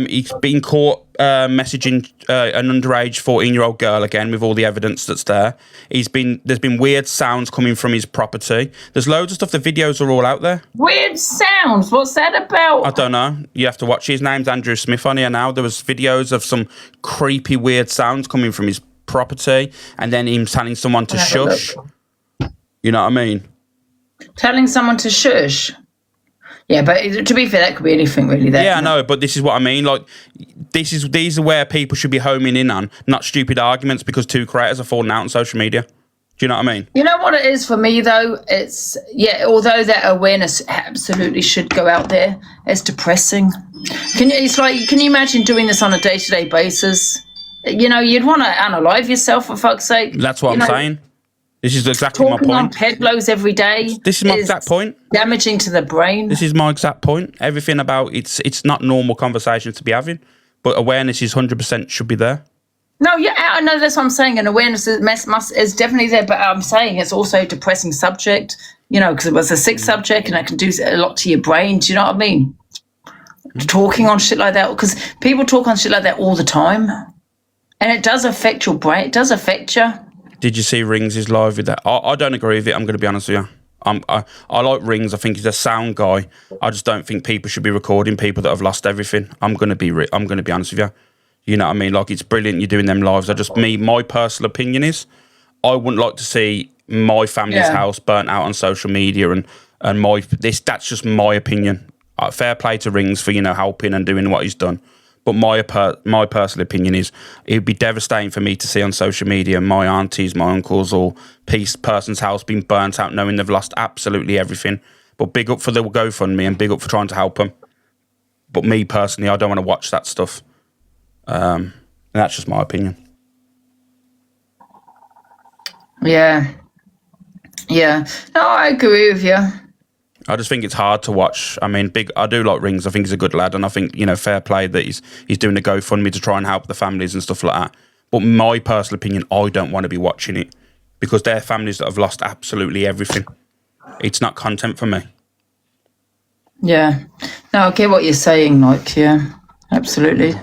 [SPEAKER 1] He's been caught messaging an underage 14-year-old girl again with all the evidence that's there. There's been weird sounds coming from his property. There's loads of stuff. The videos are all out there.
[SPEAKER 2] Weird sounds? What's that about?
[SPEAKER 1] I don't know. You have to watch. His name's Andrew Smith on here now. There was videos of some creepy, weird sounds coming from his property and then him telling someone to shush. You know what I mean?
[SPEAKER 2] Telling someone to shush? Yeah, but to be fair, that could be anything really.
[SPEAKER 1] Yeah, I know, but this is what I mean. Like, these are where people should be homing in on, not stupid arguments because two creators are falling out on social media. Do you know what I mean?
[SPEAKER 2] You know what it is for me though? It's although that awareness absolutely should go out there, it's depressing. Can you imagine doing this on a day-to-day basis? You'd want to unalive yourself for fuck's sake.
[SPEAKER 1] That's what I'm saying. This is exactly my point.
[SPEAKER 2] Talking on pedlos every day.
[SPEAKER 1] This is my exact point.
[SPEAKER 2] Damaging to the brain.
[SPEAKER 1] This is my exact point. Everything about it's not normal conversations to be having, but awareness is 100% should be there.
[SPEAKER 2] No, yeah, I know that's what I'm saying. And awareness is definitely there, but I'm saying it's also a depressing subject. Because it was a sick subject, and it can do a lot to your brain. Do you know what I mean? Talking on shit like that, because people talk on shit like that all the time, and it does affect your brain. It does affect you.
[SPEAKER 1] Did you see Rings' live with that? I don't agree with it. I'm going to be honest with you. I like Rings. I think he's a sound guy. I just don't think people should be recording people that have lost everything. I'm going to be honest with you. You know what I mean? Like, it's brilliant you're doing them lives. My personal opinion is I wouldn't like to see my family's house burnt out on social media and that's just my opinion. Fair play to Rings for helping and doing what he's done. But my personal opinion is it would be devastating for me to see on social media my aunties, my uncles, or person's house being burnt out knowing they've lost absolutely everything. But big up for the GoFundMe and big up for trying to help them. But me personally, I don't want to watch that stuff. And that's just my opinion.
[SPEAKER 2] Yeah. No, I agree with you.
[SPEAKER 1] I just think it's hard to watch. I mean, I do like Rings. I think he's a good lad, and I think fair play that he's doing a GoFundMe to try and help the families and stuff like that. But my personal opinion, I don't want to be watching it because they're families that have lost absolutely everything. It's not content for me.
[SPEAKER 2] Yeah. No, I get what you're saying, like, yeah, absolutely.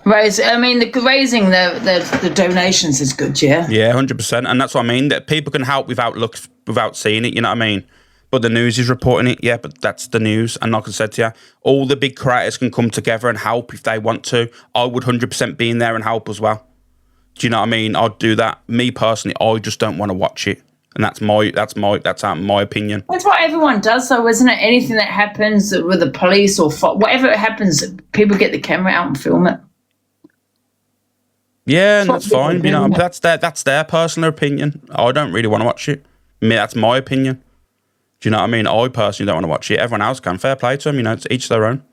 [SPEAKER 2] Raising the donations is good, yeah.
[SPEAKER 1] Yeah, 100%, and that's what I mean. That people can help without seeing it. You know what I mean? But the news is reporting it. Yeah, but that's the news. And like I said to you, all the big creators can come together and help if they want to. I would 100% be in there and help as well. Do you know what I mean? I'd do that. Me personally, I just don't want to watch it, and that's my opinion.
[SPEAKER 2] That's what everyone does, though, isn't it? Anything that happens with the police or whatever happens, people get the camera out and film it.
[SPEAKER 1] Yeah, and that's fine. You know, that's their personal opinion. I don't really want to watch it. That's my opinion. Do you know what I mean? I personally don't want to watch it. Everyone else can. Fair play to them. You know, it's each their own.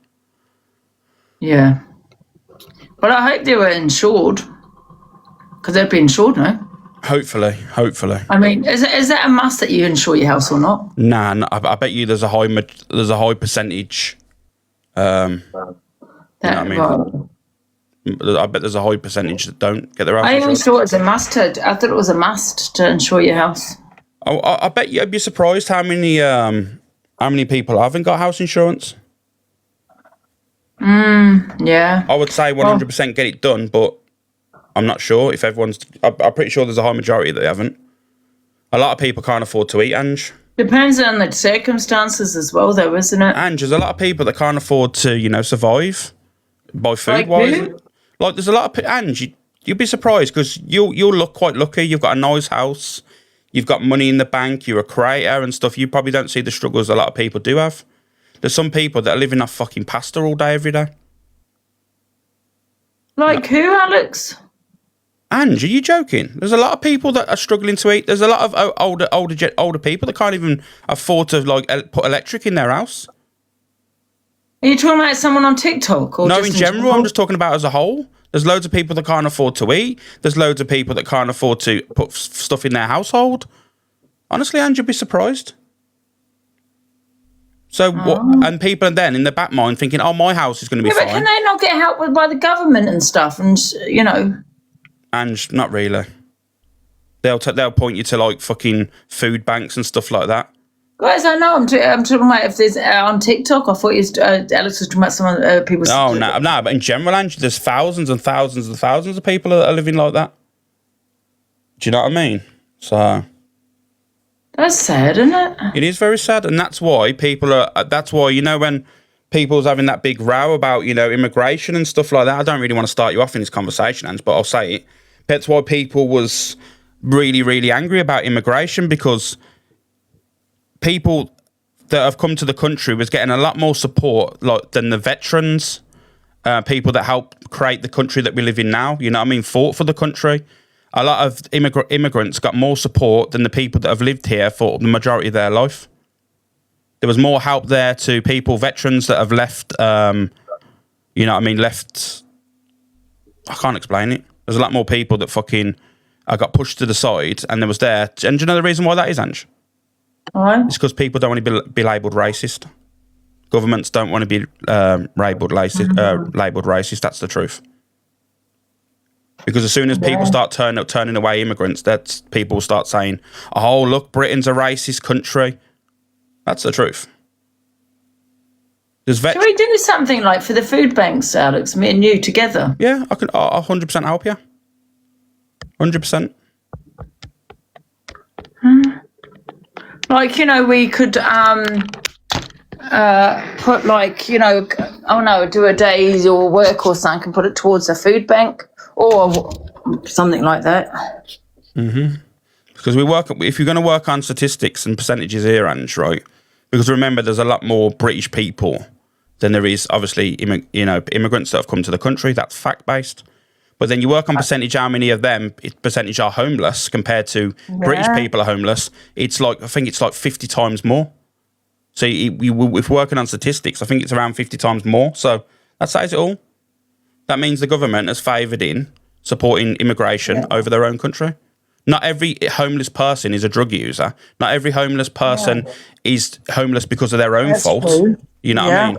[SPEAKER 2] Yeah. But I hope they were insured, because they've been insured, no?
[SPEAKER 1] Hopefully.
[SPEAKER 2] I mean, is that a must that you insure your house or not?
[SPEAKER 1] Nah, no, I bet you there's a high percentage. You know what I mean?
[SPEAKER 2] Right.
[SPEAKER 1] I bet there's a high percentage that don't get their house
[SPEAKER 2] I even
[SPEAKER 1] insured.
[SPEAKER 2] thought it was a must. I thought it was a must to insure your house.
[SPEAKER 1] Oh, I bet you'd be surprised how many people haven't got house insurance.
[SPEAKER 2] Yeah.
[SPEAKER 1] I would say 100% get it done, but I'm not sure if everyone's. I'm pretty sure there's a high majority that haven't. A lot of people can't afford to eat, Ange.
[SPEAKER 2] Depends on the circumstances as well, though, isn't it?
[SPEAKER 1] Ange, there's a lot of people that can't afford to, survive by food wise. Like there's a lot of Ange. You'd be surprised because you'll look quite lucky. You've got a nice house. You've got money in the bank. You're a creator and stuff. You probably don't see the struggles a lot of people do have. There's some people that are living off fucking pasta all day, every day.
[SPEAKER 2] Like who, Alex?
[SPEAKER 1] Ange, are you joking? There's a lot of people that are struggling to eat. There's a lot of older people that can't even afford to put electric in their house.
[SPEAKER 2] Are you talking about someone on TikTok? Or
[SPEAKER 1] no,
[SPEAKER 2] just
[SPEAKER 1] in general, I'm just talking about as a whole. There's loads of people that can't afford to eat. There's loads of people that can't afford to put stuff in their household. Honestly, Ange, you'd be surprised. So what? And people are then in the back mind thinking, "Oh, my house is going to be fine."
[SPEAKER 2] But can they not get help by the government and stuff? And
[SPEAKER 1] Ange, not really. They'll point you to like fucking food banks and stuff like that.
[SPEAKER 2] Guys, I know I'm talking about if there's on TikTok. I thought Alex was talking about some people.
[SPEAKER 1] Oh no, but in general, Ange, there's thousands and thousands and thousands of people that are living like that. Do you know what I mean? So
[SPEAKER 2] that's sad, isn't it?
[SPEAKER 1] It is very sad, and that's why people are. That's why when people's having that big row about immigration and stuff like that. I don't really want to start you off in this conversation, Ange, but I'll say it. That's why people was really, really angry about immigration, because people that have come to the country was getting a lot more support than the veterans, people that helped create the country that we live in now. You know what I mean? Fought for the country. A lot of immigrants got more support than the people that have lived here for the majority of their life. There was more help there to people, veterans that have left, you know what I mean, left. I can't explain it. There's a lot more people that got pushed to the side, and there was there. And do you know the reason why that is, Ange?
[SPEAKER 2] Why?
[SPEAKER 1] It's because people don't want to be labelled racist. Governments don't want to be labelled racist. That's the truth. Because as soon as people start turning away immigrants, that people start saying, "Oh, look, Britain's a racist country." That's the truth.
[SPEAKER 2] Should we do something like for the food banks, Alex? Me and you together?
[SPEAKER 1] Yeah, I can. I'll 100% help you. 100%.
[SPEAKER 2] Like, we could put do a day's or work or something and put it towards a food bank or something like that.
[SPEAKER 1] Because if you're going to work on statistics and percentages here, Ange, right? Because remember, there's a lot more British people than there is obviously immigrants that have come to the country. That's fact-based. But then you work on percentage, how many of them percentage are homeless compared to British people are homeless. It's I think it's 50 times more. So if working on statistics, I think it's around 50 times more. So that says it all. That means the government has favoured in supporting immigration over their own country. Not every homeless person is a drug user. Not every homeless person is homeless because of their own fault. True. You know what I mean?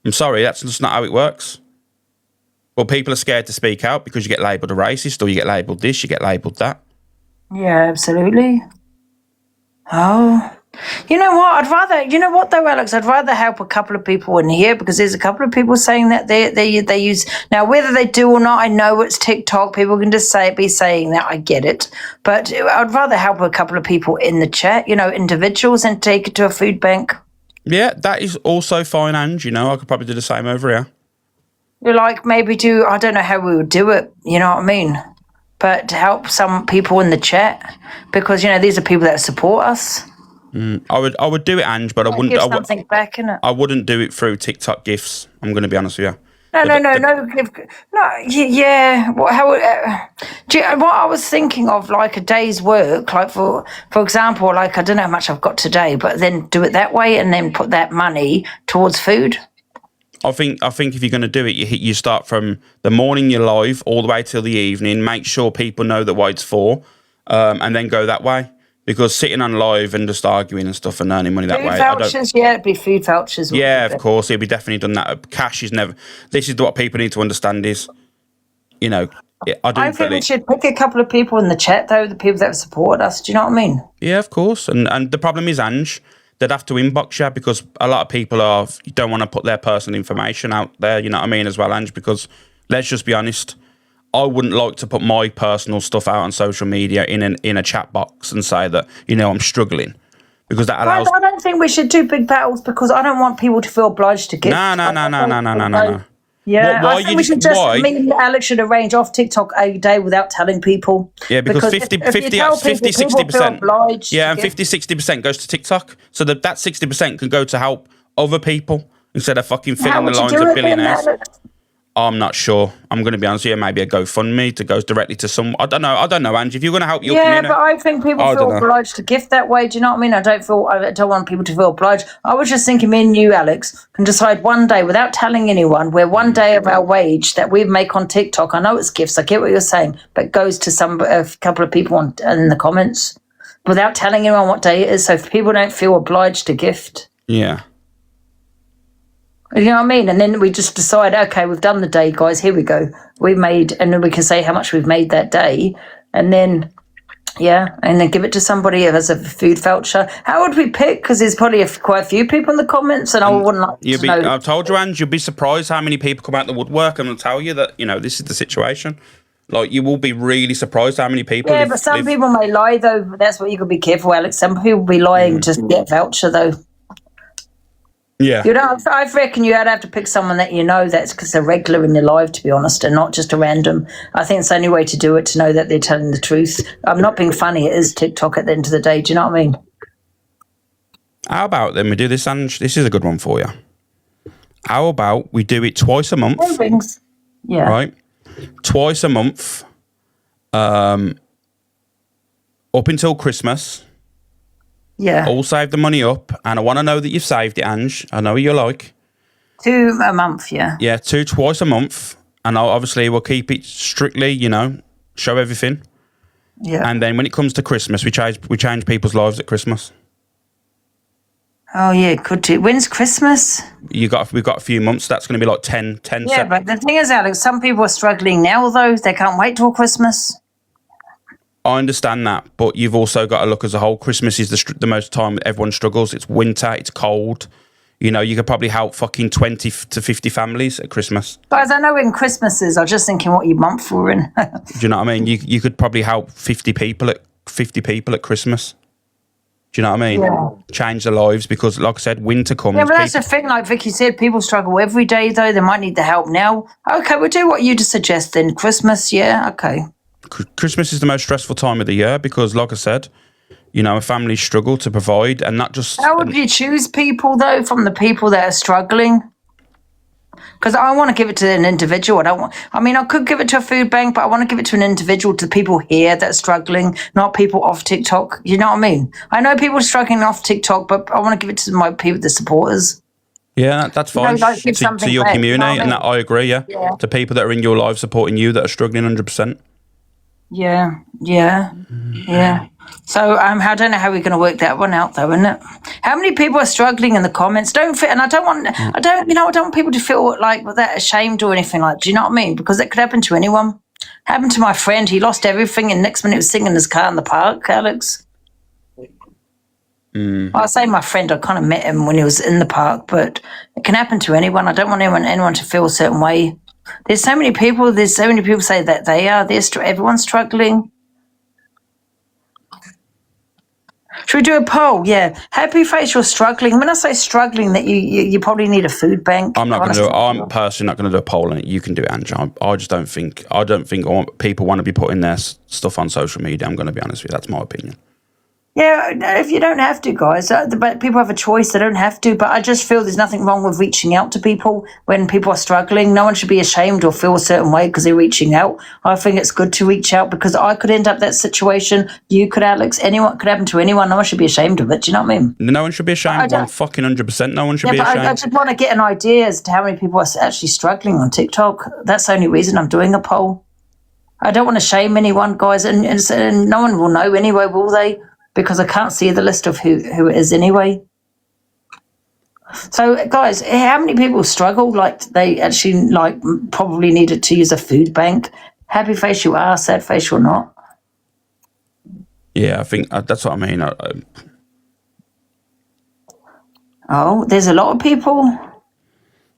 [SPEAKER 1] I'm sorry, that's just not how it works. Well, people are scared to speak out because you get labelled a racist, or you get labelled this, you get labelled that.
[SPEAKER 2] Yeah, absolutely. Oh. You know what? You know what though, Alex? I'd rather help a couple of people in here because there's a couple of people saying that they use now whether they do or not. I know it's TikTok. People can just be saying that. I get it, but I'd rather help a couple of people in the chat. Individuals, and take it to a food bank.
[SPEAKER 1] Yeah, that is also fine, Ange. I could probably do the same over here.
[SPEAKER 2] Maybe I don't know how we would do it. You know what I mean? But to help some people in the chat because these are people that support us.
[SPEAKER 1] I would do it, Ange, but I wouldn't.
[SPEAKER 2] Give something back, innit?
[SPEAKER 1] I wouldn't do it through TikTok gifts. I'm going to be honest with you.
[SPEAKER 2] No. Yeah. What I was thinking of, like a day's work, like for example, like I don't know how much I've got today, but then do it that way and then put that money towards food.
[SPEAKER 1] I think if you're going to do it, you start from the morning you're live all the way till the evening. Make sure people know that what it's for, and then go that way. Because sitting on live and just arguing and stuff and earning money that way.
[SPEAKER 2] Food vouchers, it'd be food vouchers.
[SPEAKER 1] Yeah, of course, it'd be definitely done that. Cash is never. This is what people need to understand is, I think
[SPEAKER 2] we should pick a couple of people in the chat though, the people that have supported us. Do you know what I mean?
[SPEAKER 1] Yeah, of course. And the problem is, Ange, they'd have to inbox you because a lot of people don't want to put their personal information out there. You know what I mean, as well, Ange. Because let's just be honest. I wouldn't like to put my personal stuff out on social media in a chat box and say that, I'm struggling. Because that allows...
[SPEAKER 2] I don't think we should do big battles because I don't want people to feel obliged to give.
[SPEAKER 1] No.
[SPEAKER 2] Yeah, I think we should me and Alex should arrange off TikTok a day without telling people.
[SPEAKER 1] Yeah, because 50-60%. Yeah, and 50-60% goes to TikTok. So that 60% can go to help other people instead of fucking filling the lines of billionaires. I'm not sure. I'm going to be honest with you. Maybe a GoFundMe to go directly to some. I don't know, Ange. If you're going to help your community.
[SPEAKER 2] Yeah, but I think people feel obliged to gift that way. Do you know what I mean? I don't want people to feel obliged. I was just thinking, me and you, Alex, can decide one day without telling anyone where one day of our wage that we make on TikTok. I know it's gifts. I get what you're saying, but goes to a couple of people in the comments without telling anyone what day it is, so people don't feel obliged to gift.
[SPEAKER 1] Yeah.
[SPEAKER 2] You know what I mean? And then we just decide, okay, we've done the day, guys. Here we go. And then we can say how much we've made that day. And then, and then give it to somebody as a food voucher. How would we pick? Because there's probably quite a few people in the comments, and I wouldn't like to know.
[SPEAKER 1] I've told you, Ange, you'll be surprised how many people come out the woodwork and will tell you that, this is the situation. Like, you will be really surprised how many people.
[SPEAKER 2] Yeah, but some people may lie, though. That's what you could be careful, Alex. Some people will be lying just to get a voucher, though.
[SPEAKER 1] Yeah.
[SPEAKER 2] I reckon you'd have to pick someone that that's because they're regular in their life, to be honest, and not just a random. I think it's the only way to do it, to know that they're telling the truth. I'm not being funny. It is TikTok at the end of the day. Do you know what I mean?
[SPEAKER 1] How about then we do this, Ange? This is a good one for you. How about we do it twice a month?
[SPEAKER 2] Yeah.
[SPEAKER 1] Right? Twice a month. Up until Christmas.
[SPEAKER 2] Yeah.
[SPEAKER 1] All save the money up, and I want to know that you've saved it, Ange. I know what you're like.
[SPEAKER 2] 2 a month, yeah.
[SPEAKER 1] Yeah, twice a month, and obviously we'll keep it strictly, show everything.
[SPEAKER 2] Yeah.
[SPEAKER 1] And then when it comes to Christmas, we change people's lives at Christmas.
[SPEAKER 2] Oh yeah, could do. When's Christmas?
[SPEAKER 1] We've got a few months. That's going to be like 10.
[SPEAKER 2] Yeah, but the thing is, Alex, some people are struggling now, though. They can't wait till Christmas.
[SPEAKER 1] I understand that, but you've also got to look as a whole. Christmas is the most time everyone struggles. It's winter, it's cold. You could probably help fucking 20 to 50 families at Christmas.
[SPEAKER 2] Guys, I know when Christmas is. I'm just thinking what your month we're in.
[SPEAKER 1] Do you know what I mean? You could probably help 50 people at Christmas. Do you know what I mean?
[SPEAKER 2] Yeah.
[SPEAKER 1] Change their lives because, like I said, winter comes.
[SPEAKER 2] Yeah, but that's the thing. Like Vicky said, people struggle every day, though. They might need the help now. Okay, we'll do what you just suggest then. Christmas, yeah, okay.
[SPEAKER 1] Christmas is the most stressful time of the year because, like I said, a family struggle to provide, and not just.
[SPEAKER 2] How would you choose people though from the people that are struggling? Because I want to give it to an individual. I could give it to a food bank, but I want to give it to an individual, to people here that are struggling, not people off TikTok. You know what I mean? I know people are struggling off TikTok, but I want to give it to my people, the supporters.
[SPEAKER 1] Yeah, that's fine. To your community, and that I agree. Yeah, to people that are in your life supporting you that are struggling 100%.
[SPEAKER 2] Yeah. So I don't know how we're going to work that one out, though, isn't it? How many people are struggling in the comments? I don't want people to feel like that ashamed or anything like. Do you know what I mean? Because it could happen to anyone. Happened to my friend. He lost everything, and next minute he was singing in his car in the park, Alex. I say my friend, I kind of met him when he was in the park, but it can happen to anyone. I don't want anyone to feel a certain way. There's so many people say that everyone's struggling. Should we do a poll? Yeah. Happy face, you're struggling. When I say struggling, that you probably need a food bank.
[SPEAKER 1] I'm personally not going to do a poll on it. You can do it, Ange. I just don't think people want to be putting their stuff on social media. I'm going to be honest with you. That's my opinion.
[SPEAKER 2] Yeah, if you don't have to, guys. But people have a choice. They don't have to. But I just feel there's nothing wrong with reaching out to people when people are struggling. No one should be ashamed or feel a certain way because they're reaching out. I think it's good to reach out because I could end up that situation. You could, Alex. Anyone could happen to anyone. No one should be ashamed of it. Do you know what I mean?
[SPEAKER 1] No one should be ashamed. 100%. No one should be ashamed.
[SPEAKER 2] I just want to get an idea as to how many people are actually struggling on TikTok. That's the only reason I'm doing a poll. I don't want to shame anyone, guys, and no one will know anyway, will they? Because I can't see the list of who it is anyway. So, guys, how many people struggle? Like, they actually, probably needed to use a food bank. Happy face you are, sad face you're not.
[SPEAKER 1] Yeah, I think that's what I mean.
[SPEAKER 2] Oh, there's a lot of people.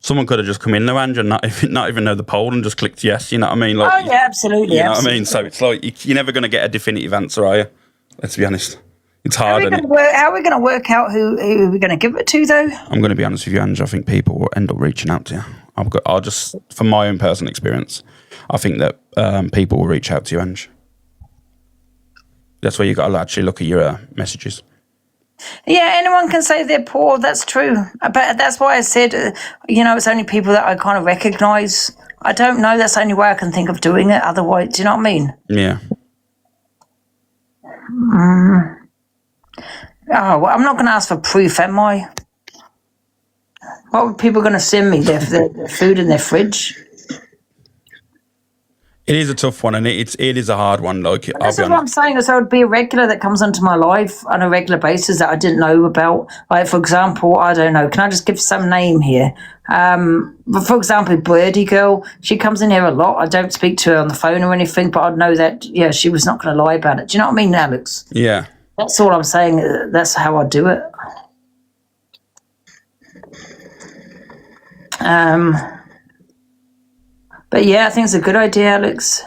[SPEAKER 1] Someone could have just come in there, Andrew, and not even know the poll and just clicked yes, you know what I mean?
[SPEAKER 2] Yeah, absolutely.
[SPEAKER 1] You know what I mean? So it's like, you're never going to get a definitive answer, are you? Let's be honest. It's hard, isn't it?
[SPEAKER 2] How are we going to work out who we're going to give it to, though?
[SPEAKER 1] I'm going to be honest with you, Ange. I think people will end up reaching out to you. I'll just, from my own personal experience, I think that people will reach out to you, Ange. That's where you got to actually look at your messages.
[SPEAKER 2] Yeah, anyone can say they're poor. That's true. But that's why I said, it's only people that I kind of recognise. I don't know. That's the only way I can think of doing it. Otherwise, do you know what I mean?
[SPEAKER 1] Yeah.
[SPEAKER 2] Oh, well, I'm not going to ask for proof, am I? What were people going to send me? Their food in their fridge?
[SPEAKER 1] It is a tough one, and it is a hard one. This
[SPEAKER 2] is what I'm saying. So it would be a regular that comes into my life on a regular basis that I didn't know about. Like, for example, I don't know. Can I just give some name here? For example, Birdie Girl. She comes in here a lot. I don't speak to her on the phone or anything, but I'd know that, she was not going to lie about it. Do you know what I mean, Alex?
[SPEAKER 1] Yeah.
[SPEAKER 2] That's all I'm saying. That's how I do it. But yeah, I think it's a good idea, Alex.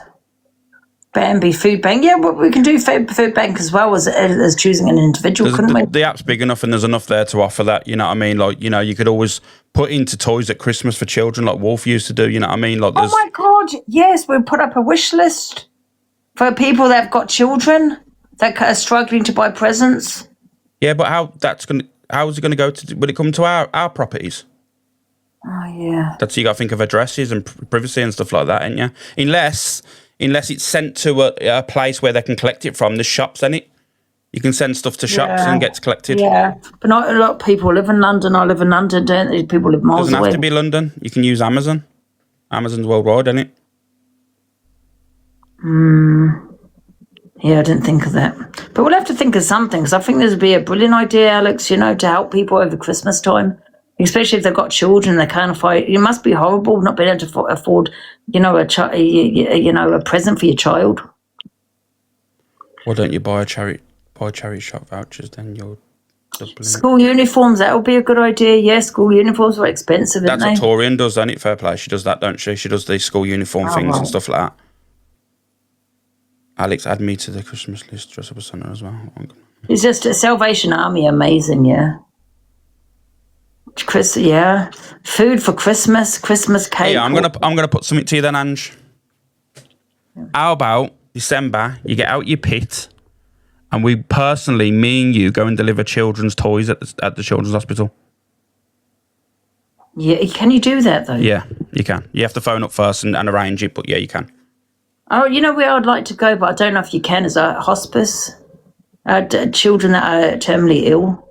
[SPEAKER 2] Bambi food bank. Yeah, but we can do food bank as well as choosing an individual, couldn't we?
[SPEAKER 1] The app's big enough and there's enough there to offer that, you know what I mean? Like, you could always put into toys at Christmas for children like Wolf used to do, you know what I mean? Like,
[SPEAKER 2] oh my God, yes, we'll put up a wish list for people that have got children that are struggling to buy presents.
[SPEAKER 1] Yeah, but how is it going to go to, will it come to our properties?
[SPEAKER 2] Oh, yeah.
[SPEAKER 1] That's, you got to think of addresses and privacy and stuff like that, ain't you? Unless it's sent to a place where they can collect it from. There's shops, ain't it? You can send stuff to shops and get collected.
[SPEAKER 2] Yeah, but not a lot of people live in London. I live in London, don't they? People live miles away.
[SPEAKER 1] Doesn't have to be London. You can use Amazon. Amazon's worldwide, ain't it?
[SPEAKER 2] Yeah, I didn't think of that. But we'll have to think of something, because I think this would be a brilliant idea, Alex, to help people over Christmas time. Especially if they've got children, they can't afford. It must be horrible not being able to afford, a present for your child.
[SPEAKER 1] Why don't you buy charity shop vouchers? Then you're doubling.
[SPEAKER 2] School uniforms. That would be a good idea. Yeah, school uniforms are expensive.
[SPEAKER 1] That's what Torian does, isn't it? Fair play. She does that, don't she? She does these school uniform things and stuff like that. Alex, add me to the Christmas list. Dress up as Santa as well.
[SPEAKER 2] It's just a Salvation Army, amazing. Yeah. Food for Christmas cake.
[SPEAKER 1] Yeah, I'm gonna put something to you then, Ange. How about December? You get out your pit, and me and you, go and deliver children's toys at the children's hospital.
[SPEAKER 2] Yeah, can you do that though?
[SPEAKER 1] Yeah, you can. You have to phone up first and arrange it, but yeah, you can.
[SPEAKER 2] Oh, where I'd like to go, but I don't know if you can. Is a hospice, children that are terminally ill.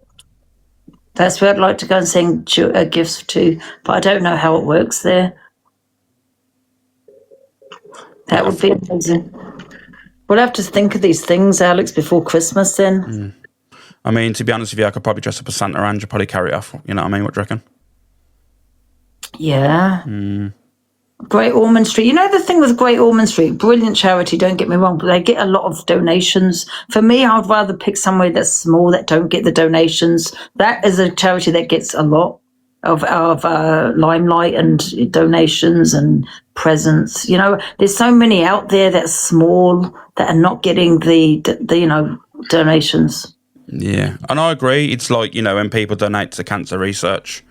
[SPEAKER 2] That's where I'd like to go and send gifts to, but I don't know how it works there. That would be amazing. We'll have to think of these things, Alex, before Christmas then.
[SPEAKER 1] I mean, to be honest with you, I could probably dress up as Santa and probably carry it off. You know what I mean? What do you reckon?
[SPEAKER 2] Yeah. Great Ormond Street. You know the thing with Great Ormond Street, brilliant charity, don't get me wrong, but they get a lot of donations. For me, I'd rather pick somewhere that's small that don't get the donations. That is a charity that gets a lot of limelight and donations and presents. You know, there's so many out there that's small that are not getting the donations.
[SPEAKER 1] Yeah, and I agree. It's like, you know, when people donate to cancer research,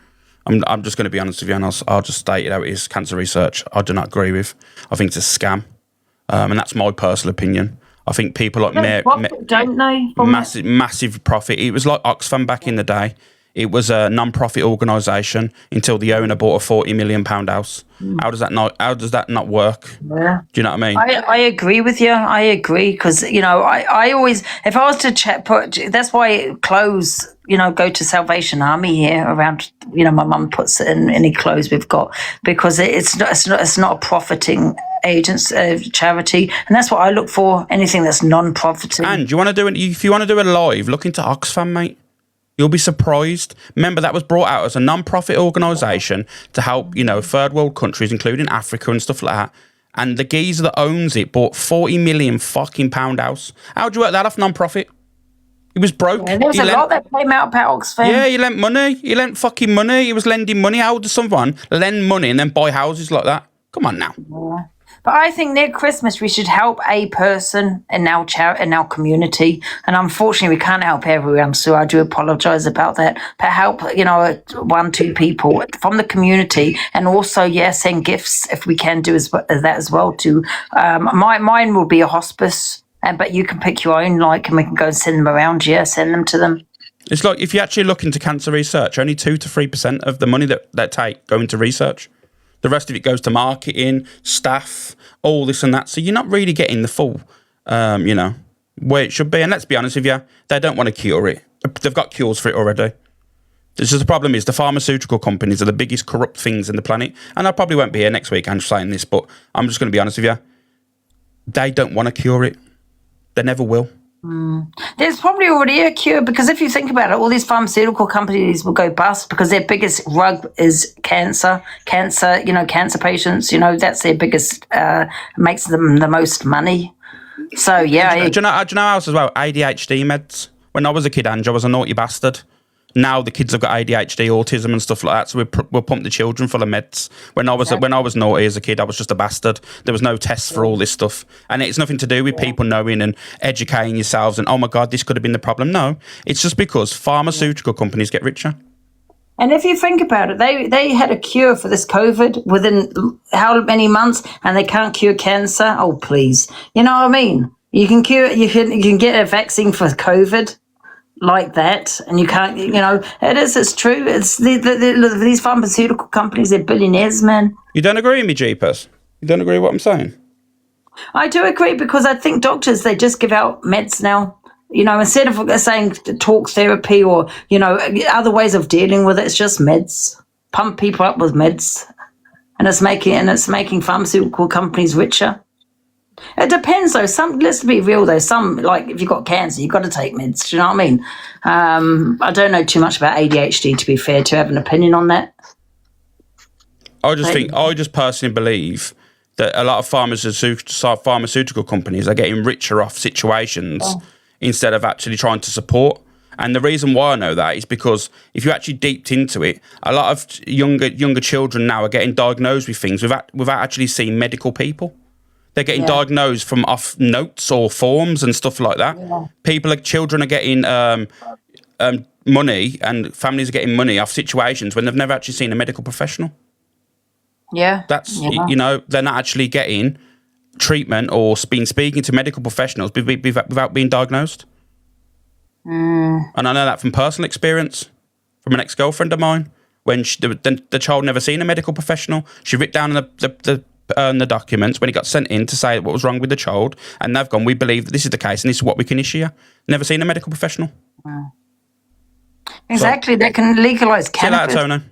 [SPEAKER 1] I'm just going to be honest with you, and I'll just state it how it is. Cancer research, I do not agree with. I think it's a scam, and that's my personal opinion. I think people like
[SPEAKER 2] don't they?
[SPEAKER 1] Massive profit. It was like Oxfam back in the day. It was a non-profit organisation until the owner bought a £40 million house. How does that not work?
[SPEAKER 2] Yeah.
[SPEAKER 1] Do you know what I mean?
[SPEAKER 2] I agree with you. I agree because, you know, I always, if I was to that's why clothes, you know, go to Salvation Army here around, you know, my mum puts it in any clothes we've got because it's not a profiting charity, and that's what I look for, anything that's non-profiting.
[SPEAKER 1] And if you want to do a live, look into Oxfam, mate. You'll be surprised. Remember, that was brought out as a non-profit organisation to help, you know, third world countries, including Africa and stuff like that. And the geezer that owns it bought £40 million fucking house. How'd you work that off non-profit? He was broke.
[SPEAKER 2] Yeah, there was a lot that came out about Oxfam.
[SPEAKER 1] Yeah, he lent money. He lent fucking money. He was lending money. How does someone lend money and then buy houses like that? Come on now.
[SPEAKER 2] Yeah. But I think near Christmas we should help a person in our community, and unfortunately we can't help everyone. So I do apologise about that. But help, you know, 1-2 people from the community, and also send gifts if we can do that as well too. Mine will be a hospice, but you can pick your own, and we can go and send them around. Yeah, send them to them.
[SPEAKER 1] It's like if you actually look into cancer research, only 2 to 3% of the money that take go into research. The rest of it goes to marketing, staff, all this and that. So you're not really getting the full, you know, where it should be. And let's be honest with you, they don't want to cure it. They've got cures for it already. This is the problem is the pharmaceutical companies are the biggest corrupt things in the planet. And I probably won't be here next week, I'm saying this, but I'm just going to be honest with you. They don't want to cure it. They never will.
[SPEAKER 2] There's probably already a cure, because if you think about it, all these pharmaceutical companies will go bust because their biggest rug is cancer, you know, cancer patients, you know, that's their biggest, makes them the most money. So, yeah.
[SPEAKER 1] Do you know how else as well? ADHD meds. When I was a kid, Ange, I was a naughty bastard. Now the kids have got ADHD, autism and stuff like that, so we'll pump the children full of meds. When I was naughty as a kid, I was just a bastard. There was no tests for all this stuff. And it's nothing to do with people knowing and educating yourselves and, oh my God, this could have been the problem. No, it's just because pharmaceutical companies get richer.
[SPEAKER 2] And if you think about it, they had a cure for this COVID within how many months, and they can't cure cancer? Oh, please. You know what I mean? You can get a vaccine for COVID like that, and you can't, you know, it's true. It's these pharmaceutical companies, they're billionaires, man.
[SPEAKER 1] You don't agree with me, Jeepers? You don't agree with what I'm saying?
[SPEAKER 2] I do agree, because I think doctors, they just give out meds now. You know, instead of saying talk therapy or, you know, other ways of dealing with it, it's just meds. Pump people up with meds, and it's making pharmaceutical companies richer. It depends, though. Let's be real, though. Some, like, if you've got cancer, you've got to take meds. Do you know what I mean? I don't know too much about ADHD, to be fair, to have an opinion on that.
[SPEAKER 1] I just personally believe that a lot of pharmaceutical companies are getting richer off situations instead of actually trying to support. And the reason why I know that is because if you actually deeped into it, a lot of younger children now are getting diagnosed with things without actually seeing medical people. They're getting diagnosed from off notes or forms and stuff like that. Yeah. Children are getting money, and families are getting money off situations when they've never actually seen a medical professional.
[SPEAKER 2] Yeah.
[SPEAKER 1] You know, they're not actually getting treatment or been speaking to medical professionals without being diagnosed. And I know that from personal experience, from an ex-girlfriend of mine. When the child never seen a medical professional, she wrote down the documents when it got sent in to say what was wrong with the child, and they've gone, we believe that this is the case and this is what we can issue. Never seen a medical professional.
[SPEAKER 2] Exactly. They can legalise cannabis.
[SPEAKER 1] See you later, Tony.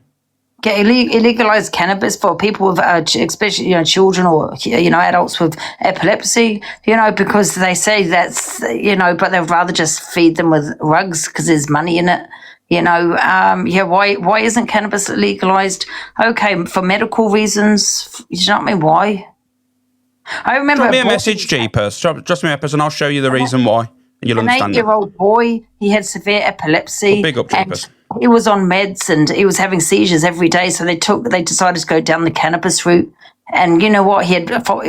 [SPEAKER 2] Get illegalised cannabis for people with, especially, you know, children or, you know, adults with epilepsy, you know, because they say that's, you know, but they'd rather just feed them with rugs because there's money in it. You know, why isn't cannabis legalized? Okay, for medical reasons. You know what I mean? Why? I remember.
[SPEAKER 1] Drop me a message, Jeepers. Drop me a message, and I'll show you the reason why. And you'll understand it.
[SPEAKER 2] An 8-year-old boy, he had severe epilepsy.
[SPEAKER 1] Well, big up, Jeepers.
[SPEAKER 2] He was on meds and he was having seizures every day. So they decided to go down the cannabis route. And you know what? He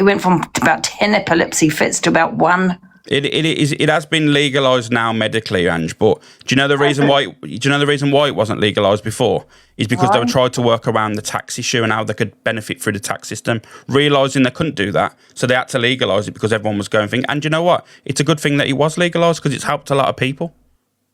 [SPEAKER 2] went from about 10 epilepsy fits to about 1.
[SPEAKER 1] It has been legalised now medically, Ange. But do you know the reason why? Do you know the reason why it wasn't legalised before? Is because they were trying to work around the tax issue and how they could benefit through the tax system, realising they couldn't do that, so they had to legalise it because everyone was going thinking. And you know what? It's a good thing that it was legalised because it's helped a lot of people.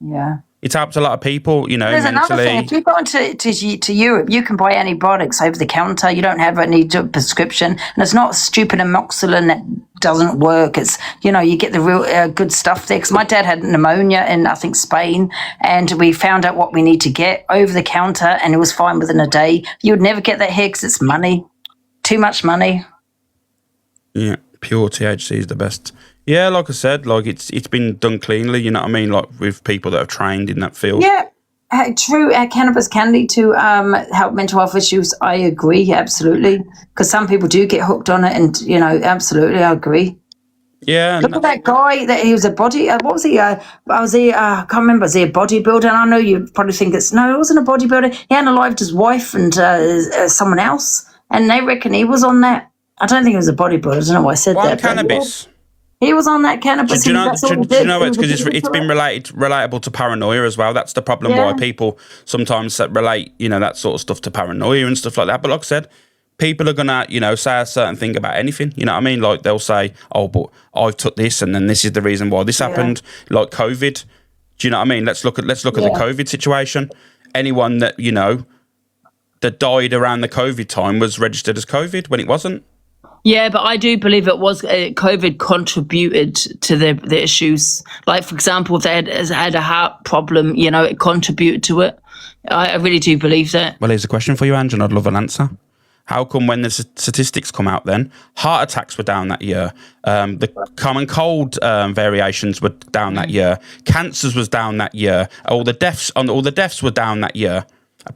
[SPEAKER 2] Yeah.
[SPEAKER 1] It's helped a lot of people, you know,
[SPEAKER 2] There's
[SPEAKER 1] mentally.
[SPEAKER 2] another thing. If you go to Europe, you can buy antibiotics over the counter. You don't have any prescription. And it's not stupid amoxicillin that doesn't work. It's, you know, you get the real good stuff there. Because my dad had pneumonia in, I think, Spain. And we found out what we need to get over the counter. And it was fine within a day. You would never get that here because it's money. Too much money.
[SPEAKER 1] Yeah, pure THC is the best. Yeah, like I said, like it's been done cleanly, you know what I mean? Like with people that have trained in that field.
[SPEAKER 2] Yeah, true. Cannabis can lead to help mental health issues. I agree, absolutely. Because some people do get hooked on it and, you know, absolutely, I agree.
[SPEAKER 1] Yeah.
[SPEAKER 2] Look at that guy that he was a body, what was he? I can't remember, was he a bodybuilder? And I know you probably think it wasn't a bodybuilder. He unalived his wife and someone else. And they reckon he was on that. I don't think he was a bodybuilder. I don't know why I said that.
[SPEAKER 1] Cannabis.
[SPEAKER 2] He was on that cannabis.
[SPEAKER 1] Do you know it's because it's been relatable to paranoia as well. That's the problem why people sometimes relate, you know, that sort of stuff to paranoia and stuff like that. But like I said, people are gonna, you know, say a certain thing about anything. You know what I mean? Like they'll say, "Oh, but I took this, and then this is the reason why this happened." Like COVID. Do you know what I mean? Let's look at the COVID situation. Anyone that, you know, that died around the COVID time was registered as COVID when it wasn't.
[SPEAKER 2] Yeah, but I do believe it was COVID contributed to the issues. Like, for example, if they had a heart problem, you know, it contributed to it. I really do believe that.
[SPEAKER 1] Well, here's a question for you, Ange, and I'd love an answer. How come when the statistics come out then, heart attacks were down that year, the common cold variations were down that year, cancers was down that year, all the deaths were down that year,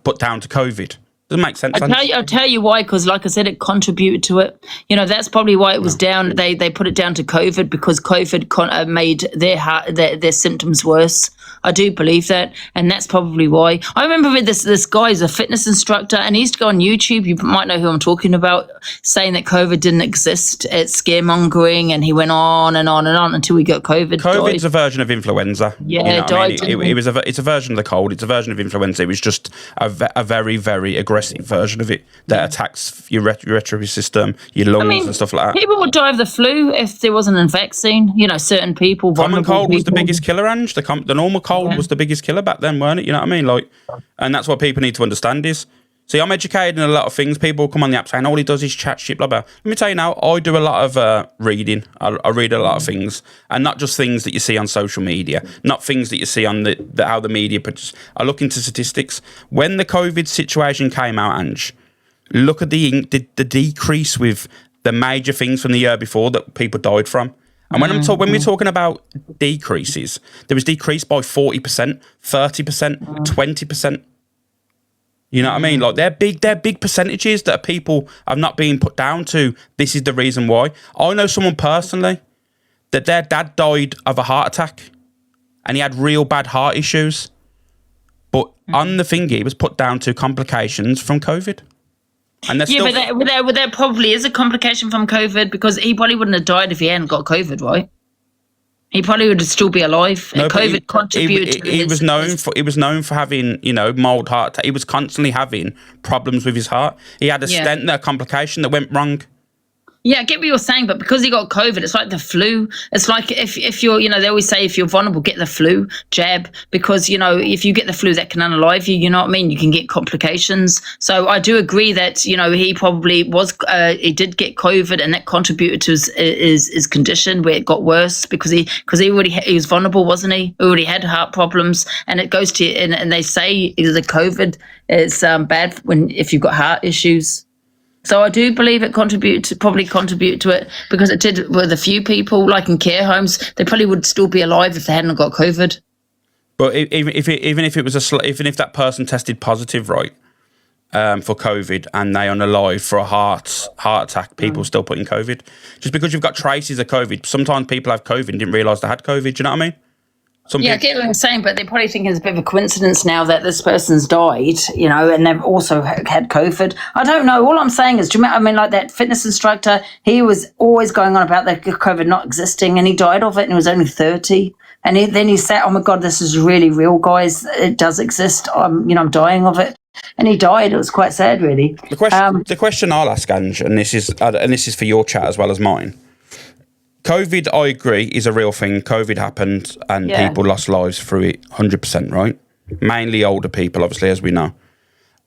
[SPEAKER 1] put down to COVID? Doesn't make sense.
[SPEAKER 2] I'll tell you why, because like I said, it contributed to it. You know, that's probably why it was down. They put it down to COVID because COVID made their symptoms worse. I do believe that, and that's probably why. I remember with this guy is a fitness instructor, and he used to go on YouTube. You might know who I'm talking about, saying that COVID didn't exist. It's scaremongering, and he went on and on and on until we got COVID.
[SPEAKER 1] COVID's a version of influenza.
[SPEAKER 2] Yeah,
[SPEAKER 1] you know
[SPEAKER 2] died.
[SPEAKER 1] I mean? It's a version of the cold. It's a version of influenza. It was just a very, very aggressive version of it that attacks your respiratory system, your lungs, and stuff like that.
[SPEAKER 2] People would die of the flu if there wasn't a vaccine. You know, certain people.
[SPEAKER 1] Common cold was the biggest killer, Ange. The normal cold was the biggest killer back then, weren't it? You know what I mean? Like, and that's what people need to understand is. See, I'm educated in a lot of things. People come on the app saying all he does is chat shit, blah, blah. Let me tell you now, I do a lot of reading. I read a lot of things, and not just things that you see on social media, not things that you see on how the media produces. I look into statistics. When the COVID situation came out, Ange, look at the decrease with the major things from the year before that people died from. And when we're talking about decreases, there was decrease by 40%, 30%, 20%. You know what I mean? Like they're big percentages that people have not been put down to. This is the reason why. I know someone personally that their dad died of a heart attack, and he had real bad heart issues. But on the thingy, it was put down to complications from COVID. And
[SPEAKER 2] but there probably is a complication from COVID because he probably wouldn't have died if he hadn't got COVID, right? He probably would still be alive. No, COVID contributed.
[SPEAKER 1] He was known for having, you know, mild heart attack. He was constantly having problems with his heart. He had a stent, a complication that went wrong.
[SPEAKER 2] Yeah, I get what you're saying, but because he got COVID, it's like the flu. It's like if you're, you know, they always say if you're vulnerable, get the flu jab because, you know, if you get the flu, that can unalive you. You know what I mean? You can get complications. So I do agree that, you know, he probably he did get COVID, and that contributed to his condition where it got worse because he was vulnerable, wasn't he? He already had heart problems, and it goes to and they say the COVID is bad if you've got heart issues. So I do believe it probably contribute to it because it did with a few people, like in care homes. They probably would still be alive if they hadn't got COVID.
[SPEAKER 1] But even if it was even if that person tested positive, right, for COVID, and they unalive for a heart attack, people still put in COVID. Just because you've got traces of COVID, sometimes people have COVID and didn't realise they had COVID. Do you know what I mean?
[SPEAKER 2] I get what you're saying, but they probably think it's a bit of a coincidence now that this person's died, you know, and they've also had COVID. I don't know. All I'm saying is, do you remember, I mean, like that fitness instructor, he was always going on about the COVID not existing, and he died of it, and he was only 30. And then he said, "Oh my God, this is really real, guys. It does exist. I'm dying of it." And he died. It was quite sad, really.
[SPEAKER 1] The question I'll ask, Ange, and this is for your chat as well as mine. COVID, I agree, is a real thing. COVID happened and people lost lives through it, 100%, right? Mainly older people, obviously, as we know.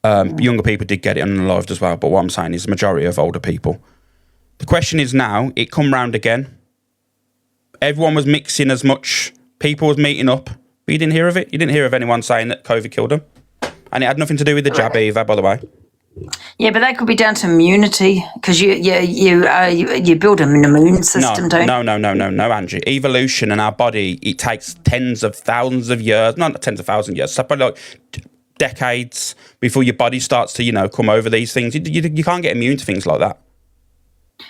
[SPEAKER 1] Younger people did get it unalived as well, but what I'm saying is the majority of older people. The question is now, it come round again. Everyone was mixing as much. People was meeting up, but you didn't hear of it. You didn't hear of anyone saying that COVID killed them. And it had nothing to do with the jab either, by the way.
[SPEAKER 2] Yeah, but that could be down to immunity, because you build an immune system, don't you?
[SPEAKER 1] No, Angie. Evolution in our body, it takes tens of thousands of years, not tens of thousands of years, so probably like decades before your body starts to, come over these things. You can't get immune to things like that.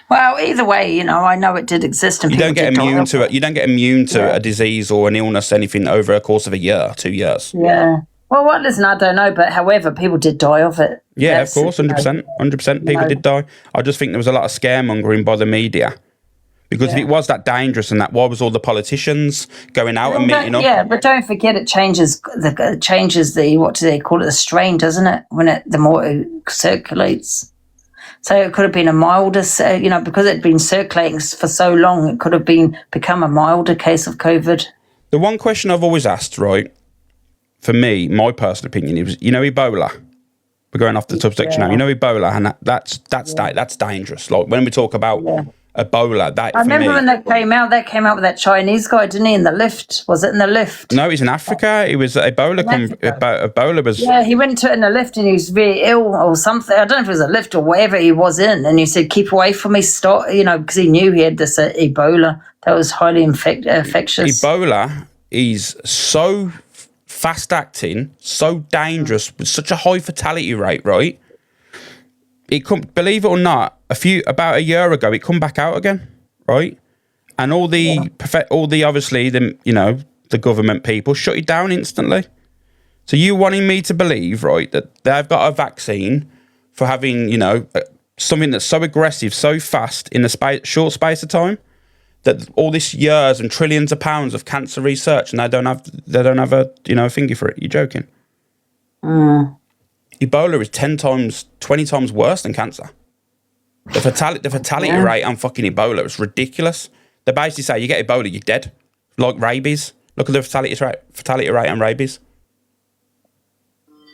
[SPEAKER 2] Well, either way, I know it did exist, and
[SPEAKER 1] you don't get immune to it. You don't get immune to a disease or an illness, anything over a course of a year, 2 years.
[SPEAKER 2] Yeah. Well, listen, I don't know, but however, people did die of it.
[SPEAKER 1] Yeah, of course, 100%. 100% people did die. I just think there was a lot of scaremongering by the media. Because if it was that dangerous and that, why was all the politicians going out and meeting up?
[SPEAKER 2] Yeah, but don't forget it changes the, what do they call it, the strain, doesn't it? The more it circulates. So it could have been a milder, because it had been circulating for so long, it could have become a milder case of COVID.
[SPEAKER 1] The one question I've always asked, right, for me, my personal opinion, it was, Ebola. We're going off the subject now. Ebola, and that's dangerous. Like when we talk about Ebola, that
[SPEAKER 2] I remember when that came out with that Chinese guy, didn't he? In the lift, was it in the lift?
[SPEAKER 1] No, he's in Africa. It was Ebola. Ebola was.
[SPEAKER 2] Yeah, he went to it in the lift, and he was really ill or something. I don't know if it was a lift or wherever he was in, and he said, "Keep away from me, stop." Because he knew he had this Ebola that was highly infectious.
[SPEAKER 1] Ebola is so fast acting, so dangerous, with such a high fatality rate, right? It believe it or not, about a year ago, it come back out again, right? And all the obviously the government people shut it down instantly. So you wanting me to believe, right, that they've got a vaccine for having something that's so aggressive, so fast in a short space of time, that all this years and trillions of pounds of cancer research, and they don't have a thingy for it. You're joking? Ebola is 10 times, 20 times worse than cancer. The fatality rate on fucking Ebola is ridiculous. They basically say you get Ebola, you're dead. Like rabies. Look at the fatality rate on rabies.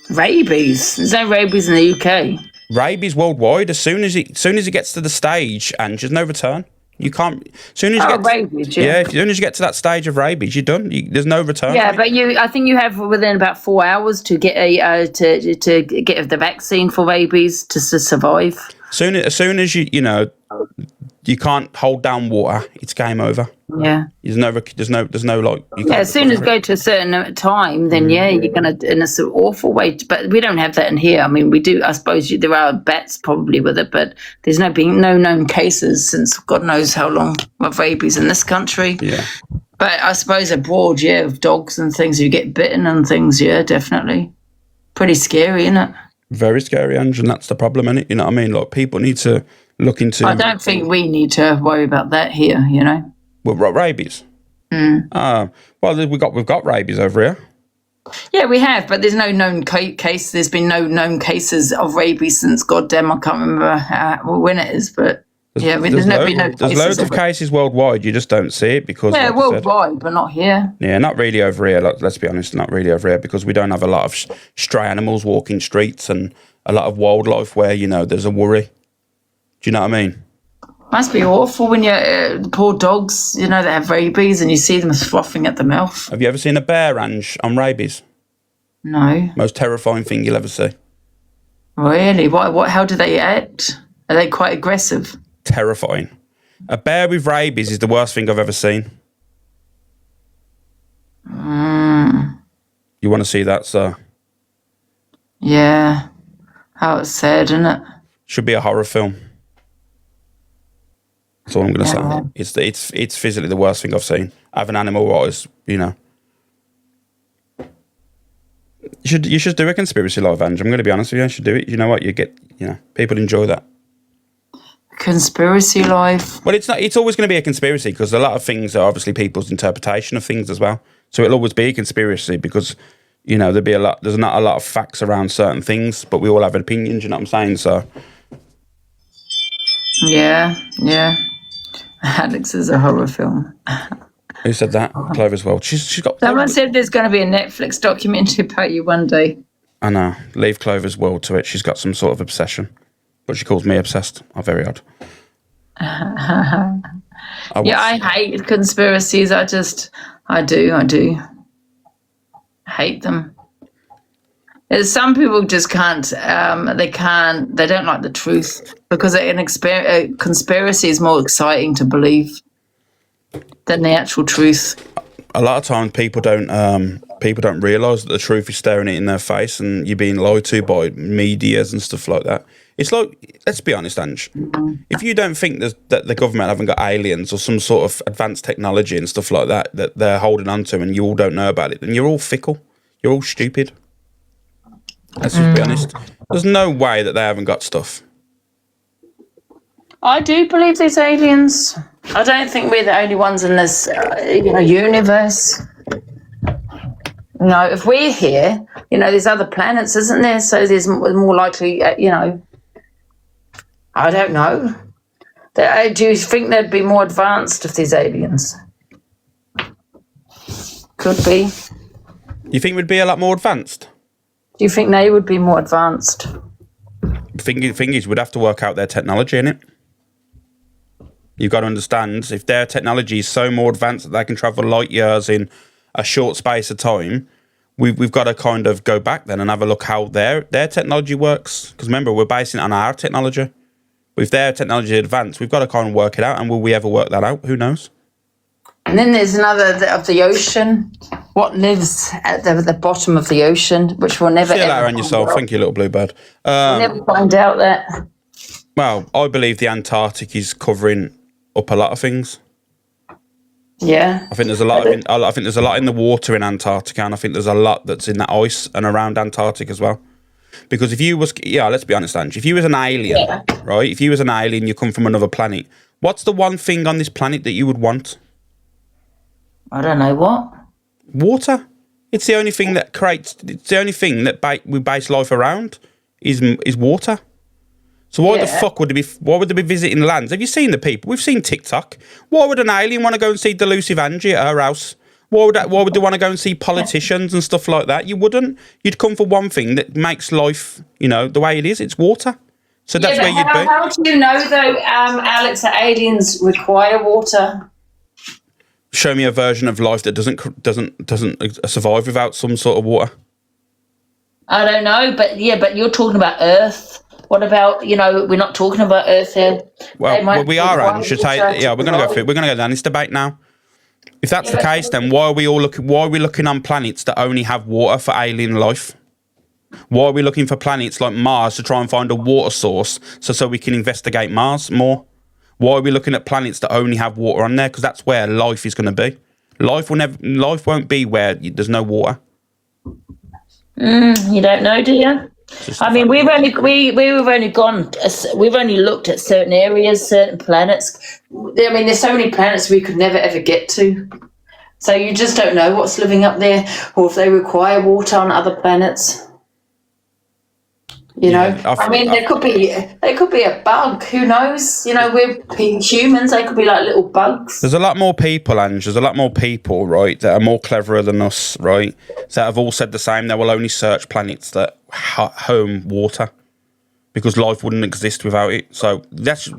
[SPEAKER 2] Rabies? There's no rabies in the UK.
[SPEAKER 1] Rabies worldwide. As soon as it gets to the stage, and there's no return. You can't. As soon as you get to that stage of rabies, you're done. There's no return.
[SPEAKER 2] Yeah, but I think you have within about 4 hours to get to get the vaccine for rabies to survive.
[SPEAKER 1] As soon as you can't hold down water, it's game over.
[SPEAKER 2] Yeah.
[SPEAKER 1] There's no like.
[SPEAKER 2] As soon as you go to a certain time, then you're gonna in a sort of awful way. But we don't have that in here. I mean, we do. I suppose there are bats probably with it, but there's no known cases since God knows how long of rabies in this country.
[SPEAKER 1] Yeah.
[SPEAKER 2] But I suppose abroad, of dogs and things, you get bitten and things. Yeah, definitely. Pretty scary, isn't it?
[SPEAKER 1] Very scary, Andrew, and that's the problem, innit? You know what I mean? Like, people need to look into.
[SPEAKER 2] I don't think we need to worry about that here.
[SPEAKER 1] Well, rabies. Well, we've got rabies over here.
[SPEAKER 2] Yeah, we have, but there's no known case. There's been no known cases of rabies since goddamn I can't remember when it is, but there's
[SPEAKER 1] loads of cases worldwide. You just don't see it because
[SPEAKER 2] worldwide, but not here.
[SPEAKER 1] Yeah, not really over here. Let's be honest, not really over here because we don't have a lot of stray animals walking streets and a lot of wildlife where there's a worry. Do you know what I mean?
[SPEAKER 2] Must be awful when the poor dogs, that have rabies and you see them frothing at the mouth.
[SPEAKER 1] Have you ever seen a bear, Ange, on rabies?
[SPEAKER 2] No.
[SPEAKER 1] Most terrifying thing you'll ever see.
[SPEAKER 2] Really? What? How do they act? Are they quite aggressive?
[SPEAKER 1] Terrifying. A bear with rabies is the worst thing I've ever seen. You want to see that, so
[SPEAKER 2] Yeah. How it's said, isn't it?
[SPEAKER 1] should be a horror film. That's all I'm going to
[SPEAKER 2] Yeah.
[SPEAKER 1] say. It's physically the worst thing I've seen. Having animal rights, you know. You should do a conspiracy live, Ange. I'm going to be honest with you. You should do it. You know what? People enjoy that.
[SPEAKER 2] Conspiracy life.
[SPEAKER 1] Well, it's not. It's always going to be a conspiracy because a lot of things are obviously people's interpretation of things as well. So it'll always be a conspiracy because, you know, there's not a lot of facts around certain things, but we all have opinions. You know what I'm saying? So.
[SPEAKER 2] Yeah. Alex is a horror film.
[SPEAKER 1] Who said that? Clover's World. She's got.
[SPEAKER 2] Someone said there's going to be a Netflix documentary about you one day.
[SPEAKER 1] I know. Leave Clover's World to it. She's got some sort of obsession, but she calls me obsessed. Oh, very odd.
[SPEAKER 2] I hate conspiracies. I do. I hate them. There's some people just can't. They don't like the truth because a conspiracy is more exciting to believe than the actual truth.
[SPEAKER 1] A lot of times, people don't realise that the truth is staring it in their face, and you're being lied to by medias and stuff like that. It's like, let's be honest, Ange. If you don't think that the government haven't got aliens or some sort of advanced technology and stuff like that that they're holding on to, and you all don't know about it, then you're all fickle. You're all stupid. Let's just be honest. There's no way that they haven't got stuff.
[SPEAKER 2] I do believe there's aliens. I don't think we're the only ones in this, universe. No, if we're here, there's other planets, isn't there? So there's more likely, I don't know. Do you think they'd be more advanced if there's aliens? Could be.
[SPEAKER 1] You think we'd be a lot more advanced?
[SPEAKER 2] Do you think they would be more advanced?
[SPEAKER 1] Thing is, we'd have to work out their technology, innit? You've got to understand, if their technology is so more advanced that they can travel light years in a short space of time, we've got to kind of go back then and have a look how their technology works. Because remember, we're basing it on our technology. If their technology advanced, we've got to kind of work it out. And will we ever work that out? Who knows?
[SPEAKER 2] And then there's another of the ocean. What lives at the bottom of the ocean, which we'll never.
[SPEAKER 1] See you later on yourself. Thank you, little bluebird.
[SPEAKER 2] We'll never find out that.
[SPEAKER 1] Well, I believe the Antarctic is covering up a lot of things.
[SPEAKER 2] Yeah.
[SPEAKER 1] I think there's a lot. I think there's a lot in the water in Antarctica, and I think there's a lot that's in that ice and around Antarctica as well. Because if you was, let's be honest, Ange. If you was an alien, right? If you was an alien, you come from another planet. What's the one thing on this planet that you would want?
[SPEAKER 2] I don't know what.
[SPEAKER 1] Water. It's the only thing that creates. It's the only thing that we base life around is water. So why the fuck would they be? Why would they be visiting lands? Have you seen the people? We've seen TikTok. Why would an alien want to go and see Delusive Angie at her house? Why would they want to go and see politicians and stuff like that? You wouldn't. You'd come for one thing that makes life, the way it is. It's water. So that's where you'd be.
[SPEAKER 2] How do you know though, Alex, that aliens require water?
[SPEAKER 1] Show me a version of life that doesn't survive without some sort of water.
[SPEAKER 2] I don't know, but you're talking about Earth. What about, we're not talking about Earth here.
[SPEAKER 1] Well, we are, Anne. We're going to go through it. We're going to go down this debate now. If that's the case, then why are we looking on planets that only have water for alien life? Why are we looking for planets like Mars to try and find a water source so we can investigate Mars more? Why are we looking at planets that only have water on there? Because that's where life is going to be. Life won't be where there's no water.
[SPEAKER 2] You don't know, do you? I mean, we've only looked at certain areas, certain planets. I mean, there's so many planets we could never ever get to. So you just don't know what's living up there, or if they require water on other planets. I mean, there could be a bug. Who knows? We're humans. They could be like little bugs.
[SPEAKER 1] There's a lot more people, Ange. There's a lot more people, right, that are more cleverer than us, right, that have all said the same. They will only search planets that home water because life wouldn't exist without it. So that's,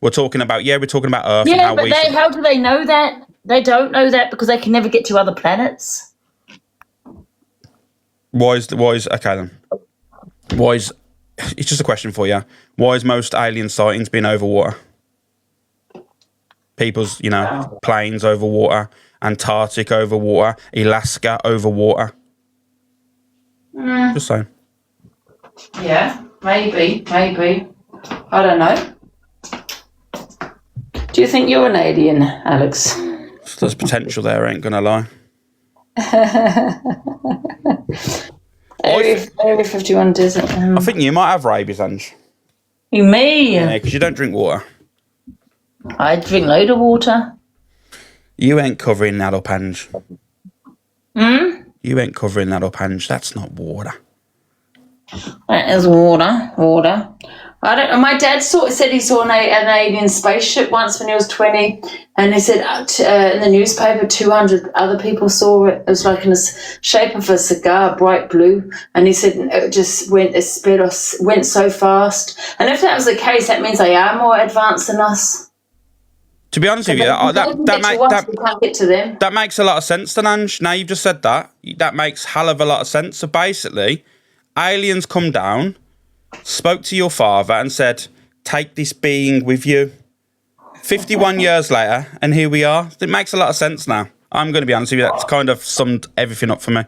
[SPEAKER 1] we're talking about Earth.
[SPEAKER 2] Yeah,
[SPEAKER 1] and
[SPEAKER 2] but how do they know that? They don't know that because they can never get to other planets.
[SPEAKER 1] Okay then. It's just a question for you. Why is most alien sightings been over water? People's, planes over water, Antarctic over water, Alaska over water. Just saying.
[SPEAKER 2] Yeah, maybe. I don't know. Do you think you're an alien, Alex?
[SPEAKER 1] There's potential there, ain't gonna lie.
[SPEAKER 2] Area 51 desert.
[SPEAKER 1] I think you might have rabies, Ange.
[SPEAKER 2] You me?
[SPEAKER 1] Yeah, because you don't drink water.
[SPEAKER 2] I drink load of water.
[SPEAKER 1] You ain't covering that up, Ange. You ain't covering that up, Ange. That's not water.
[SPEAKER 2] That is water. I don't. My dad said he saw an alien spaceship once when he was 20, and he said in the newspaper 200 other people saw it. It was like in the shape of a cigar, bright blue, and he said it just went so fast. And if that was the case, that means they are more advanced than us.
[SPEAKER 1] To be honest with you, that makes a lot of sense then, Ange. Now you've just said that. That makes hell of a lot of sense. So basically, aliens come down, spoke to your father and said, take this being with you. 51 years later, and here we are. It makes a lot of sense now. I'm going to be honest with you, that's kind of summed everything up for me.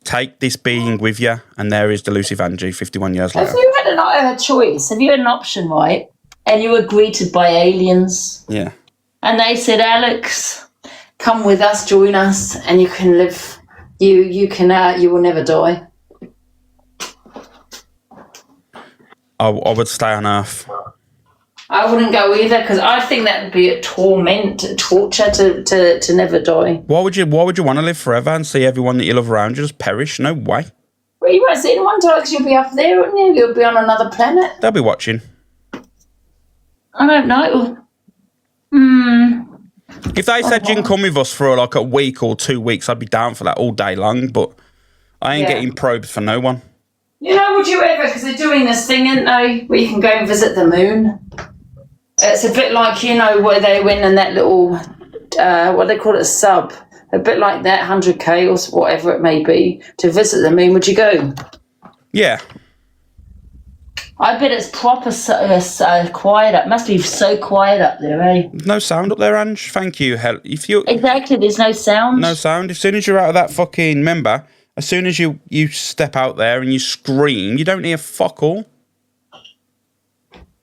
[SPEAKER 1] Take this being with you, and there is Delusive Angie 51 years later.
[SPEAKER 2] If you had a choice, if you had an option, right, and you were greeted by aliens,
[SPEAKER 1] yeah,
[SPEAKER 2] and they said, Alex, come with us, join us, and you can live, you will never die.
[SPEAKER 1] I would stay on Earth.
[SPEAKER 2] I wouldn't go either, because I think that would be a torture to never die.
[SPEAKER 1] Why would you want to live forever and see everyone that you love around you just perish? No way.
[SPEAKER 2] Well, you won't see anyone die because you'll be up there, wouldn't you? You'll be on another planet.
[SPEAKER 1] They'll be watching.
[SPEAKER 2] I don't know.
[SPEAKER 1] If they said you can come with us for like a week or 2 weeks, I'd be down for that all day long, but I ain't getting probed for no one.
[SPEAKER 2] You know, would you ever, because they're doing this thing, aren't they, where you can go and visit the moon? It's a bit like, you know, where they went in that little, what they call it, a sub. A bit like that, 100K or whatever it may be, to visit the moon. Would you go?
[SPEAKER 1] Yeah.
[SPEAKER 2] I bet it's proper quiet up. Must be so quiet up there, eh?
[SPEAKER 1] No sound up there, Ange. Thank you.
[SPEAKER 2] Exactly, there's no sound.
[SPEAKER 1] No sound. As soon as you're out of that fucking member, as soon as you step out there and you scream, you don't hear fuck all.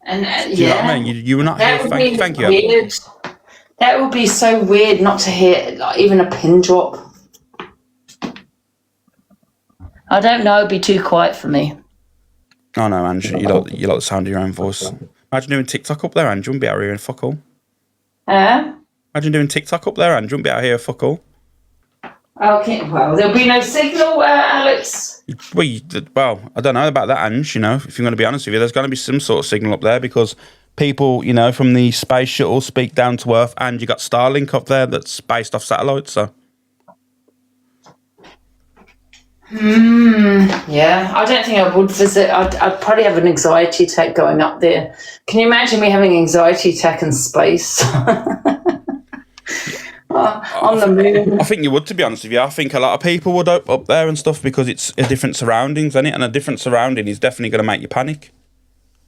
[SPEAKER 2] And
[SPEAKER 1] Do you know what I mean? You were not here. Thank you.
[SPEAKER 2] Weird. That would be so weird not to hear like even a pin drop. I don't know. It'd be too quiet for me.
[SPEAKER 1] Oh no, Ange. You like the sound of your own voice. Imagine doing TikTok up there, Ange. You wouldn't be out here fuck all. Imagine doing TikTok up there, Ange. You wouldn't be out here fuck all.
[SPEAKER 2] Okay, well, there'll be no signal, Alex.
[SPEAKER 1] Well, I don't know about that, Ange. You know, if you're going to be honest with you, there's going to be some sort of signal up there because people, you know, from the space shuttle speak down to Earth, and you got Starlink up there that's based off satellites. So,
[SPEAKER 2] yeah, I don't think I would visit. I'd probably have an anxiety attack going up there. Can you imagine me having an anxiety attack in space? On the moon.
[SPEAKER 1] I think you would, to be honest with you. I think a lot of people would up there and stuff because it's a different surroundings, isn't it? And a different surrounding is definitely going to make you panic.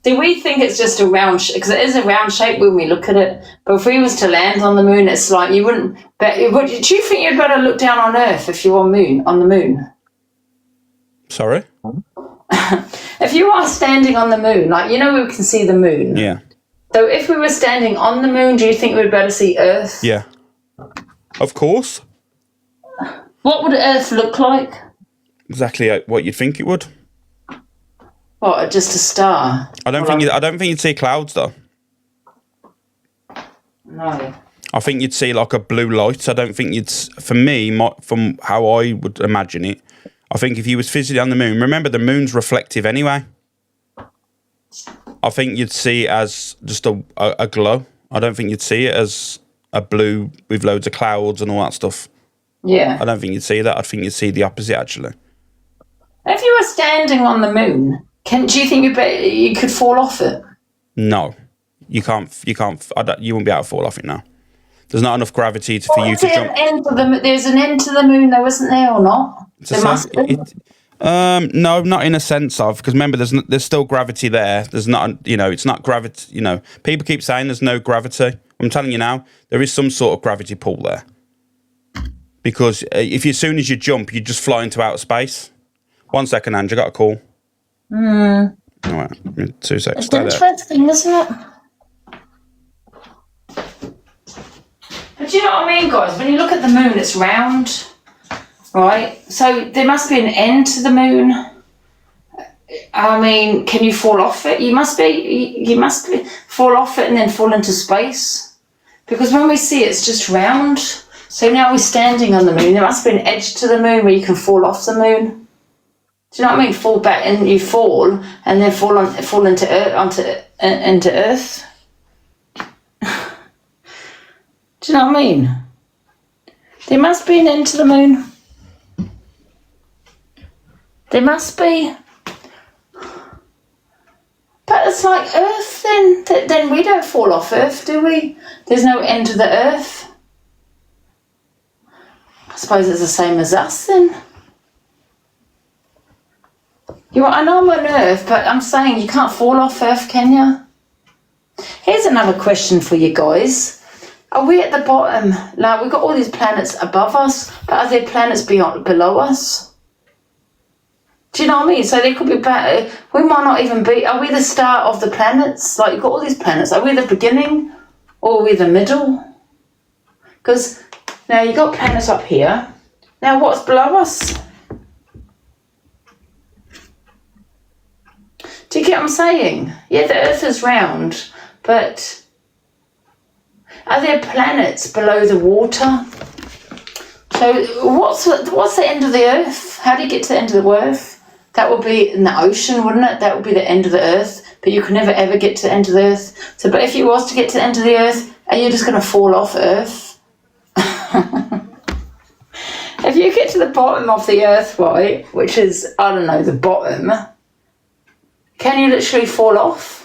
[SPEAKER 2] Do we think it's just a round shape? Because it is a round shape when we look at it. But if we was to land on the moon, it's like you wouldn't. But do you think you'd better look down on Earth if you're on the moon?
[SPEAKER 1] Sorry?
[SPEAKER 2] If you are standing on the moon, like, you know, we can see the moon.
[SPEAKER 1] Yeah.
[SPEAKER 2] So if we were standing on the moon, do you think we'd better see Earth?
[SPEAKER 1] Yeah. Of course.
[SPEAKER 2] What would Earth look like?
[SPEAKER 1] Exactly what you'd think it would.
[SPEAKER 2] What, just a star?
[SPEAKER 1] I don't think you'd see clouds though.
[SPEAKER 2] No.
[SPEAKER 1] I think you'd see like a blue light. I don't think from how I would imagine it, I think if you was physically on the moon, remember the moon's reflective anyway. I think you'd see it as just a glow. I don't think you'd see it as a blue with loads of clouds and all that stuff.
[SPEAKER 2] Yeah.
[SPEAKER 1] I don't think you'd see that. I think you'd see the opposite, actually.
[SPEAKER 2] If you were standing on the moon, do you think you could fall off it?
[SPEAKER 1] No. You can't. You won't be able to fall off it now. There's not enough gravity for you to jump.
[SPEAKER 2] There's an end to the moon, though, isn't there, or not? There must be.
[SPEAKER 1] No, not in a sense of, because remember, there's still gravity there. There's not, you know, it's not gravity. You know, people keep saying there's no gravity. I'm telling you now, there is some sort of gravity pull there. Because as soon as you jump, you just fly into outer space. 1 second, Ange. I got a call. All right, 2 seconds.
[SPEAKER 2] It's
[SPEAKER 1] Stay there.
[SPEAKER 2] interesting, isn't it? But do you know what I mean, guys? When you look at the moon, it's round, right? So there must be an end to the moon. I mean, can you fall off it? You must be fall off it and then fall into space. Because when we see it, it's just round. So now we're standing on the moon. There must be an edge to the moon where you can fall off the moon. Do you know what I mean? Fall back and you fall and then fall into Earth. Do you know what I mean? There must be an end to the moon. There must be. But it's like Earth then. Then we don't fall off Earth, do we? There's no end to the Earth. I suppose it's the same as us then. I know I'm on Earth, but I'm saying you can't fall off Earth, can you? Here's another question for you guys. Are we at the bottom? Like, we've got all these planets above us, but are there planets below us? Do you know what I mean? So there could be, we might not even be, are we the start of the planets? Like, you've got all these planets. Are we the beginning or are we the middle? Because now you've got planets up here. Now what's below us? Do you get what I'm saying? Yeah, the Earth is round, but are there planets below the water? So what's the end of the Earth? How do you get to the end of the Earth? That would be in the ocean, wouldn't it? That would be the end of the Earth, but you can never ever get to the end of the Earth. So, but if you was to get to the end of the Earth, are you just going to fall off Earth? If you get to the bottom of the Earth, right, which is, I don't know, the bottom, can you literally fall off?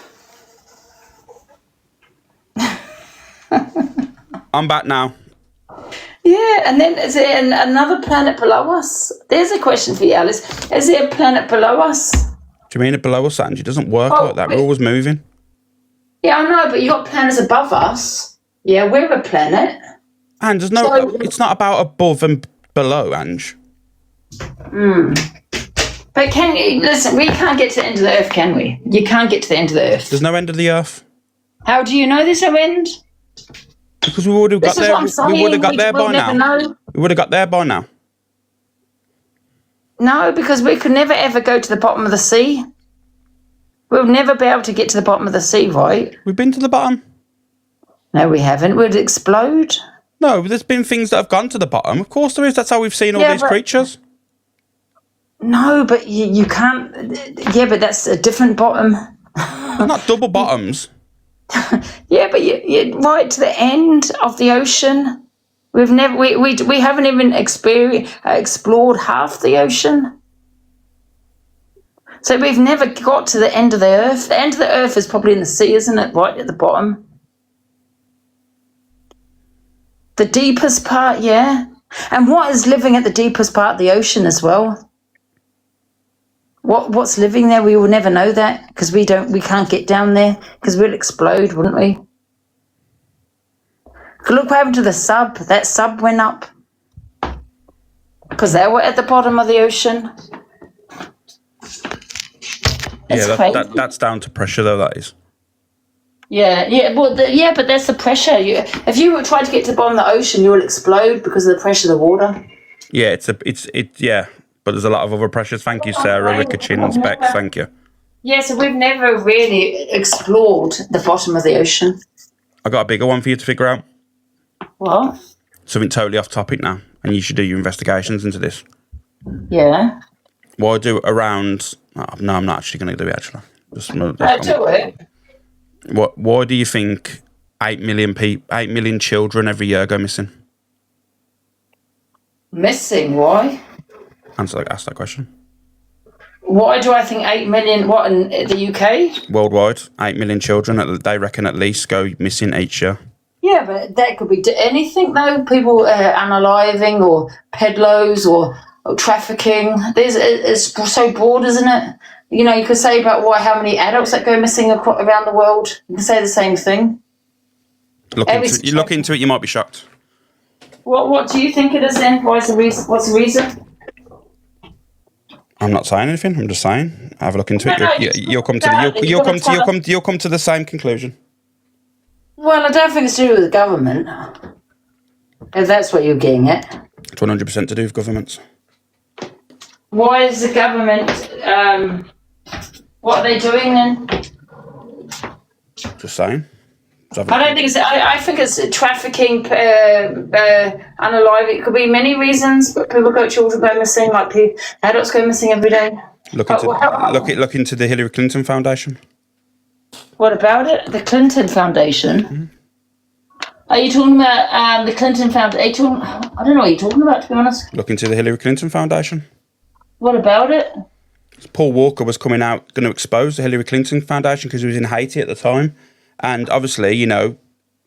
[SPEAKER 1] I'm back now.
[SPEAKER 2] Yeah, and then is there another planet below us? There's a question for you, Alice. Is there a planet below us?
[SPEAKER 1] Do you mean it below us, Ange? It doesn't work like that. We're always moving.
[SPEAKER 2] Yeah, I know, but you got planets above us. Yeah, we're a planet.
[SPEAKER 1] And there's no. It's not about above and below, Ange.
[SPEAKER 2] But can you listen? We can't get to the end of the Earth, can we? You can't get to the end of the Earth.
[SPEAKER 1] There's no end of the Earth.
[SPEAKER 2] How do you know there's no end?
[SPEAKER 1] Because we would have got there. We would have got there by now. We would have got there by now.
[SPEAKER 2] No, because we could never ever go to the bottom of the sea. We'll never be able to get to the bottom of the sea, right?
[SPEAKER 1] We've been to the bottom.
[SPEAKER 2] No, we haven't. We'd explode.
[SPEAKER 1] No, there's been things that have gone to the bottom. Of course there is. That's how we've seen all these creatures.
[SPEAKER 2] No, but you can't. Yeah, but that's a different bottom.
[SPEAKER 1] They're not double bottoms.
[SPEAKER 2] Yeah, but you're right to the end of the ocean. We haven't even explored half the ocean. So we've never got to the end of the Earth. The end of the Earth is probably in the sea, isn't it? Right at the bottom. The deepest part, yeah. And what is living at the deepest part of the ocean as well? What's living there? We will never know that because we can't get down there because we'll explode, wouldn't we? Look what happened to the sub. That sub went up because they were at the bottom of the ocean.
[SPEAKER 1] That's down to pressure, though. That is.
[SPEAKER 2] Yeah. Well, but that's the pressure. If you try to get to the bottom of the ocean, you will explode because of the pressure of the water.
[SPEAKER 1] Yeah, yeah. But there's a lot of other pressures. Thank you, Sarah, Ricochin, Specs. Thank you.
[SPEAKER 2] Yeah, so we've never really explored the bottom of the ocean.
[SPEAKER 1] I got a bigger one for you to figure out.
[SPEAKER 2] What?
[SPEAKER 1] Something totally off topic now, and you should do your investigations into this.
[SPEAKER 2] Yeah.
[SPEAKER 1] Well, I do around. Oh, no, I'm not actually going to do it. Actually,
[SPEAKER 2] Do it.
[SPEAKER 1] Why do you think 8 million children every year go missing?
[SPEAKER 2] Missing? Why?
[SPEAKER 1] Ask that question.
[SPEAKER 2] Why do I think 8 million? What, in the UK?
[SPEAKER 1] Worldwide, 8 million children, they reckon at least, go missing each year.
[SPEAKER 2] Yeah, but that could be anything, though. People unaliving or peddlers or trafficking. It's so broad, isn't it? You know, you could say about how many adults that go missing around the world. You can say the same thing.
[SPEAKER 1] Look into it, you might be shocked.
[SPEAKER 2] What do you think it is then? What's the reason?
[SPEAKER 1] I'm not saying anything. I'm just saying. Have a look into
[SPEAKER 2] No,
[SPEAKER 1] it. You'll come to the same conclusion.
[SPEAKER 2] Well, I don't think it's to do with the government. If that's what you're getting at.
[SPEAKER 1] It's 100% to do with governments.
[SPEAKER 2] Why is the government? What are they doing then?
[SPEAKER 1] Just saying.
[SPEAKER 2] I don't think it's. I think it's trafficking, unalive. It could be many reasons, but children go missing, like adults go missing every day.
[SPEAKER 1] Look into the Hillary Clinton Foundation.
[SPEAKER 2] What about it? The Clinton Foundation.
[SPEAKER 1] Mm-hmm.
[SPEAKER 2] Are you talking about the Clinton Foundation? I don't know what you're talking about, to be honest.
[SPEAKER 1] Look into the Hillary Clinton Foundation.
[SPEAKER 2] What about it?
[SPEAKER 1] Paul Walker was coming out, going to expose the Hillary Clinton Foundation because he was in Haiti at the time. And obviously, you know,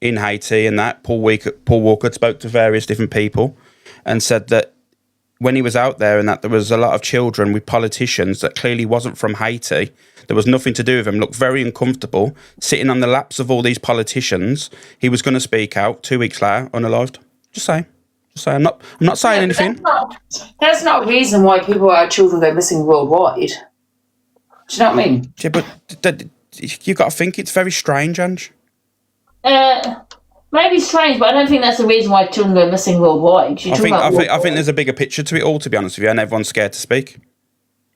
[SPEAKER 1] in Haiti and that, Paul Walker spoke to various different people and said that when he was out there and that there was a lot of children with politicians that clearly wasn't from Haiti. There was nothing to do with him. Looked very uncomfortable, sitting on the laps of all these politicians. He was going to speak out 2 weeks later, unalived. Just saying. I'm not saying anything.
[SPEAKER 2] That's not a reason why children go missing worldwide. Do you know what I mean?
[SPEAKER 1] Yeah, but you got to think it's very strange, Ange.
[SPEAKER 2] Maybe strange, but I don't think that's the reason why children go missing worldwide.
[SPEAKER 1] I think there's a bigger picture to it all, to be honest with you, and everyone's scared to speak.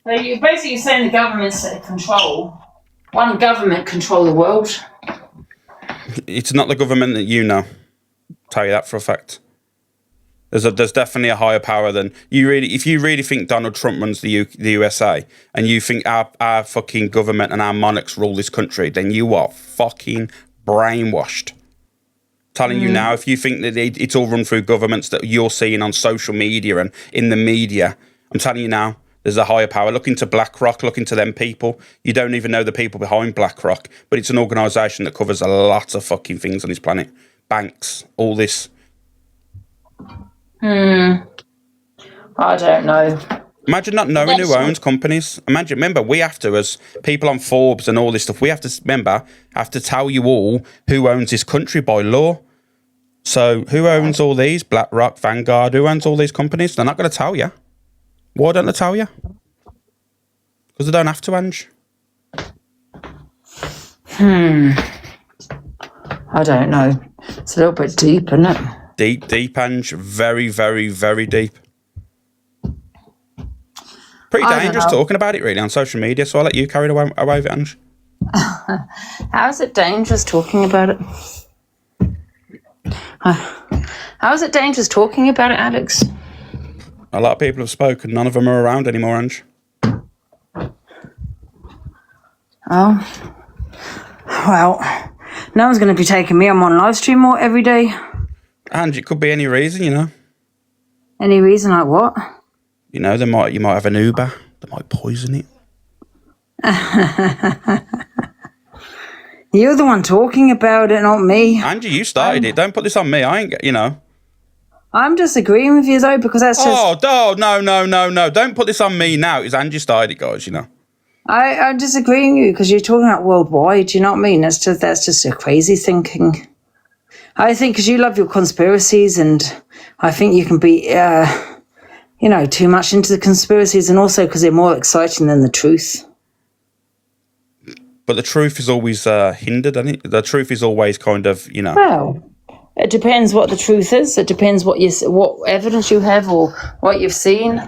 [SPEAKER 2] So you're basically saying the government's control. One government control the world.
[SPEAKER 1] It's not the government that you know. I'll tell you that for a fact. There's definitely a higher power than you really. If you really think Donald Trump runs the USA, and you think our fucking government and our monarchs rule this country, then you are fucking brainwashed. Telling you now, if you think that it's all run through governments that you're seeing on social media and in the media, I'm telling you now, there's a higher power. Look into BlackRock, look into them people. You don't even know the people behind BlackRock, but it's an organisation that covers a lot of fucking things on this planet. Banks, all this.
[SPEAKER 2] I don't know.
[SPEAKER 1] Imagine not knowing who owns companies. Remember, we have to, as people on Forbes and all this stuff, we have to tell you all who owns this country by law. So who owns all these? BlackRock, Vanguard, who owns all these companies? They're not going to tell you. Why don't they tell you? Because they don't have to, Ange.
[SPEAKER 2] I don't know. It's a little bit deep, isn't it?
[SPEAKER 1] Deep, Ange. Very, very, very deep. Pretty dangerous talking about it, really, on social media, so I'll let you carry away with it, Ange.
[SPEAKER 2] How is it dangerous talking about it? How is it dangerous talking about it, Alex?
[SPEAKER 1] A lot of people have spoken. None of them are around anymore, Ange.
[SPEAKER 2] Oh. Well, no one's going to be taking me. I'm on live stream more every day.
[SPEAKER 1] Ange, it could be any reason, you know.
[SPEAKER 2] Any reason like what?
[SPEAKER 1] You know, you might have an Uber. They might poison it.
[SPEAKER 2] You're the one talking about it, not me.
[SPEAKER 1] Angie, you started it. Don't put this on me. I ain't, you know.
[SPEAKER 2] I'm disagreeing with you, though, because that's just...
[SPEAKER 1] Oh, no. Don't put this on me now. It's Angie started it, guys, you know.
[SPEAKER 2] I'm disagreeing with you because you're talking about worldwide, you know what I mean? That's just a crazy thinking. I think because you love your conspiracies, and I think you can be, too much into the conspiracies, and also because they're more exciting than the truth.
[SPEAKER 1] But the truth is always hindered, isn't it? The truth is always kind of, you know...
[SPEAKER 2] Well, it depends what the truth is. It depends what evidence you have, or what you've seen,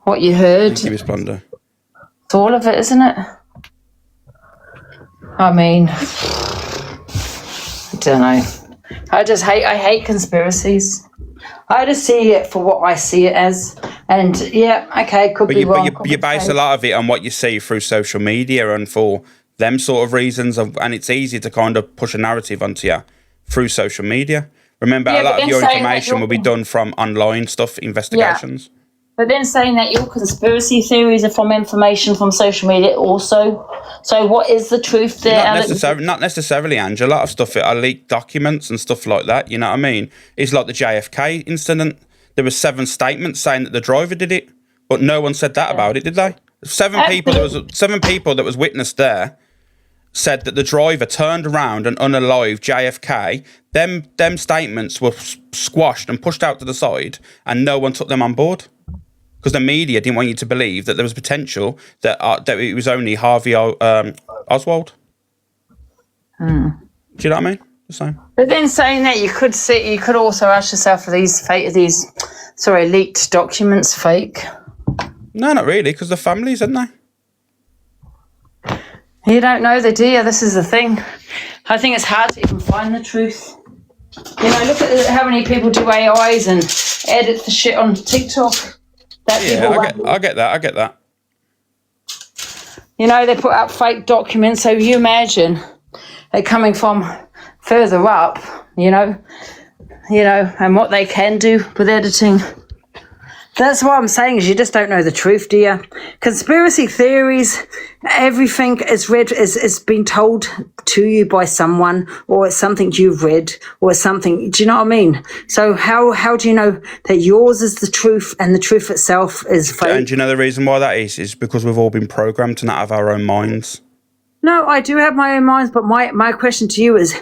[SPEAKER 2] what you heard.
[SPEAKER 1] Thank you, Miss Blunder.
[SPEAKER 2] It's all of it, isn't it? I mean, I don't know. I hate conspiracies. I just see it for what I see it as. And yeah, okay, could be wrong.
[SPEAKER 1] But you base a lot of it on what you see through social media and for them sort of reasons. And it's easy to kind of push a narrative onto you through social media. Remember, a lot of your information will be done from online stuff, investigations.
[SPEAKER 2] Yeah. But then saying that your conspiracy theories are from information from social media also. So what is the truth there?
[SPEAKER 1] Not necessarily, Ange. A lot of stuff are leaked documents and stuff like that. You know what I mean? It's like the JFK incident. There were 7 statements saying that the driver did it, but no one said that about it, did they? 7 people that was witnessed there said that the driver turned around and unalived JFK. Them statements were squashed and pushed out to the side, and no one took them on board. because the media didn't want you to believe that there was potential that it was only Harvey Oswald. Do you know what I mean? The same.
[SPEAKER 2] But then saying that, you could also ask yourself, are these leaked documents fake?
[SPEAKER 1] No, not really, because the families, aren't they?
[SPEAKER 2] You don't know, do you? This is the thing. I think it's hard to even find the truth. You know, look at how many people do AIs and edit the shit on TikTok.
[SPEAKER 1] I get that.
[SPEAKER 2] You know, they put out fake documents, so you imagine they're coming from further up, you know, and what they can do with editing. That's what I'm saying, is you just don't know the truth, do you? Conspiracy theories, everything is been told to you by someone, or it's something you've read, or something, do you know what I mean? So how do you know that yours is the truth and the truth itself is fake?
[SPEAKER 1] And do you know the reason why that is? Is because we've all been programmed to not have our own minds.
[SPEAKER 2] No, I do have my own minds, but my question to you is,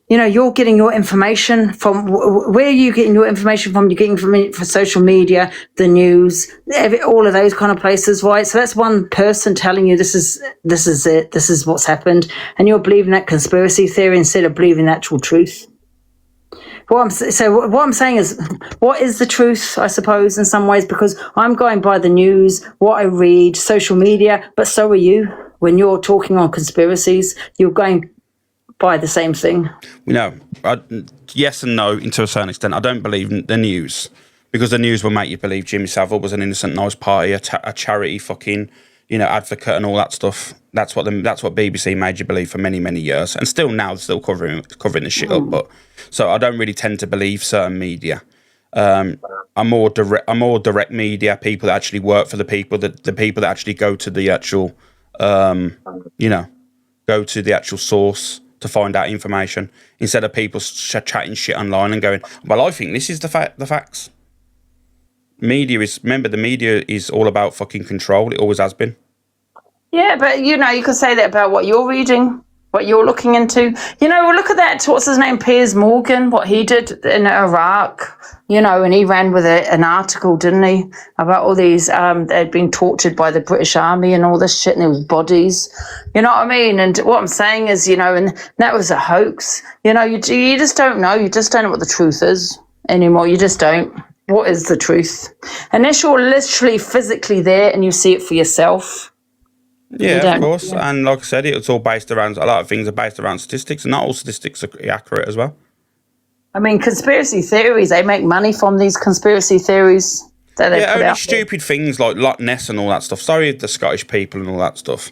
[SPEAKER 2] you're getting your information from, where are you getting your information from? You're getting from social media, the news, all of those kind of places, right? So that's one person telling you this is it, this is what's happened, and you're believing that conspiracy theory instead of believing the actual truth. What I'm saying is, what is the truth, I suppose, in some ways, because I'm going by the news, what I read, social media, but so are you. When you're talking on conspiracies, you're going by the same thing.
[SPEAKER 1] Yes and no, to a certain extent. I don't believe in the news, because the news will make you believe Jimmy Savile was an innocent, nice party, a charity fucking, advocate and all that stuff. That's what BBC made you believe for many, many years, and still now they're still covering the shit up. But so I don't really tend to believe certain media. I'm more direct media, people that actually work for the people that actually go to the actual. Go to the actual source to find out information, instead of people chatting shit online and going, well, I think this is the facts. The media is all about fucking control. It always has been.
[SPEAKER 2] Yeah, but you could say that about what you're reading, what you're looking into. Look at that, what's his name, Piers Morgan, what he did in Iraq, and he ran with an article, didn't he, about all these, they'd been tortured by the British Army and all this shit, and there was bodies, you know what I mean? And what I'm saying is, and that was a hoax. You just don't know. You just don't know what the truth is anymore. You just don't. What is the truth? Unless you're literally physically there and you see it for yourself.
[SPEAKER 1] Yeah, of course. Yeah. And like I said, it's all based around, a lot of things are based around statistics, and not all statistics are accurate as well.
[SPEAKER 2] I mean, conspiracy theories, they make money from these conspiracy theories that they put out.
[SPEAKER 1] Stupid things like Loch Ness and all that stuff. Sorry, the Scottish people and all that stuff.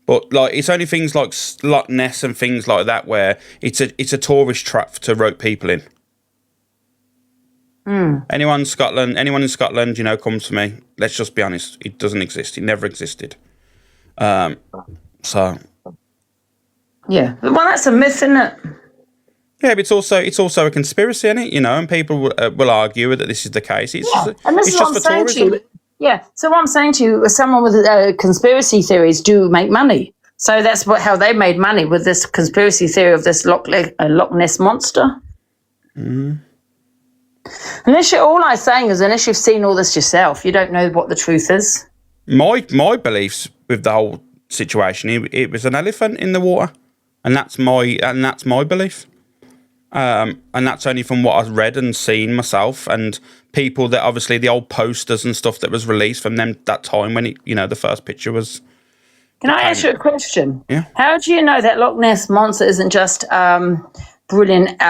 [SPEAKER 1] But it's only things like Loch Ness and things like that where it's a tourist trap to rope people in. Anyone in Scotland, comes to me. Let's just be honest. It doesn't exist. It never existed. Yeah, well,
[SPEAKER 2] that's a myth, isn't it?
[SPEAKER 1] Yeah, but it's also a conspiracy, isn't it? And people will argue that this is the case. It's just for tourism.
[SPEAKER 2] Yeah. So what I'm saying to you, someone with conspiracy theories do make money. So that's how they made money, with this conspiracy theory of this Loch Ness monster. All I'm saying is, unless you've seen all this yourself, you don't know what the truth is.
[SPEAKER 1] My beliefs with the whole situation, it was an elephant in the water, and that's my belief. And that's only from what I've read and seen myself, and people that obviously the old posters and stuff that was released from them that time when the first picture was.
[SPEAKER 2] Can I ask you a question?
[SPEAKER 1] Yeah.
[SPEAKER 2] How do you know that Loch Ness monster isn't just brilliant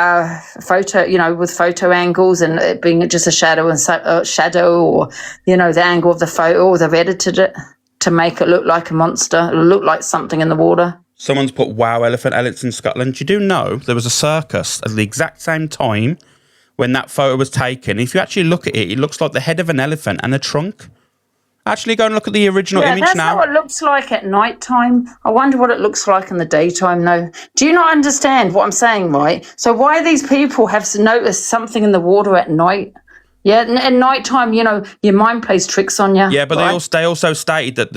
[SPEAKER 2] photo, with photo angles and it being just a shadow or the angle of the photo, or they've edited it to make it look like a monster, look like something in the water?
[SPEAKER 1] Someone's put wow elephant in Scotland. You do know there was a circus at the exact same time when that photo was taken. If you actually look at it, it looks like the head of an elephant and a trunk. Actually, go and look at the original image
[SPEAKER 2] that's
[SPEAKER 1] now.
[SPEAKER 2] That's what it looks like at night time. I wonder what it looks like in the daytime, though. Do you not understand what I'm saying, right? So why these people have noticed something in the water at night? Yeah, at night time, your mind plays tricks on you.
[SPEAKER 1] Yeah, but right? they also stated that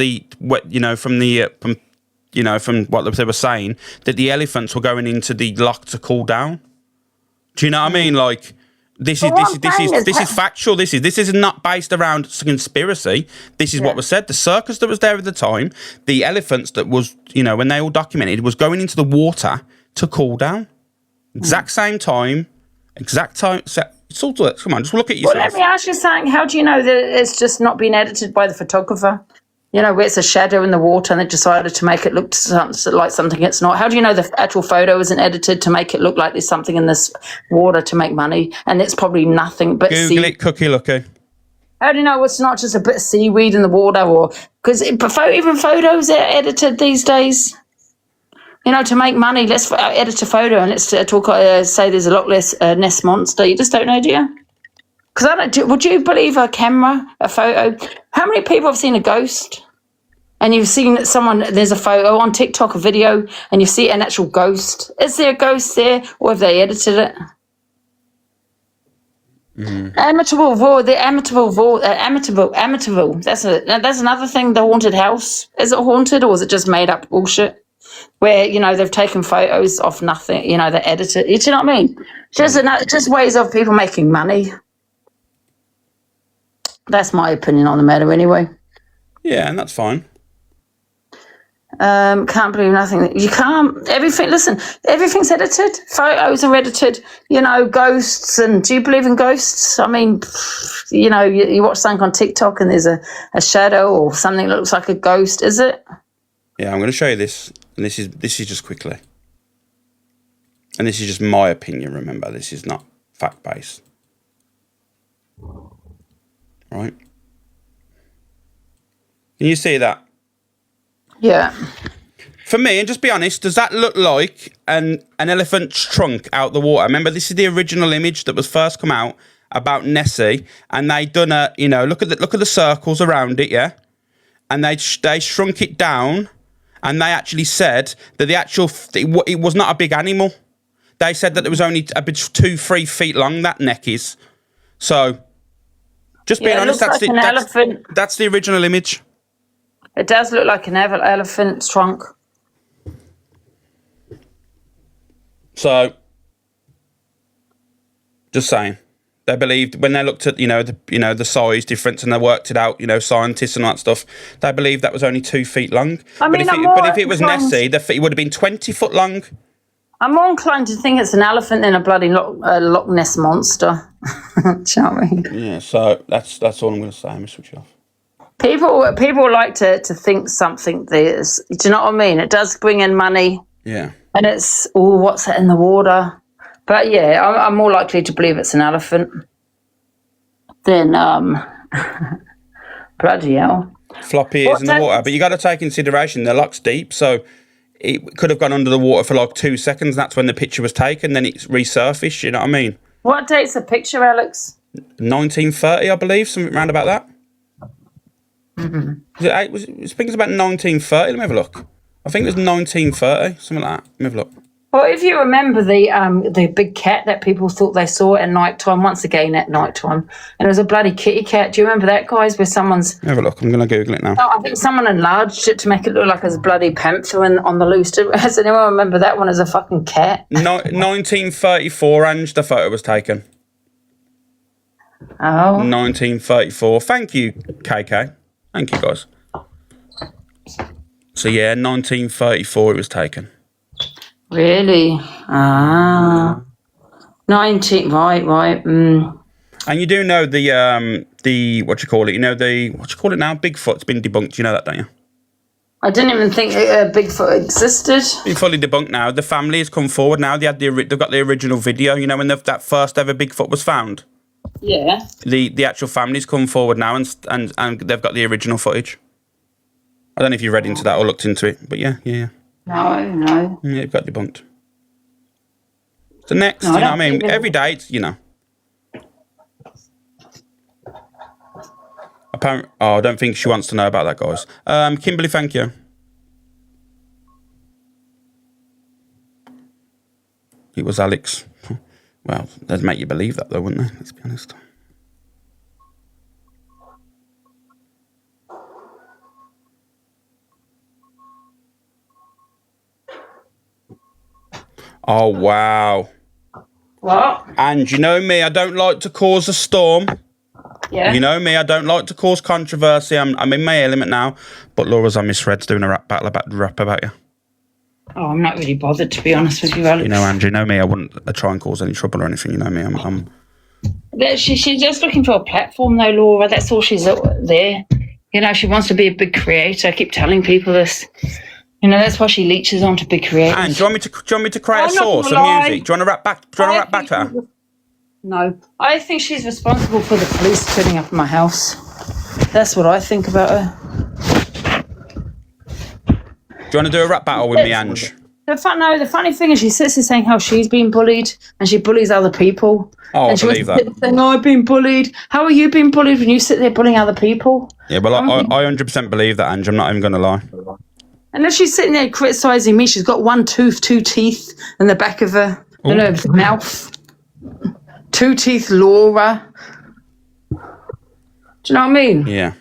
[SPEAKER 1] from what they were saying, that the elephants were going into the loch to cool down. Do you know what I mean? This is factual. This is not based around conspiracy. This is what was said. The circus that was there at the time, the elephants that was, when they all documented, was going into the water to cool down. Exact same time, exact time. It's all. Come on, just look at yourself.
[SPEAKER 2] Well, let me ask you something. How do you know that it's just not been edited by the photographer? Where it's a shadow in the water and they decided to make it look like something it's not. How do you know the actual photo isn't edited to make it look like there's something in this water to make money and it's probably nothing but
[SPEAKER 1] Google it, Cookie Lucky.
[SPEAKER 2] How do you know it's not just a bit of seaweed in the water? Or because even photos are edited these days. To make money, let's edit a photo and let's talk. Say there's a Loch Ness monster. You just don't know, do you? Because would you believe a photo? How many people have seen a ghost? And you've seen there's a photo on TikTok, a video, and you see an actual ghost. Is there a ghost there, or have they edited it? Amityville. That's another thing. The haunted house. Is it haunted, or is it just made up bullshit? Where they've taken photos off nothing. They edit it. Do you know what I mean? Just ways of people making money. That's my opinion on the matter, anyway.
[SPEAKER 1] Yeah, and that's fine.
[SPEAKER 2] Can't believe nothing. You can't. Everything's edited. Photos are edited. Ghosts. And do you believe in ghosts? I mean, you watch something on TikTok and there's a shadow or something that looks like a ghost. Is it?
[SPEAKER 1] Yeah, I'm going to show you this, and this is just quickly, and this is just my opinion. Remember, this is not fact based. Right? Can you see that?
[SPEAKER 2] Yeah.
[SPEAKER 1] For me, and just be honest, does that look like an elephant's trunk out the water? Remember, this is the original image that was first come out about Nessie, and they done a, look at the circles around it, yeah, and they shrunk it down, and they actually said that it was not a big animal. They said that it was only a bit 2-3 feet long. That neck is. So, just being honest, that's the original image.
[SPEAKER 2] It does look like an elephant's trunk.
[SPEAKER 1] So, just saying, they believed when they looked at the size difference and they worked it out, scientists and all that stuff. They believed that was only 2 feet long. But if it was Nessie, it would have been 20 foot long.
[SPEAKER 2] I'm more inclined to think it's an elephant than a bloody Loch Ness monster. Do you know what I mean?
[SPEAKER 1] Yeah. So that's all I'm going to say. I'm going to switch it off.
[SPEAKER 2] People like to think something there's. Do you know what I mean? It does bring in money.
[SPEAKER 1] Yeah.
[SPEAKER 2] And it's what's it in the water? But yeah, I'm more likely to believe it's an elephant than bloody hell.
[SPEAKER 1] Floppy ears in the water, but you got to take consideration the loch's deep, so it could have gone under the water for like 2 seconds. That's when the picture was taken. Then it's resurfaced. You know what I mean?
[SPEAKER 2] What date's the picture, Alex?
[SPEAKER 1] 1930, I believe, something around about that.
[SPEAKER 2] Mm-hmm.
[SPEAKER 1] I think it's about 1930. Let me have a look. I think it was 1930, something like that. Let me have a look.
[SPEAKER 2] Well, if you remember the big cat that people thought they saw at night time, once again at night time, and it was a bloody kitty cat. Do you remember that, guys? Where someone's...
[SPEAKER 1] Have a look. I'm going to Google it now.
[SPEAKER 2] I think someone enlarged it to make it look like it was a bloody panther on the loose. Does anyone remember that one as a fucking cat?
[SPEAKER 1] 1934, Ange, the photo was taken.
[SPEAKER 2] Oh.
[SPEAKER 1] 1934. Thank you, KK. Thank you, guys. So, yeah, 1934 it was taken.
[SPEAKER 2] Really? 19, right.
[SPEAKER 1] And you do know the what you call it? What you call it now? Bigfoot's been debunked. You know that, don't you?
[SPEAKER 2] I didn't even think Bigfoot existed.
[SPEAKER 1] Been fully debunked now. The family has come forward now. They've got the original video. When that first ever Bigfoot was found.
[SPEAKER 2] Yeah.
[SPEAKER 1] The actual family's come forward now and they've got the original footage. I don't know if you read into that or looked into it, but yeah.
[SPEAKER 2] No.
[SPEAKER 1] Yeah, it got debunked. So next, you know what I mean? Every day, it's, Apparently, I don't think she wants to know about that, guys. Kimberly, thank you. It was Alex. Well, they'd make you believe that, though, wouldn't they? Let's be honest. Oh, wow.
[SPEAKER 2] What?
[SPEAKER 1] And you know me, I don't like to cause a storm.
[SPEAKER 2] Yeah.
[SPEAKER 1] You know me, I don't like to cause controversy. I'm in my element now. But Laura's on Misread's doing a rap about you.
[SPEAKER 2] Oh, I'm not really bothered, to be honest with you, Alex.
[SPEAKER 1] You know, Andrew, you know me, I wouldn't try and cause any trouble or anything. You know me, I'm
[SPEAKER 2] She's just looking for a platform, though, Laura. That's all she's there. You know, she wants to be a big creator. I keep telling people this. You know, that's why she leeches onto big creators.
[SPEAKER 1] And do you want me to create a source of music? Do you want to rap back? Do you want to rap back to her?
[SPEAKER 2] No, I think she's responsible for the police turning up at my house. That's what I think about her.
[SPEAKER 1] Do you want to do a rap battle with me, Ange?
[SPEAKER 2] The funny thing is she sits there saying how she's been bullied and she bullies other people.
[SPEAKER 1] Oh,
[SPEAKER 2] and
[SPEAKER 1] I believe that.
[SPEAKER 2] Saying, I've been bullied. How are you being bullied when you sit there bullying other people?
[SPEAKER 1] Yeah, well, I 100% believe that, Ange. I'm not even going to lie.
[SPEAKER 2] And if she's sitting there criticising me, she's got one tooth, 2 teeth in the back of her mouth. 2 teeth, Laura. Do you know what I mean?
[SPEAKER 1] Yeah.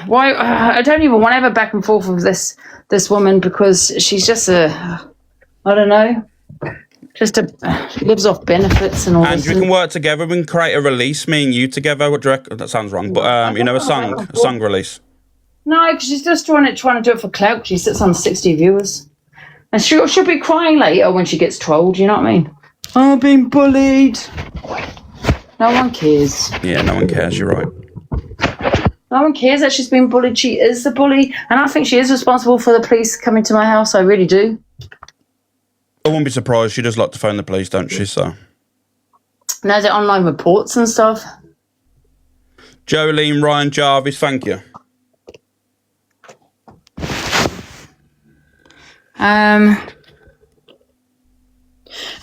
[SPEAKER 2] Why? I don't even want to have a back and forth with this woman because she's just I don't know, lives off benefits and all.
[SPEAKER 1] And we can work together. We can create a release, me and you together. What do you reckon? That sounds wrong, but a song release.
[SPEAKER 2] No, because she's just trying to do it for clout. She sits on 60 viewers, and she'll be crying later when she gets trolled. You know what I mean? I've been bullied. No one cares.
[SPEAKER 1] Yeah, no one cares. You're right.
[SPEAKER 2] No one cares that she's been bullied. She is the bully, and I think she is responsible for the police coming to my house. I really do.
[SPEAKER 1] I wouldn't be surprised. She does like to phone the police, don't she? So.
[SPEAKER 2] Now the online reports and stuff.
[SPEAKER 1] Jolene, Ryan Jarvis, thank you.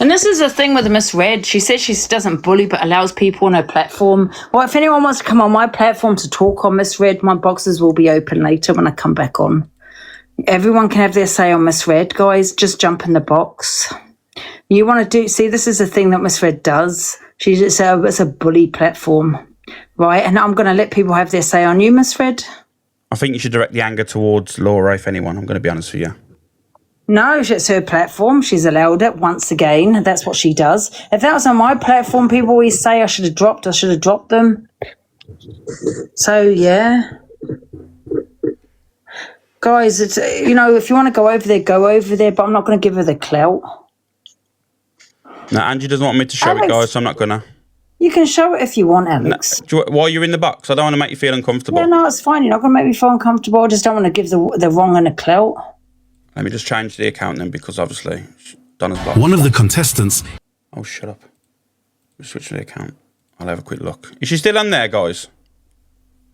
[SPEAKER 2] And this is the thing with Miss Red. She says she doesn't bully but allows people on her platform. Well, if anyone wants to come on my platform to talk on Miss Red, my boxes will be open later when I come back on. Everyone can have their say on Miss Red, guys. Just jump in the box. You want to see, this is the thing that Miss Red does. It's a bully platform, right? And I'm going to let people have their say on you, Miss Red.
[SPEAKER 1] I think you should direct the anger towards Laura, if anyone. I'm going to be honest with you.
[SPEAKER 2] No, it's her platform. She's allowed it once again. That's what she does. If that was on my platform, people always say I should have dropped them. So, yeah. Guys, it's, if you want to go over there, but I'm not going to give her the clout.
[SPEAKER 1] No, Angie doesn't want me to show it, guys, so I'm not going to.
[SPEAKER 2] You can show it if you want, Alex.
[SPEAKER 1] While you're in the box, I don't want to make you feel uncomfortable.
[SPEAKER 2] Yeah, no, it's fine. You're not going to make me feel uncomfortable. I just don't want to give the wrong and a clout.
[SPEAKER 1] Let me just change the account then, because obviously Donna's blocked.
[SPEAKER 16] One of the contestants.
[SPEAKER 1] Oh, shut up. Switch to the account. I'll have a quick look. Is she still on there, guys?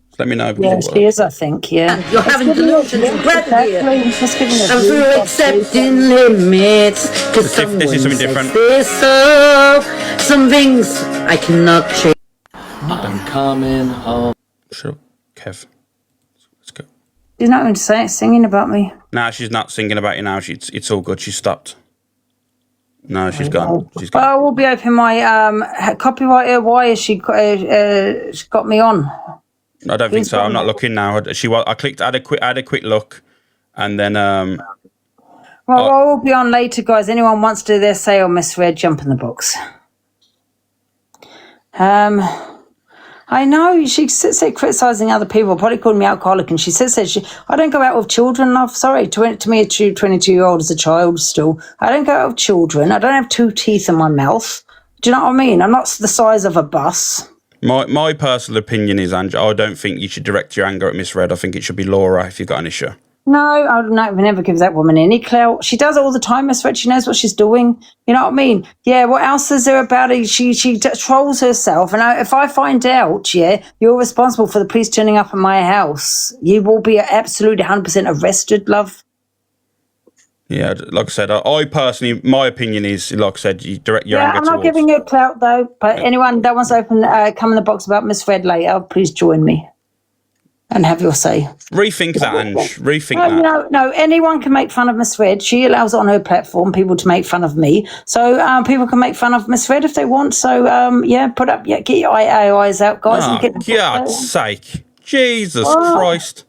[SPEAKER 1] Just let me know.
[SPEAKER 2] Yeah, she is, I think, yeah.
[SPEAKER 17] You're having delusions and gravity. I'm through accepting limits.
[SPEAKER 1] This is something different.
[SPEAKER 17] Some things I cannot change.
[SPEAKER 18] I'm coming home.
[SPEAKER 1] Shut up, Kev. Let's go.
[SPEAKER 2] She's not even singing about me.
[SPEAKER 1] Nah, she's not singing about you now. It's all good. She stopped. No, she's gone. She's gone.
[SPEAKER 2] Oh, we'll be open my copywriter. Why has she got me on?
[SPEAKER 1] I don't think so. I'm not looking now. I clicked. Add a quick look, and then.
[SPEAKER 2] Well, we'll be on later, guys. Anyone wants to do their say on Miss Red, jump in the box. I know she sits there criticising other people, probably calling me alcoholic, and she says I don't go out with children, love. Sorry, to me a 22-year-old is a child still. I don't go out with children. I don't have 2 teeth in my mouth. Do you know what I mean? I'm not the size of a bus.
[SPEAKER 1] My personal opinion is, Ange, I don't think you should direct your anger at Miss Red. I think it should be Laura if you've got an issue.
[SPEAKER 2] No, I would never give that woman any clout. She does it all the time, Miss Red. She knows what she's doing. You know what I mean? Yeah, what else is there about it? She trolls herself. And if I find out, you're responsible for the police turning up at my house, you will be absolutely 100% arrested, love.
[SPEAKER 1] Yeah, like I said, I personally, my opinion is, like I said, you direct your anger
[SPEAKER 2] I'm not giving you clout, though. But anyone that wants to come in the box about Miss Red later, please join me. And have your say.
[SPEAKER 1] Rethink that, Ange. Rethink that.
[SPEAKER 2] No. Anyone can make fun of Miss Red. She allows on her platform people to make fun of me. So people can make fun of Miss Red if they want. So get your eyes out, guys.
[SPEAKER 1] Oh,
[SPEAKER 2] and
[SPEAKER 1] God's sake. Jesus Christ.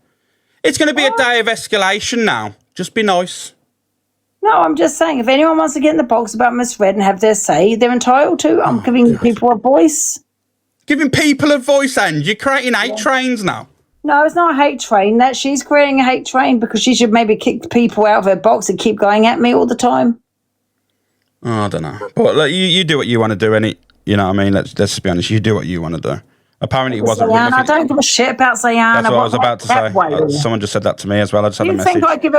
[SPEAKER 1] It's going to be a day of escalation now. Just be nice.
[SPEAKER 17] No, I'm just saying, if anyone wants to get in the box about Miss Red and have their say, they're entitled to. I'm giving people a voice.
[SPEAKER 1] Giving people a voice, and you're creating hate trains now.
[SPEAKER 17] No, it's not a hate train. That she's creating a hate train because she should maybe kick people out of her box and keep going at me all the time.
[SPEAKER 1] Oh, I don't know. But look, you do what you want to do, and you know what I mean? Let's just be honest. You do what you want to do. Apparently, it wasn't.
[SPEAKER 17] Zayanna, I don't give a shit about Zayanna.
[SPEAKER 1] That's what I was about to say. Someone just said that to me as well. I just had a message.
[SPEAKER 17] You think I give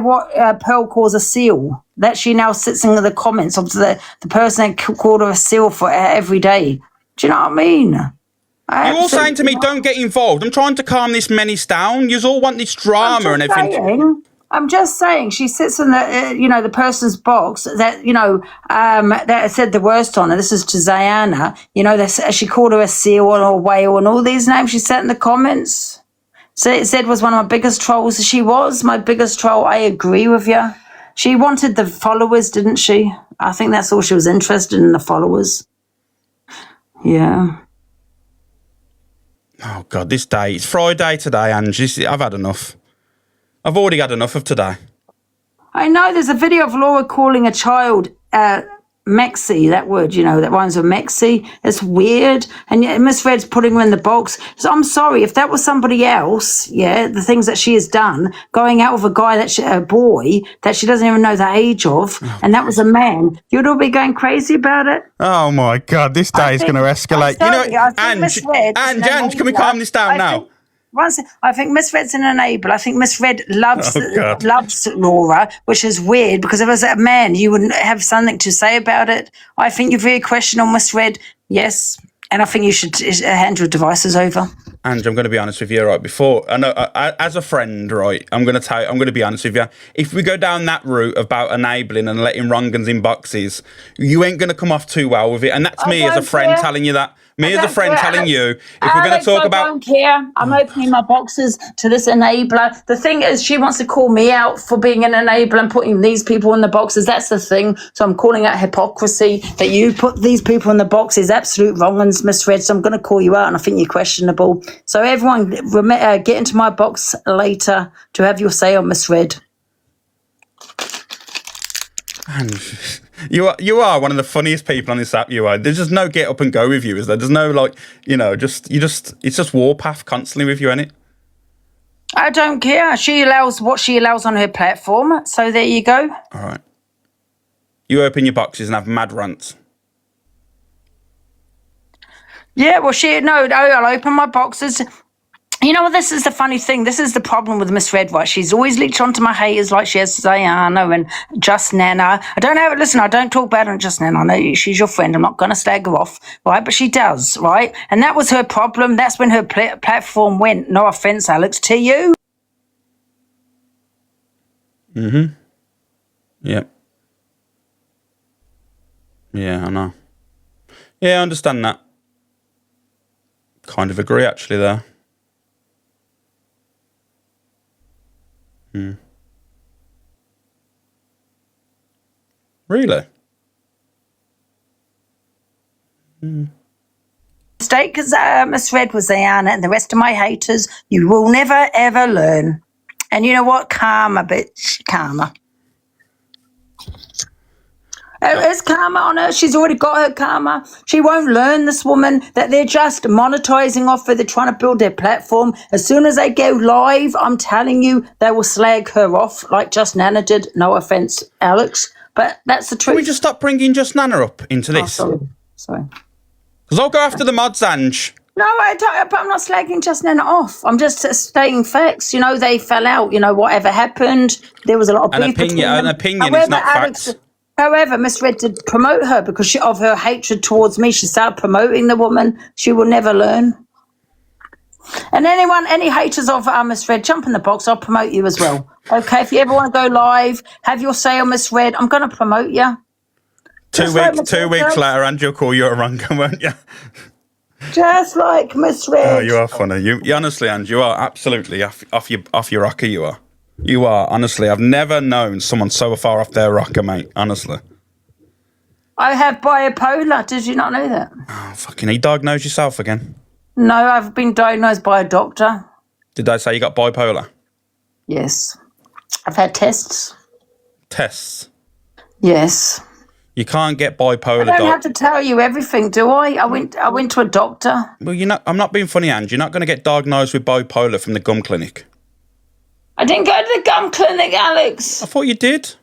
[SPEAKER 17] what Pearl calls a seal? That she now sits in the comments of the person that called her a seal for every day. Do you know what I mean?
[SPEAKER 1] You're all saying to me, don't get involved. I'm trying to calm this menace down. You all want this drama and everything.
[SPEAKER 17] I'm just saying, she sits in the, the person's box that, that said the worst on her. This is to Zayanna. She called her a seal or a whale and all these names she said in the comments. So it said was one of my biggest trolls. She was my biggest troll. I agree with you. She wanted the followers, didn't she? I think that's all she was interested in, the followers. Yeah.
[SPEAKER 1] Oh, God, this day. It's Friday today, Angie. I've had enough. I've already had enough of today.
[SPEAKER 17] I know there's a video of Laura calling a child Mexi, that word, that rhymes with Mexi. It's weird. And Miss Red's putting her in the box. So I'm sorry, if that was somebody else, the things that she has done, going out with a guy, a boy, that she doesn't even know the age of, and that was a man, you'd all be going crazy about it.
[SPEAKER 1] Oh, my God, this day is going to escalate. Ange, can we calm this down now?
[SPEAKER 17] I think Miss Red's an enabler. I think Miss Red loves Laura, which is weird because if it was a man, you wouldn't have something to say about it. I think you're very questionable, Miss Red. Yes, and I think you should hand your devices over.
[SPEAKER 1] Ange, I'm going to be honest with you, right? Before I know, as a friend, right? I'm going to be honest with you. If we go down that route about enabling and letting wrongans in boxes, you ain't going to come off too well with it. And that's me as a friend telling you that. Me as a friend telling you, if we're going to talk about...
[SPEAKER 17] I don't care. I'm opening my boxes to this enabler. The thing is, she wants to call me out for being an enabler and putting these people in the boxes. That's the thing. So I'm calling out hypocrisy. That you put these people in the box is absolute wrong and misread. So I'm going to call you out and I think you're questionable. So everyone, get into my box later to have your say on misread.
[SPEAKER 1] You are one of the funniest people on this app. You are. There's just no get up and go with you, is there? There's no it's just warpath constantly with you, isn't it?
[SPEAKER 17] I don't care. She allows what she allows on her platform. So there you go.
[SPEAKER 1] All right. You open your boxes and have mad rants.
[SPEAKER 17] Yeah, well, I'll open my boxes. You know what, this is the funny thing. This is the problem with Miss Red, right? She's always leached onto my haters like she has Zayanna and Just Nana. I don't talk bad on Just Nana. I know she's your friend. I'm not going to slag her off, right? But she does, right? And that was her problem. That's when her platform went. No offense, Alex, to you.
[SPEAKER 1] Mm-hmm. Yep. Yeah, I know. Yeah, I understand that. Kind of agree, actually, there. Really?
[SPEAKER 17] Mistake because Miss Red was Zayanna and the rest of my haters, you will never ever learn. And you know what? Karma, bitch. Karma. There's karma on her. She's already got her karma. She won't learn, this woman, that they're just monetizing off her. They're trying to build their platform. As soon as they go live, I'm telling you, they will slag her off like Just Nana did. No offense, Alex, but that's the truth.
[SPEAKER 1] Can we just stop bringing Just Nana up into this?
[SPEAKER 17] Oh, sorry.
[SPEAKER 1] Because I'll go after the mods, Ange.
[SPEAKER 17] No, I don't, but I'm not slagging Just Nana off. I'm just stating facts. They fell out. Whatever happened, there was a lot of beef between them.
[SPEAKER 1] An opinion is not facts.
[SPEAKER 17] However, Miss Red did promote her because of her hatred towards me. She started promoting the woman. She will never learn. And any haters of Miss Red, jump in the box. I'll promote you as well. Okay, if you ever want to go live, have your say on Miss Red. I'm going to promote you.
[SPEAKER 1] 2 weeks later, Angie will call you a runker, won't you?
[SPEAKER 17] Just like Miss Red.
[SPEAKER 1] Oh, you are funny. You honestly, Angie, you are absolutely off your rocker. You are. You are, honestly. I've never known someone so far off their rocker, mate. Honestly.
[SPEAKER 17] I have bipolar. Did you not know that?
[SPEAKER 1] Oh, fucking. You diagnosed yourself again?
[SPEAKER 17] No, I've been diagnosed by a doctor.
[SPEAKER 1] Did they say you got bipolar?
[SPEAKER 17] Yes. I've had tests.
[SPEAKER 1] tests.
[SPEAKER 17] Yes.
[SPEAKER 1] You can't get bipolar.
[SPEAKER 17] I don't have to tell you everything, do I? I went to a doctor.
[SPEAKER 1] Well, I'm not being funny, Ange. You're not going to get diagnosed with bipolar from the gum clinic.
[SPEAKER 17] I didn't go to the gum clinic, Alex.
[SPEAKER 1] I thought you did.